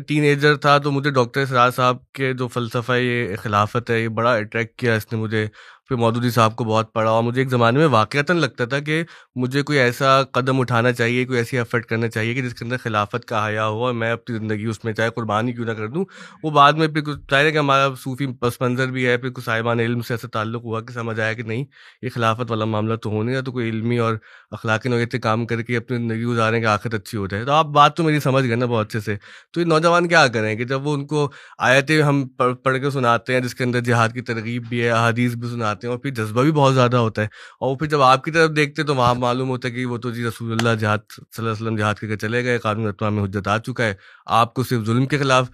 [SPEAKER 1] ٹین ایجر تھا تو مجھے ڈاکٹر اسرار صاحب کے جو فلسفہ یہ خلافت ہے یہ بڑا اٹریکٹ کیا اس نے مجھے. پھر مودودی صاحب کو بہت پڑھا اور مجھے ایک زمانے میں واقعتاً لگتا تھا کہ مجھے کوئی ایسا قدم اٹھانا چاہیے، کوئی ایسی ایفرٹ کرنا چاہیے کہ جس کے اندر خلافت کا حیا ہو اور میں اپنی زندگی اس میں چاہے قربانی کیوں نہ کر دوں. وہ بعد میں پھر ظاہر ہے کہ ہمارا صوفی پس منظر بھی ہے، پھر کچھ صاحبان علم سے ایسا تعلق ہوا کہ سمجھ آیا کہ نہیں یہ خلافت والا معاملہ تو ہو نہیں رہا، تو کوئی علمی اور اخلاقی نوعیت سے کام کر کے اپنی زندگی گزاریں کہ آخرت اچھی ہو جائے. تو آپ بات تو میری سمجھ گئے نا بہت اچھے سے. تو یہ نوجوان کیا کریں کہ جب وہ ان کو آیتیں ہم پڑھ کے سناتے ہیں جس کے اندر جہاد کی ترغیب بھی ہے، احادیث بھی سناتے ہیں اور پھر جذبہ بھی بہت زیادہ ہوتا ہے، اور پھر جب آپ کی طرف دیکھتے تو وہاں معلوم ہوتا ہے کہ وہ تو جی رسول اللہ جہاد صلی اللہ علیہ وسلم جہاد کر کے چلے گئے، قانون اتمام حجت آ چکا ہے، آپ کو صرف ظلم کے خلاف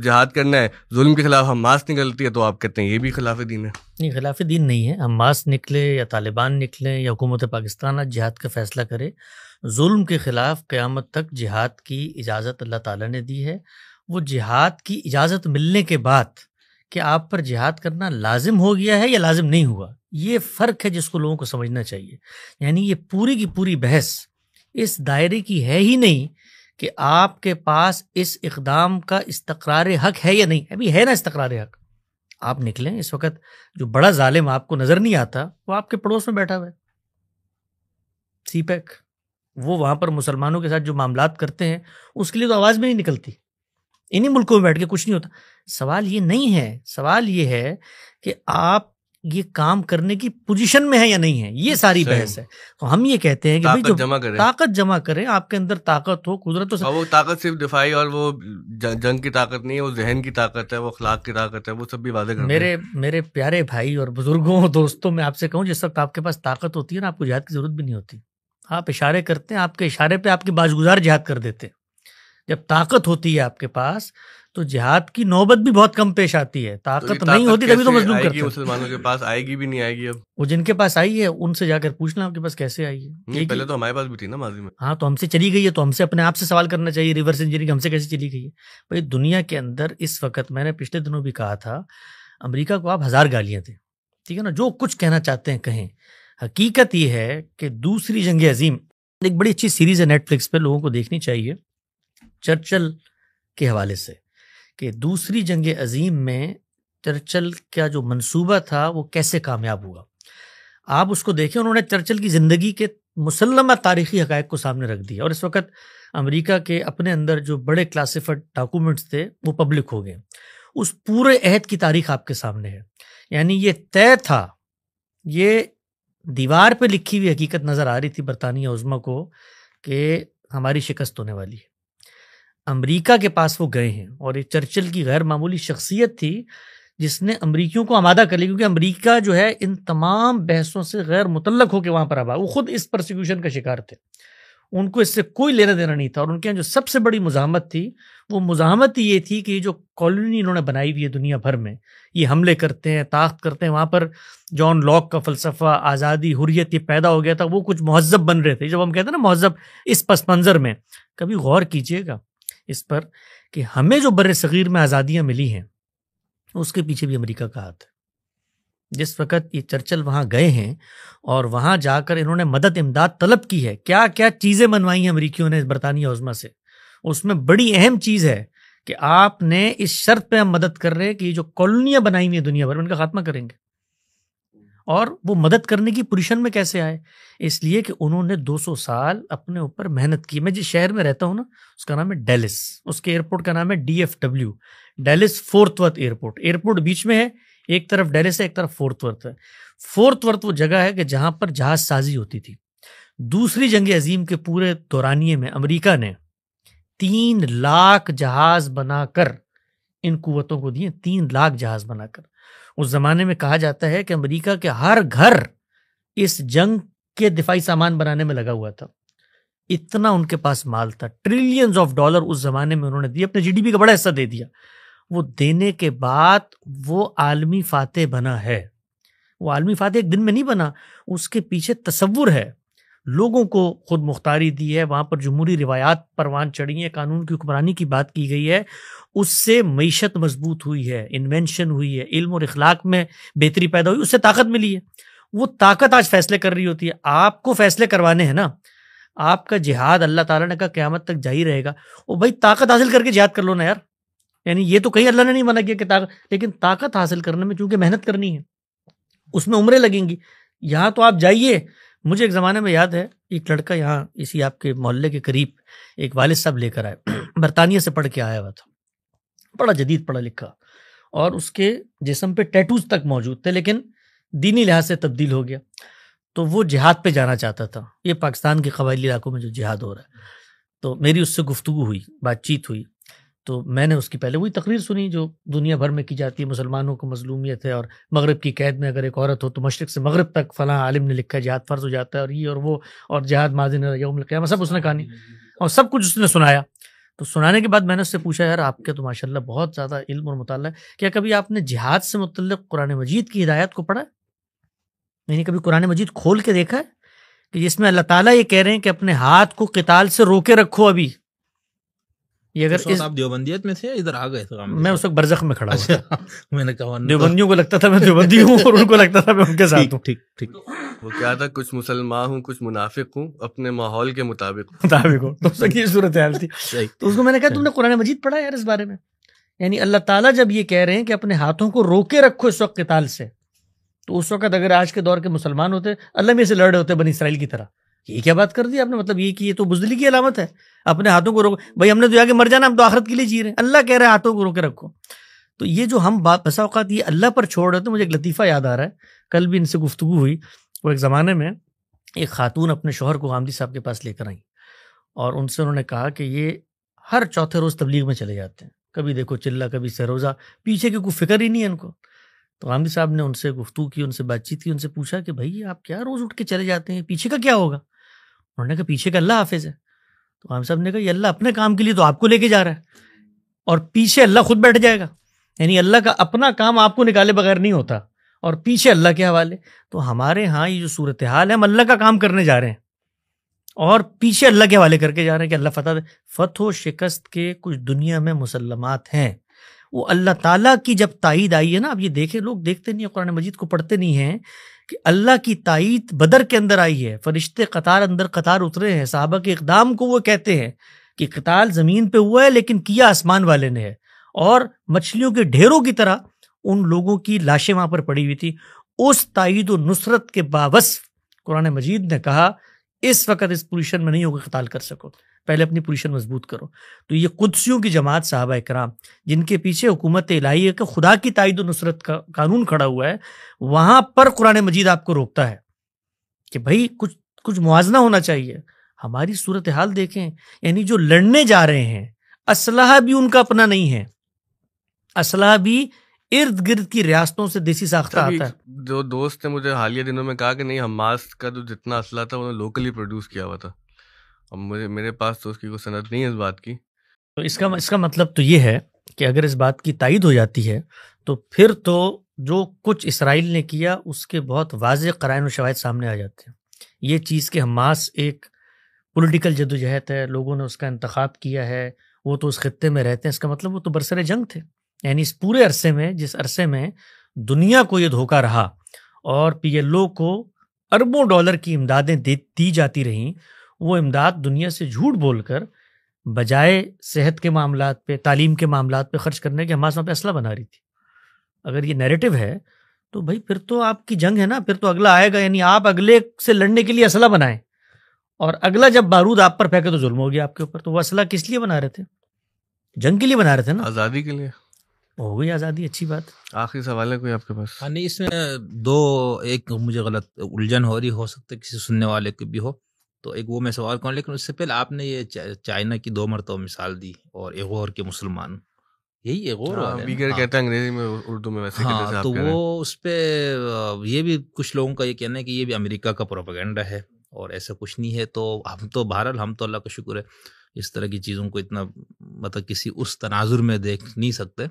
[SPEAKER 1] جہاد کرنا ہے، ظلم کے خلاف حماس نکلتی ہے تو آپ کہتے ہیں یہ بھی خلاف دین ہے. نہیں،
[SPEAKER 2] خلاف دین نہیں ہے. حماس نکلے یا طالبان نکلے یا حکومت پاکستان آج جہاد کا فیصلہ کرے، ظلم کے خلاف قیامت تک جہاد کی اجازت اللہ تعالیٰ نے دی ہے. وہ جہاد کی اجازت ملنے کے بعد کہ آپ پر جہاد کرنا لازم ہو گیا ہے یا لازم نہیں ہوا، یہ فرق ہے جس کو لوگوں کو سمجھنا چاہیے. یعنی یہ پوری کی پوری بحث اس دائرے کی ہے ہی نہیں کہ آپ کے پاس اس اقدام کا استقرار حق ہے یا نہیں. ابھی ہے نا استقرار حق، آپ نکلیں. اس وقت جو بڑا ظالم آپ کو نظر نہیں آتا وہ آپ کے پڑوس میں بیٹھا ہوا ہے، سی پیک. وہ وہاں پر مسلمانوں کے ساتھ جو معاملات کرتے ہیں اس کے لیے تو آواز میں نہیں نکلتی. انہی ملکوں میں بیٹھ کے کچھ نہیں ہوتا. سوال یہ نہیں ہے، سوال یہ ہے کہ آپ یہ کام کرنے کی پوزیشن میں ہے یا نہیں ہے، یہ ساری بحث ہے. تو ہم یہ کہتے ہیں کہ بھائی جو طاقت جمع کریں، آپ کے اندر طاقت ہو، قدرت ہو.
[SPEAKER 1] وہ طاقت صرف دفاعی اور وہ جنگ کی طاقت نہیں ہے، وہ ذہن کی طاقت ہے، وہ اخلاق کی طاقت ہے، وہ سب بھی واضح کرتے ہیں.
[SPEAKER 2] میرے پیارے بھائی اور بزرگوں اور دوستوں، میں آپ سے کہوں جس وقت آپ کے پاس طاقت ہوتی ہے نا، آپ کو جہاد کی ضرورت بھی نہیں ہوتی. آپ اشارے کرتے ہیں، آپ کے اشارے پہ آپ کے باجگزار جہاد کر دیتے ہیں. جب طاقت ہوتی ہے آپ کے پاس تو جہاد کی نوبت بھی بہت کم پیش آتی ہے. طاقت نہیں ہوتی تبھی تو مظلوم کرتے ہیں.
[SPEAKER 1] مسلمانوں کے پاس آئے گی بھی نہیں آئے گی. اب
[SPEAKER 2] وہ جن کے پاس آئی ہے ان سے جا کر پوچھنا آپ کے پاس کیسے آئی ہے.
[SPEAKER 1] پہلے تو ہمارے پاس بھی تھی نا ماضی میں.
[SPEAKER 2] ہاں، تو ہم سے چلی گئی ہے تو ہم سے اپنے آپ سے سوال کرنا چاہیے. ریورس انجینئرنگ ہم سے کیسے چلی گئی ہے؟ بھائی دنیا کے اندر اس وقت، میں نے پچھلے دنوں بھی کہا تھا، امریکہ کو آپ 1000 گالیاں دیں، ٹھیک ہے نا، جو کچھ کہنا چاہتے ہیں کہیں. حقیقت یہ ہے کہ دوسری جنگ عظیم، ایک بڑی اچھی سیریز ہے نیٹ فلکس پہ، لوگوں کو دیکھنی چاہیے، چرچل کے حوالے سے، کہ دوسری جنگ عظیم میں چرچل کا جو منصوبہ تھا وہ کیسے کامیاب ہوا. آپ اس کو دیکھیں، انہوں نے چرچل کی زندگی کے مسلمہ تاریخی حقائق کو سامنے رکھ دیا. اور اس وقت امریکہ کے اپنے اندر جو بڑے کلاسیفائڈ ڈاکومنٹس تھے وہ پبلک ہو گئے. اس پورے عہد کی تاریخ آپ کے سامنے ہے. یعنی یہ طے تھا، یہ دیوار پہ لکھی ہوئی حقیقت نظر آ رہی تھی برطانیہ عظمیٰ کو کہ ہماری شکست ہونے والی ہے. امریکہ کے پاس وہ گئے ہیں، اور یہ چرچل کی غیر معمولی شخصیت تھی جس نے امریکیوں کو آمادہ کر لیا، کیونکہ امریکہ جو ہے ان تمام بحثوں سے غیر متعلق ہو کے وہاں پر آباد. وہ خود اس پرسیکیوشن کا شکار تھے، ان کو اس سے کوئی لینا دینا نہیں تھا. اور ان کے یہاں جو سب سے بڑی مزاحمت تھی وہ مزاحمت یہ تھی کہ یہ جو کالونی انہوں نے بنائی ہوئی ہے دنیا بھر میں، یہ حملے کرتے ہیں، طاقت کرتے ہیں. وہاں پر جان لاک کا فلسفہ آزادی، حریت یہ پیدا ہو گیا تھا. وہ کچھ مہذب بن رہے تھے. جب ہم کہتے ہیں نا مہذب، اس پس منظر میں کبھی غور کیجئے گا اس پر کہ ہمیں جو بر صغیر میں آزادیاں ملی ہیں اس کے پیچھے بھی امریکہ کا ہاتھ ہے. جس وقت یہ چرچل وہاں گئے ہیں اور وہاں جا کر انہوں نے مدد امداد طلب کی ہے، کیا کیا چیزیں منوائی ہیں امریکیوں نے برطانیہ عظمیٰ سے. اس میں بڑی اہم چیز ہے کہ آپ نے اس شرط پہ ہم مدد کر رہے ہیں کہ یہ جو کالونیاں بنائی ہوئی ہیں دنیا بھر میں ان کا خاتمہ کریں گے. اور وہ مدد کرنے کی پوزیشن میں کیسے آئے؟ اس لیے کہ انہوں نے 200 سال اپنے اوپر محنت کی. میں جس شہر میں رہتا ہوں نا اس کا نام ہے ڈیلس، اس کے ایئرپورٹ کا نام ہے DFW، Dallas Fort Worth airport. Airport بیچ میں ہے، ایک طرف ڈیلس ہے، ایک طرف فورتھ ورتھ ہے. فورتھ ورتھ وہ جگہ ہے کہ جہاں پر جہاز سازی ہوتی تھی. دوسری جنگ عظیم کے پورے دورانیے میں امریکہ نے 3 لاکھ جہاز بنا کر ان قوتوں کو دیے. 3 لاکھ جہاز بنا کر. اس زمانے میں کہا جاتا ہے کہ امریکہ کے ہر گھر اس جنگ کے دفاعی سامان بنانے میں لگا ہوا تھا. اتنا ان کے پاس مال تھا. ٹریلینز آف ڈالر اس زمانے میں انہوں نے دیے، اپنے GDP کا بڑا حصہ دے دیا. وہ دینے کے بعد وہ عالمی فاتح بنا ہے. وہ عالمی فاتح ایک دن میں نہیں بنا، اس کے پیچھے تصور ہے. لوگوں کو خود مختاری دی ہے، وہاں پر جمہوری روایات پروان چڑھی ہیں، قانون کی حکمرانی کی بات کی گئی ہے. اس سے معیشت مضبوط ہوئی ہے، انوینشن ہوئی ہے، علم اور اخلاق میں بہتری پیدا ہوئی، اس سے طاقت ملی ہے. وہ طاقت آج فیصلے کر رہی ہوتی ہے. آپ کو فیصلے کروانے ہیں نا. آپ کا جہاد اللہ تعالیٰ نے کہا قیامت تک جاری رہے گا. وہ بھائی طاقت حاصل کر کے جہاد کر لو نا یار. یعنی یہ تو کہیں اللہ نے نہیں منع کیا کہ طاقت، لیکن طاقت حاصل کرنے میں چونکہ محنت کرنی ہے، اس میں عمریں لگیں گی. یہاں تو آپ جائیے. مجھے ایک زمانے میں یاد ہے، ایک لڑکا یہاں اسی آپ کے محلے کے قریب ایک والد صاحب لے کر آئے، برطانیہ سے پڑھ کے آیا ہوا تھا، بڑا جدید پڑھا لکھا، اور اس کے جسم پہ ٹیٹوز تک موجود تھے، لیکن دینی لحاظ سے تبدیل ہو گیا. تو وہ جہاد پہ جانا چاہتا تھا. یہ پاکستان کے قبائلی علاقوں میں جو جہاد ہو رہا ہے. تو میری اس سے گفتگو ہوئی، بات چیت ہوئی. تو میں نے اس کی پہلے وہی تقریر سنی جو دنیا بھر میں کی جاتی ہے، مسلمانوں کو مظلومیت ہے، اور مغرب کی قید میں اگر ایک عورت ہو تو مشرق سے مغرب تک فلاں عالم نے لکھا ہے جہاد فرض ہو جاتا ہے، اور یہ اور وہ، اور جہاد ماضی یوم القیامہ، سب اس نے کہانی اور سب کچھ اس نے سنایا. تو سنانے کے بعد میں نے اس سے پوچھا، یار آپ کے تو ماشاءاللہ بہت زیادہ علم اور مطالعہ ہے، کیا کبھی آپ نے جہاد سے متعلق قرآن مجید کی ہدایات کو پڑھا ہے؟ یعنی کبھی قرآن مجید کھول کے دیکھا ہے کہ جس میں اللہ تعالیٰ یہ کہہ رہے ہیں کہ اپنے ہاتھ کو قتال سے روکے رکھو. ابھی یہ اگر
[SPEAKER 3] آپ دیوبندیت میں تھے، ادھر آ گئے تھے؟
[SPEAKER 2] میں اس وقت برزخ میں کھڑا ہوا.
[SPEAKER 3] میں نے کہا
[SPEAKER 2] دیوبندیوں کو لگتا تھا میں دیوبندی ہوں اور ان کو لگتا تھا میں ان کے ساتھ ہوں.
[SPEAKER 3] ٹھیک.
[SPEAKER 1] وہ کیا تھا، کچھ مسلمان ہوں کچھ منافق ہوں، اپنے ماحول کے مطابق
[SPEAKER 2] ہو. تو اس کی صورتحال تھی. تو اس کو میں نے کہا تم نے قرآن مجید پڑھا یار اس بارے میں؟ یعنی اللہ تعالیٰ جب یہ کہہ رہے ہیں کہ اپنے ہاتھوں کو روکے رکھو اس وقت قتال سے، تو اس وقت اگر آج کے دور کے مسلمان ہوتے اللہ میں سے لڑ رہے ہوتے بنی اسرائیل کی طرح. یہ کیا بات کر دی آپ نے؟ مطلب یہ کہ یہ تو بزدلی کی علامت ہے، اپنے ہاتھوں کو روکو. بھائی ہم نے تو آگے مر جانا، ہم تو آخرت کے لیے جی رہے ہیں. اللہ کہہ رہے ہیں ہاتھوں کو روکے رکھو. تو یہ جو ہم بسا اوقات یہ اللہ پر چھوڑ رہے تو مجھے ایک لطیفہ یاد آ رہا ہے، کل بھی ان سے گفتگو ہوئی. وہ ایک زمانے میں ایک خاتون اپنے شوہر کو غامدی صاحب کے پاس لے کر آئیں اور ان سے انہوں نے کہا کہ یہ ہر چوتھے روز تبلیغ میں چلے جاتے ہیں، کبھی دیکھو چلہ کبھی سروزہ، پیچھے کی کوئی فکر ہی نہیں ہے ان کو. تو غامدی صاحب نے ان سے گفتگو کی، ان سے بات چیت کی، ان سے پوچھا کہ بھائی آپ کیا روز اٹھ کے چلے جاتے ہیں، پیچھے کا کیا ہوگا؟ انہوں نے کہا پیچھے کا اللہ حافظ ہے. تو غامدی صاحب نے کہا یہ اللہ اپنے کام کے لیے تو آپ کو لے کے جا رہا ہے اور پیچھے اللہ خود بیٹھ جائے گا، یعنی اللہ کا اپنا کام آپ کو نکالے بغیر نہیں ہوتا اور پیچھے اللہ کے حوالے. تو ہمارے ہاں یہ جو صورتحال ہے، ہم اللہ کا کام کرنے جا رہے ہیں اور پیچھے اللہ کے حوالے کر کے جا رہے ہیں کہ اللہ فتح دے. فتح و شکست کے کچھ دنیا میں مسلمات ہیں، وہ اللہ تعالیٰ کی جب تائید آئی ہے نا، اب یہ دیکھیں لوگ دیکھتے نہیں ہیں، قرآن مجید کو پڑھتے نہیں ہیں کہ اللہ کی تائید بدر کے اندر آئی ہے، فرشتے قطار اندر قطار اترے ہیں، صحابہ کے اقدام کو وہ کہتے ہیں کہ قتال زمین پہ ہوا ہے لیکن کیا آسمان والے نے ہے، اور مچھلیوں کے ڈھیروں کی طرح ان لوگوں کی لاشیں وہاں پر پڑی ہوئی تھی. اس تائید و نصرت کے باوصف قرآن مجید نے کہا اس وقت اس پوزیشن میں نہیں ہوگا قتال کر سکو، پہلے اپنی پوزیشن مضبوط کرو. تو یہ قدسیوں کی جماعت صحابہ کرام جن کے پیچھے حکومت الہی ہے کہ خدا کی تائید و نصرت کا قانون کھڑا ہوا ہے، وہاں پر قرآن مجید آپ کو روکتا ہے کہ بھائی کچھ موازنہ ہونا چاہیے. ہماری صورتحال دیکھیں، یعنی جو لڑنے جا رہے ہیں اسلحہ بھی ان کا اپنا نہیں ہے، اسلحہ بھی ارد گرد کی ریاستوں سے دیسی ساختہ آتا ہے.
[SPEAKER 1] جو دوست نے مجھے حالیہ دنوں میں کہا کہ نہیں حماس کا جو جتنا اسلحہ تھا وہ لوکلی پروڈیوس کیا ہوا تھا. اب میرے پاس تو اس کی کوئی سند نہیں ہے اس بات کی.
[SPEAKER 2] تو اس کا مطلب تو یہ ہے کہ اگر اس بات کی تائید ہو جاتی ہے تو پھر تو جو کچھ اسرائیل نے کیا اس کے بہت واضح قرائن و شواہد سامنے آ جاتے ہیں. یہ چیز کہ حماس ایک پولیٹیکل جدوجہد ہے، لوگوں نے اس کا انتخاب کیا ہے، وہ تو اس خطے میں رہتے ہیں، اس کا مطلب وہ تو برسر جنگ تھے. یعنی اس پورے عرصے میں، جس عرصے میں دنیا کو یہ دھوکہ رہا اور پی ایل او کو اربوں ڈالر کی امدادیں دی جاتی رہیں، وہ امداد دنیا سے جھوٹ بول کر بجائے صحت کے معاملات پہ، تعلیم کے معاملات پہ خرچ کرنے کے حماس وہاں پہ اسلحہ بنا رہی تھی. اگر یہ نیریٹو ہے تو بھائی پھر تو آپ کی جنگ ہے نا، پھر تو اگلا آئے گا. یعنی آپ اگلے سے لڑنے کے لیے اسلحہ بنائیں اور اگلا جب بارود آپ پر پھینکے تو ظلم ہو گیا آپ کے اوپر. تو وہ اسلحہ کس لیے بنا رہے تھے؟ جنگ کے لیے بنا رہے تھے نا،
[SPEAKER 1] آزادی کے لیے.
[SPEAKER 2] ہو گئی آزادی، اچھی بات.
[SPEAKER 1] آخری سوال ہے کوئی آپ کے پاس؟
[SPEAKER 3] ہاں نہیں، اس میں ایک مجھے غلط الجھن ہو رہی، ہو سکتا ہے کسی سننے والے کے بھی ہو، تو ایک وہ میں سوال کروں. لیکن اس سے پہلے آپ نے یہ چائنا کی 2 مرتبہ مثال دی اور ایغور کے مسلمان، یہی ایغور والے
[SPEAKER 1] بیگر کہتے ہیں انگریزی میں، اردو میں ویسے.
[SPEAKER 3] ہاں، تو وہ اس پہ یہ بھی کچھ لوگوں کا یہ کہنا ہے کہ یہ بھی امریکہ کا پروپیگنڈا ہے اور ایسا کچھ نہیں ہے. تو ہم تو بہرحال ہم تو اللہ کا شکر ہے اس طرح کی چیزوں کو اتنا مطلب کسی اس تناظر میں دیکھ نہیں سکتے.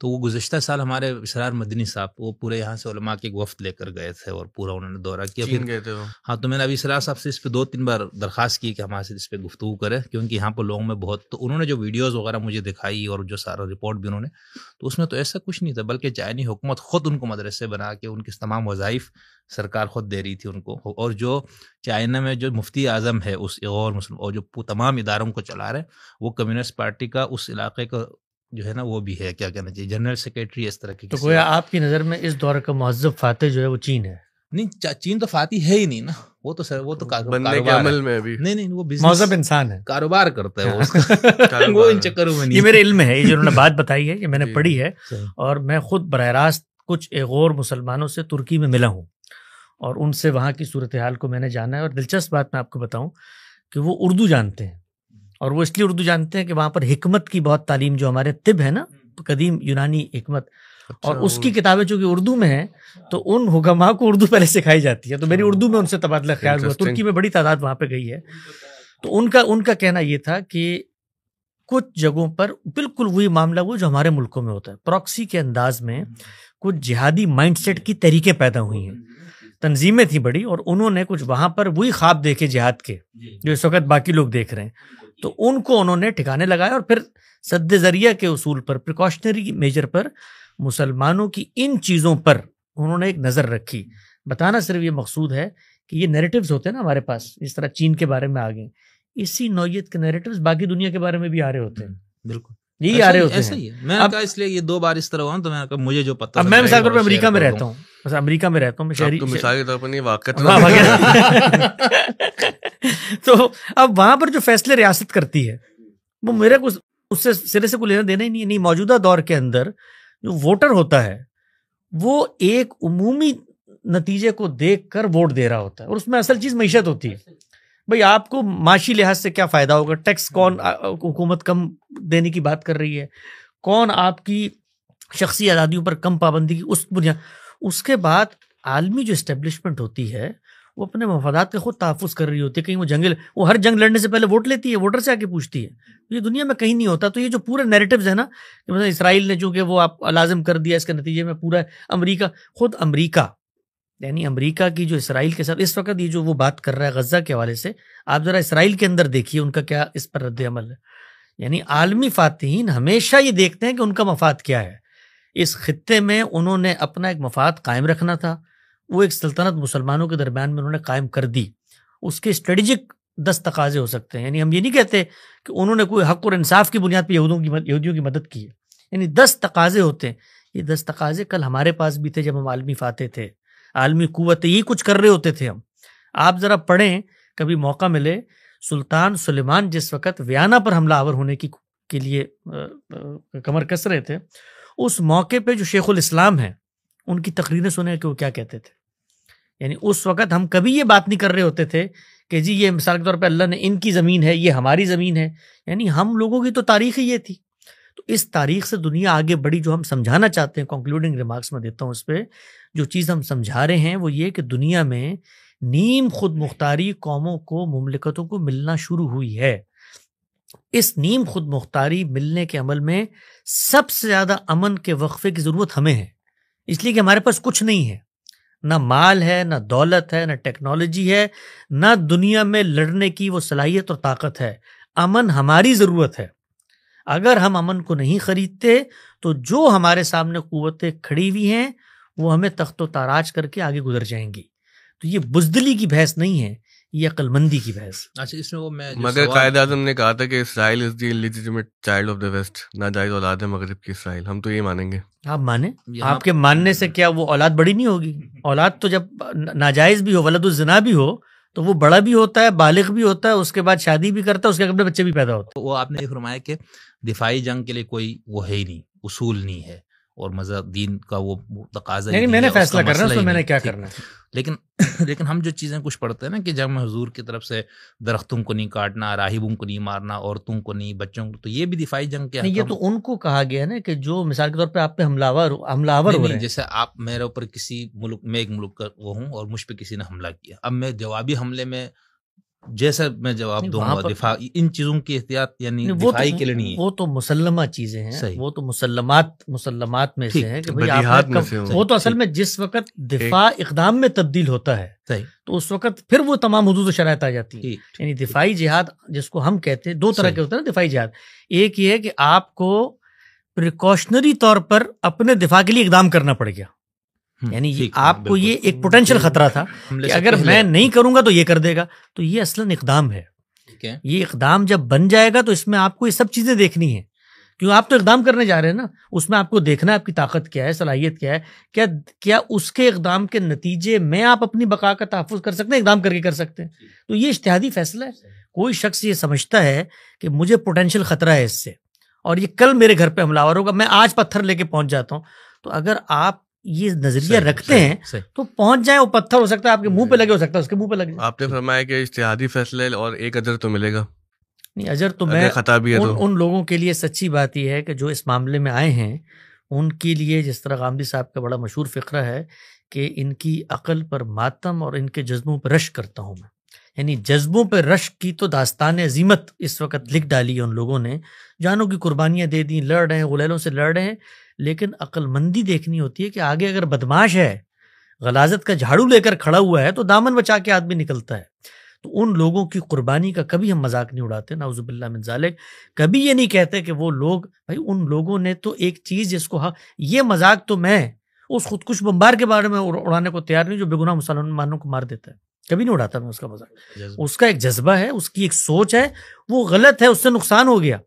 [SPEAKER 3] تو وہ گزشتہ سال ہمارے اسرار مدنی صاحب وہ پورے یہاں سے علماء کے ایک وفد لے کر گئے تھے اور پورا انہوں نے دورہ کیا.
[SPEAKER 1] چین گئے تھے وہ.
[SPEAKER 3] ہاں، تو میں نے ابھی اسرار صاحب سے اس پہ 2-3 بار درخواست کی کہ ہمارے سے اس پہ گفتگو کرے، کیونکہ یہاں پر لوگوں میں بہت، تو انہوں نے جو ویڈیوز وغیرہ مجھے دکھائی اور جو سارا رپورٹ بھی انہوں نے، تو اس میں تو ایسا کچھ نہیں تھا، بلکہ چائنی حکومت خود ان کو مدرسے بنا کے ان کے تمام وظائف سرکار خود دے رہی تھی ان کو. اور جو چائنا میں جو مفتی اعظم ہے اس اور مسلم اور جو تمام اداروں کو چلا رہے ہیں، وہ کمیونسٹ پارٹی کا اس علاقے کا جو ہے نا وہ بھی ہے، کیا کہنا چاہیے، جنرل سیکریٹری اس طرح کی.
[SPEAKER 2] تو گویا آپ کی نظر میں اس دور کا مہذب فاتح جو ہے وہ چین ہے؟
[SPEAKER 3] نہیں، چین تو فاتح ہے ہی نہیں نا، وہ تو
[SPEAKER 1] بننے کے عمل میں بھی
[SPEAKER 3] نہیں، وہ
[SPEAKER 2] مہذب انسان ہے،
[SPEAKER 3] کاروبار کرتا ہے وہ ان چکروں میں نہیں.
[SPEAKER 2] یہ میرے علم میں ہے، یہ جو انہوں نے بات بتائی ہے یہ میں نے پڑھی ہے، اور میں خود براہ راست کچھ ایغور مسلمانوں سے ترکی میں ملا ہوں اور ان سے وہاں کی صورتحال کو میں نے جانا ہے. اور دلچسپ بات میں آپ کو بتاؤں کہ وہ اردو جانتے ہیں، اور وہ اس لیے اردو جانتے ہیں کہ وہاں پر حکمت کی بہت تعلیم، جو ہمارے طب ہے نا، قدیم یونانی حکمت، اور اس کی کتابیں چونکہ اردو میں ہیں تو ان حکماء کو اردو پہلے سکھائی جاتی ہے. تو میری اردو میں ان سے تبادلہ خیال ہوا، ترکی میں بڑی تعداد وہاں پہ گئی ہے. تو ان کا کہنا یہ تھا کہ کچھ جگہوں پر بالکل وہی معاملہ وہ جو ہمارے ملکوں میں ہوتا ہے، پراکسی کے انداز میں کچھ جہادی مائنڈ سیٹ کی تحریکیں پیدا ہوئی ہیں، تنظیمیں تھیں بڑی، اور انہوں نے کچھ وہاں پر وہی خواب دیکھے جہاد کے جو اس وقت باقی لوگ دیکھ رہے ہیں. تو ان کو انہوں نے ٹھکانے لگایا اور پھر سد ذریعہ کے اصول پر، پریکاشنری میجر پر، مسلمانوں کی ان چیزوں پر انہوں نے ایک نظر رکھی. بتانا صرف یہ مقصود ہے کہ یہ نیریٹیوز ہوتے ہیں نا ہمارے پاس، جس طرح چین کے بارے میں آگے، اسی نوعیت کے نیریٹیوز باقی دنیا کے بارے میں بھی آ رہے ہوتے ہیں.
[SPEAKER 3] بالکل
[SPEAKER 2] یہی آ رہے ہوتے
[SPEAKER 3] ہیں. میں نے کہا اس لیے یہ 2 بار اس طرح ہوا تو میں نے کہا مجھے جو پتہ،
[SPEAKER 2] اب میں مثال طور پر امریکہ میں رہتا ہوں، بس امریکہ میں رہتا ہوں میں، شہری
[SPEAKER 1] مثال کے طور پر نہیں، واقعات.
[SPEAKER 2] تو اب وہاں پر جو فیصلے ریاست کرتی ہے وہ میرے کو اس سے سرے سے کوئی لینا دینا ہی نہیں. موجودہ دور کے اندر جو ووٹر ہوتا ہے وہ ایک عمومی نتیجے کو دیکھ کر ووٹ دے رہا ہوتا ہے، اور اس میں اصل چیز معیشت ہوتی ہے. بھئی آپ کو معاشی لحاظ سے کیا فائدہ ہوگا، ٹیکس کون حکومت کم دینے کی بات کر رہی ہے، کون آپ کی شخصی آزادیوں پر کم پابندی کی، اس بنیاد. اس کے بعد عالمی جو اسٹیبلشمنٹ ہوتی ہے وہ اپنے مفادات کا خود تحفظ کر رہی ہوتی ہے. کہیں وہ ہر جنگ لڑنے سے پہلے ووٹ لیتی ہے، ووٹر سے آ کے پوچھتی ہے. یہ دنیا میں کہیں نہیں ہوتا. تو یہ جو پورے نیریٹیوز ہیں نا کہ مثلا اسرائیل نے چونکہ وہ آپ لازم کر دیا، اس کے نتیجے میں پورا امریکہ یعنی امریکہ کی جو اسرائیل کے ساتھ اس وقت یہ جو وہ بات کر رہا ہے غزہ کے حوالے سے، آپ ذرا اسرائیل کے اندر دیکھیے ان کا کیا اس پر رد عمل ہے. یعنی عالمی فاتحین ہمیشہ یہ دیکھتے ہیں کہ ان کا مفاد کیا ہے. اس خطے میں انہوں نے اپنا ایک مفاد قائم رکھنا تھا، وہ ایک سلطنت مسلمانوں کے درمیان میں انہوں نے قائم کر دی. اس کے اسٹریٹجک 10 تقاضے ہو سکتے ہیں. یعنی ہم یہ نہیں کہتے کہ انہوں نے کوئی حق اور انصاف کی بنیاد پہ یہودیوں کی مدد کی ہے. یعنی 10 تقاضے ہوتے ہیں. یہ 10 تقاضے کل ہمارے پاس بھی تھے جب ہم عالمی فاتح تھے، عالمی قوت یہ کچھ کر رہے ہوتے تھے ہم. آپ ذرا پڑھیں کبھی موقع ملے، سلطان سلیمان جس وقت ویانا پر حملہ آور ہونے کے لیے کمر کس رہے تھے، اس موقع پہ جو شیخ الاسلام ہیں ان کی تقریریں سنیں کہ وہ کیا کہتے تھے. یعنی اس وقت ہم کبھی یہ بات نہیں کر رہے ہوتے تھے کہ جی یہ مثال کے طور پہ اللہ نے ان کی زمین ہے، یہ ہماری زمین ہے. یعنی ہم لوگوں کی تو تاریخ ہی یہ تھی. تو اس تاریخ سے دنیا آگے بڑی. جو ہم سمجھانا چاہتے ہیں، کنکلوڈنگ ریمارکس میں دیتا ہوں اس پہ، جو چیز ہم سمجھا رہے ہیں وہ یہ کہ دنیا میں نیم خود مختاری قوموں کو، مملکتوں کو ملنا شروع ہوئی ہے. اس نیم خود مختاری ملنے کے عمل میں سب سے زیادہ امن کے وقفے کی ضرورت ہمیں ہے، اس لیے کہ ہمارے پاس کچھ نہیں ہے، نہ مال ہے، نہ دولت ہے، نہ ٹیکنالوجی ہے، نہ دنیا میں لڑنے کی وہ صلاحیت اور طاقت ہے. امن ہماری ضرورت ہے. اگر ہم امن کو نہیں خریدتے تو جو ہمارے سامنے قوتیں کھڑی ہوئی ہیں وہ ہمیں تخت و تاراج کر کے آگے گزر جائیں گی. تو یہ بزدلی کی بحث نہیں ہے، یہ عقل مندی کی بحث.
[SPEAKER 3] اچھا، اس میں وہ
[SPEAKER 1] مگر قائد اعظم نے کہا تھا کہ Israel is the illegitimate child of the West, ناجائز اولاد ہے مغرب کی اسرائیل. ہم تو یہ مانیں گے.
[SPEAKER 2] آپ مانیں، آپ کے ماننے سے کیا وہ اولاد بڑی نہیں ہوگی؟ اولاد تو جب ناجائز بھی ہو، ولد الزنا بھی ہو، تو وہ بڑا بھی ہوتا ہے، بالغ بھی ہوتا ہے، اس کے بعد شادی بھی کرتا ہے، اس کے اپنے بچے بھی پیدا ہوتے ہیں.
[SPEAKER 3] وہ آپ نے فرمایا کہ دفاعی جنگ کے لیے کوئی وہ ہے ہی نہیں، اصول نہیں ہے، اور مذہب دین کا وہ تقاضا ہی نہیں.
[SPEAKER 2] میں نے فیصلہ کرنا ہے، میں نے کیا کرنا ہے.
[SPEAKER 3] لیکن ہم جو چیزیں کچھ پڑھتے ہیں نا کہ جنگ میں حضور کی طرف سے درختوں کو نہیں کاٹنا، راہبوں کو نہیں مارنا، عورتوں کو نہیں، بچوں کو، تو یہ بھی دفاعی جنگ کے
[SPEAKER 2] نہیں. یہ تو ان کو کہا گیا نا کہ جو مثال کے طور پہ آپ پہ حملہ آور ہو رہے ہیں.
[SPEAKER 3] جیسے آپ میرے اوپر کسی ملک میں، ایک ملک کا وہ ہوں اور مجھ پہ کسی نے حملہ کیا، اب میں جوابی حملے میں جیسا میں جواب دوں گا، دفاع، ان چیزوں کی احتیاط یعنی دفاعی کے لیے نہیں ہے.
[SPEAKER 2] وہ تو مسلمہ چیزیں ہیں، وہ تو مسلمات میں سے ہیں کہ وہ تو اصل میں جس وقت دفاع اقدام میں تبدیل ہوتا ہے تو اس وقت پھر وہ تمام حدود و شرائط آ جاتی ہے. یعنی دفاعی جہاد جس کو ہم کہتے ہیں، 2 طرح کے ہوتے ہیں نا دفاعی جہاد. ایک یہ ہے کہ آپ کو پریکاشنری طور پر اپنے دفاع کے لیے اقدام کرنا پڑ گیا، یعنی آپ کو یہ ایک پوٹینشیل خطرہ تھا کہ اگر میں نہیں کروں گا تو یہ کر دے گا. تو یہ اصلاً اقدام ہے. یہ اقدام جب بن جائے گا تو اس میں آپ کو یہ سب چیزیں دیکھنی ہیں، کیوں آپ تو اقدام کرنے جا رہے ہیں نا. اس میں آپ کو دیکھنا ہے آپ کی طاقت کیا ہے، صلاحیت کیا ہے، کیا اس کے اقدام کے نتیجے میں آپ اپنی بقا کا تحفظ کر سکتے ہیں، اقدام کر کے کر سکتے ہیں. تو یہ اجتہادی فیصلہ ہے. کوئی شخص یہ سمجھتا ہے کہ مجھے پوٹینشیل خطرہ ہے اس سے اور یہ کل میرے گھر پہ حملہ آور ہوگا، میں آج پتھر لے کے پہنچ جاتا ہوں، تو اگر آپ یہ نظریہ رکھتے ہیں تو پہنچ جائیں. وہ پتھر ہو سکتا ہے آپ کے منہ پہ لگے، ہو سکتا ہے اس کے منہ پہ لگے.
[SPEAKER 1] آپ نے فرمایا کہ اجتہادی فیصلے اور ایک اجر تو ملے گا.
[SPEAKER 2] نہیں، اجر تو میں ان لوگوں کے لیے سچی بات یہ ہے کہ جو اس معاملے میں آئے ہیں ان کے لیے، جس طرح غامدی صاحب کا بڑا مشہور فقرہ ہے کہ ان کی عقل پر ماتم اور ان کے جذبوں پر رشک کرتا ہوں میں. یعنی جذبوں پہ رشک کی تو داستان عظیمت اس وقت لکھ ڈالی ہے ان لوگوں نے، جانوں کی قربانیاں دے دیں، لڑ رہے ہیں، غلیلوں سے لڑ رہے ہیں. لیکن عقل مندی دیکھنی ہوتی ہے کہ آگے اگر بدماش ہے، غلاظت کا جھاڑو لے کر کھڑا ہوا ہے تو دامن بچا کے آدمی نکلتا ہے. تو ان لوگوں کی قربانی کا کبھی ہم مذاق نہیں اڑاتے، نعوذ باللہ من ذالک. کبھی یہ نہیں کہتے کہ وہ لوگ، بھائی ان لوگوں نے تو ایک چیز جس کو یہ مذاق تو میں اس خودکش بمبار کے بارے میں اڑانے کو تیار نہیں جو بے گناہ مسلمانوں کو مار دیتا ہے. کبھی نہیں اڑاتا میں اس کا مذاق. اس کا ایک جذبہ ہے، اس کی ایک سوچ ہے، وہ غلط ہے، اس سے نقصان ہو گیا،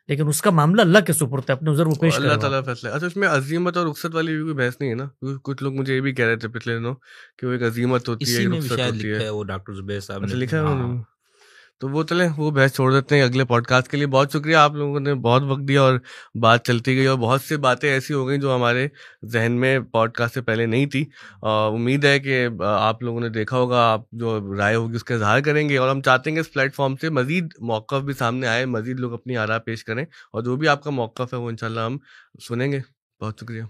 [SPEAKER 2] لیکن اس کا معاملہ اللہ کے سپرد ہے، اپنے عذر وہ پیش کرے،
[SPEAKER 1] اللہ تعالیٰ فیصلہ. اچھا، اس میں عزیمت اور رخصت والی بھی کوئی بحث نہیں ہے نا؟ کچھ لوگ مجھے یہ بھی کہہ رہے تھے پچھلے دنوں کہ وہ ایک عزیمت ہوتی ہے، ایک رخصت ہوتی ہے.
[SPEAKER 3] وہ ڈاکٹر زبیر صاحب نے
[SPEAKER 1] لکھا ہے. تو وہ چلیں وہ بحث چھوڑ دیتے ہیں اگلے پوڈ کاسٹ کے لیے. بہت شکریہ, آپ لوگوں نے بہت وقت دیا اور بات چلتی گئی اور بہت سی باتیں ایسی ہو گئیں جو ہمارے ذہن میں پوڈ کاسٹ سے پہلے نہیں تھی. امید ہے کہ آپ لوگوں نے دیکھا ہوگا, آپ جو رائے ہوگی اس کا اظہار کریں گے, اور ہم چاہتے ہیں کہ اس پلیٹ فارم سے مزید موقف بھی سامنے آئے, مزید لوگ اپنی آراء پیش کریں, اور جو بھی آپ کا موقف ہے وہ انشاءاللہ ہم سنیں گے. بہت شکریہ.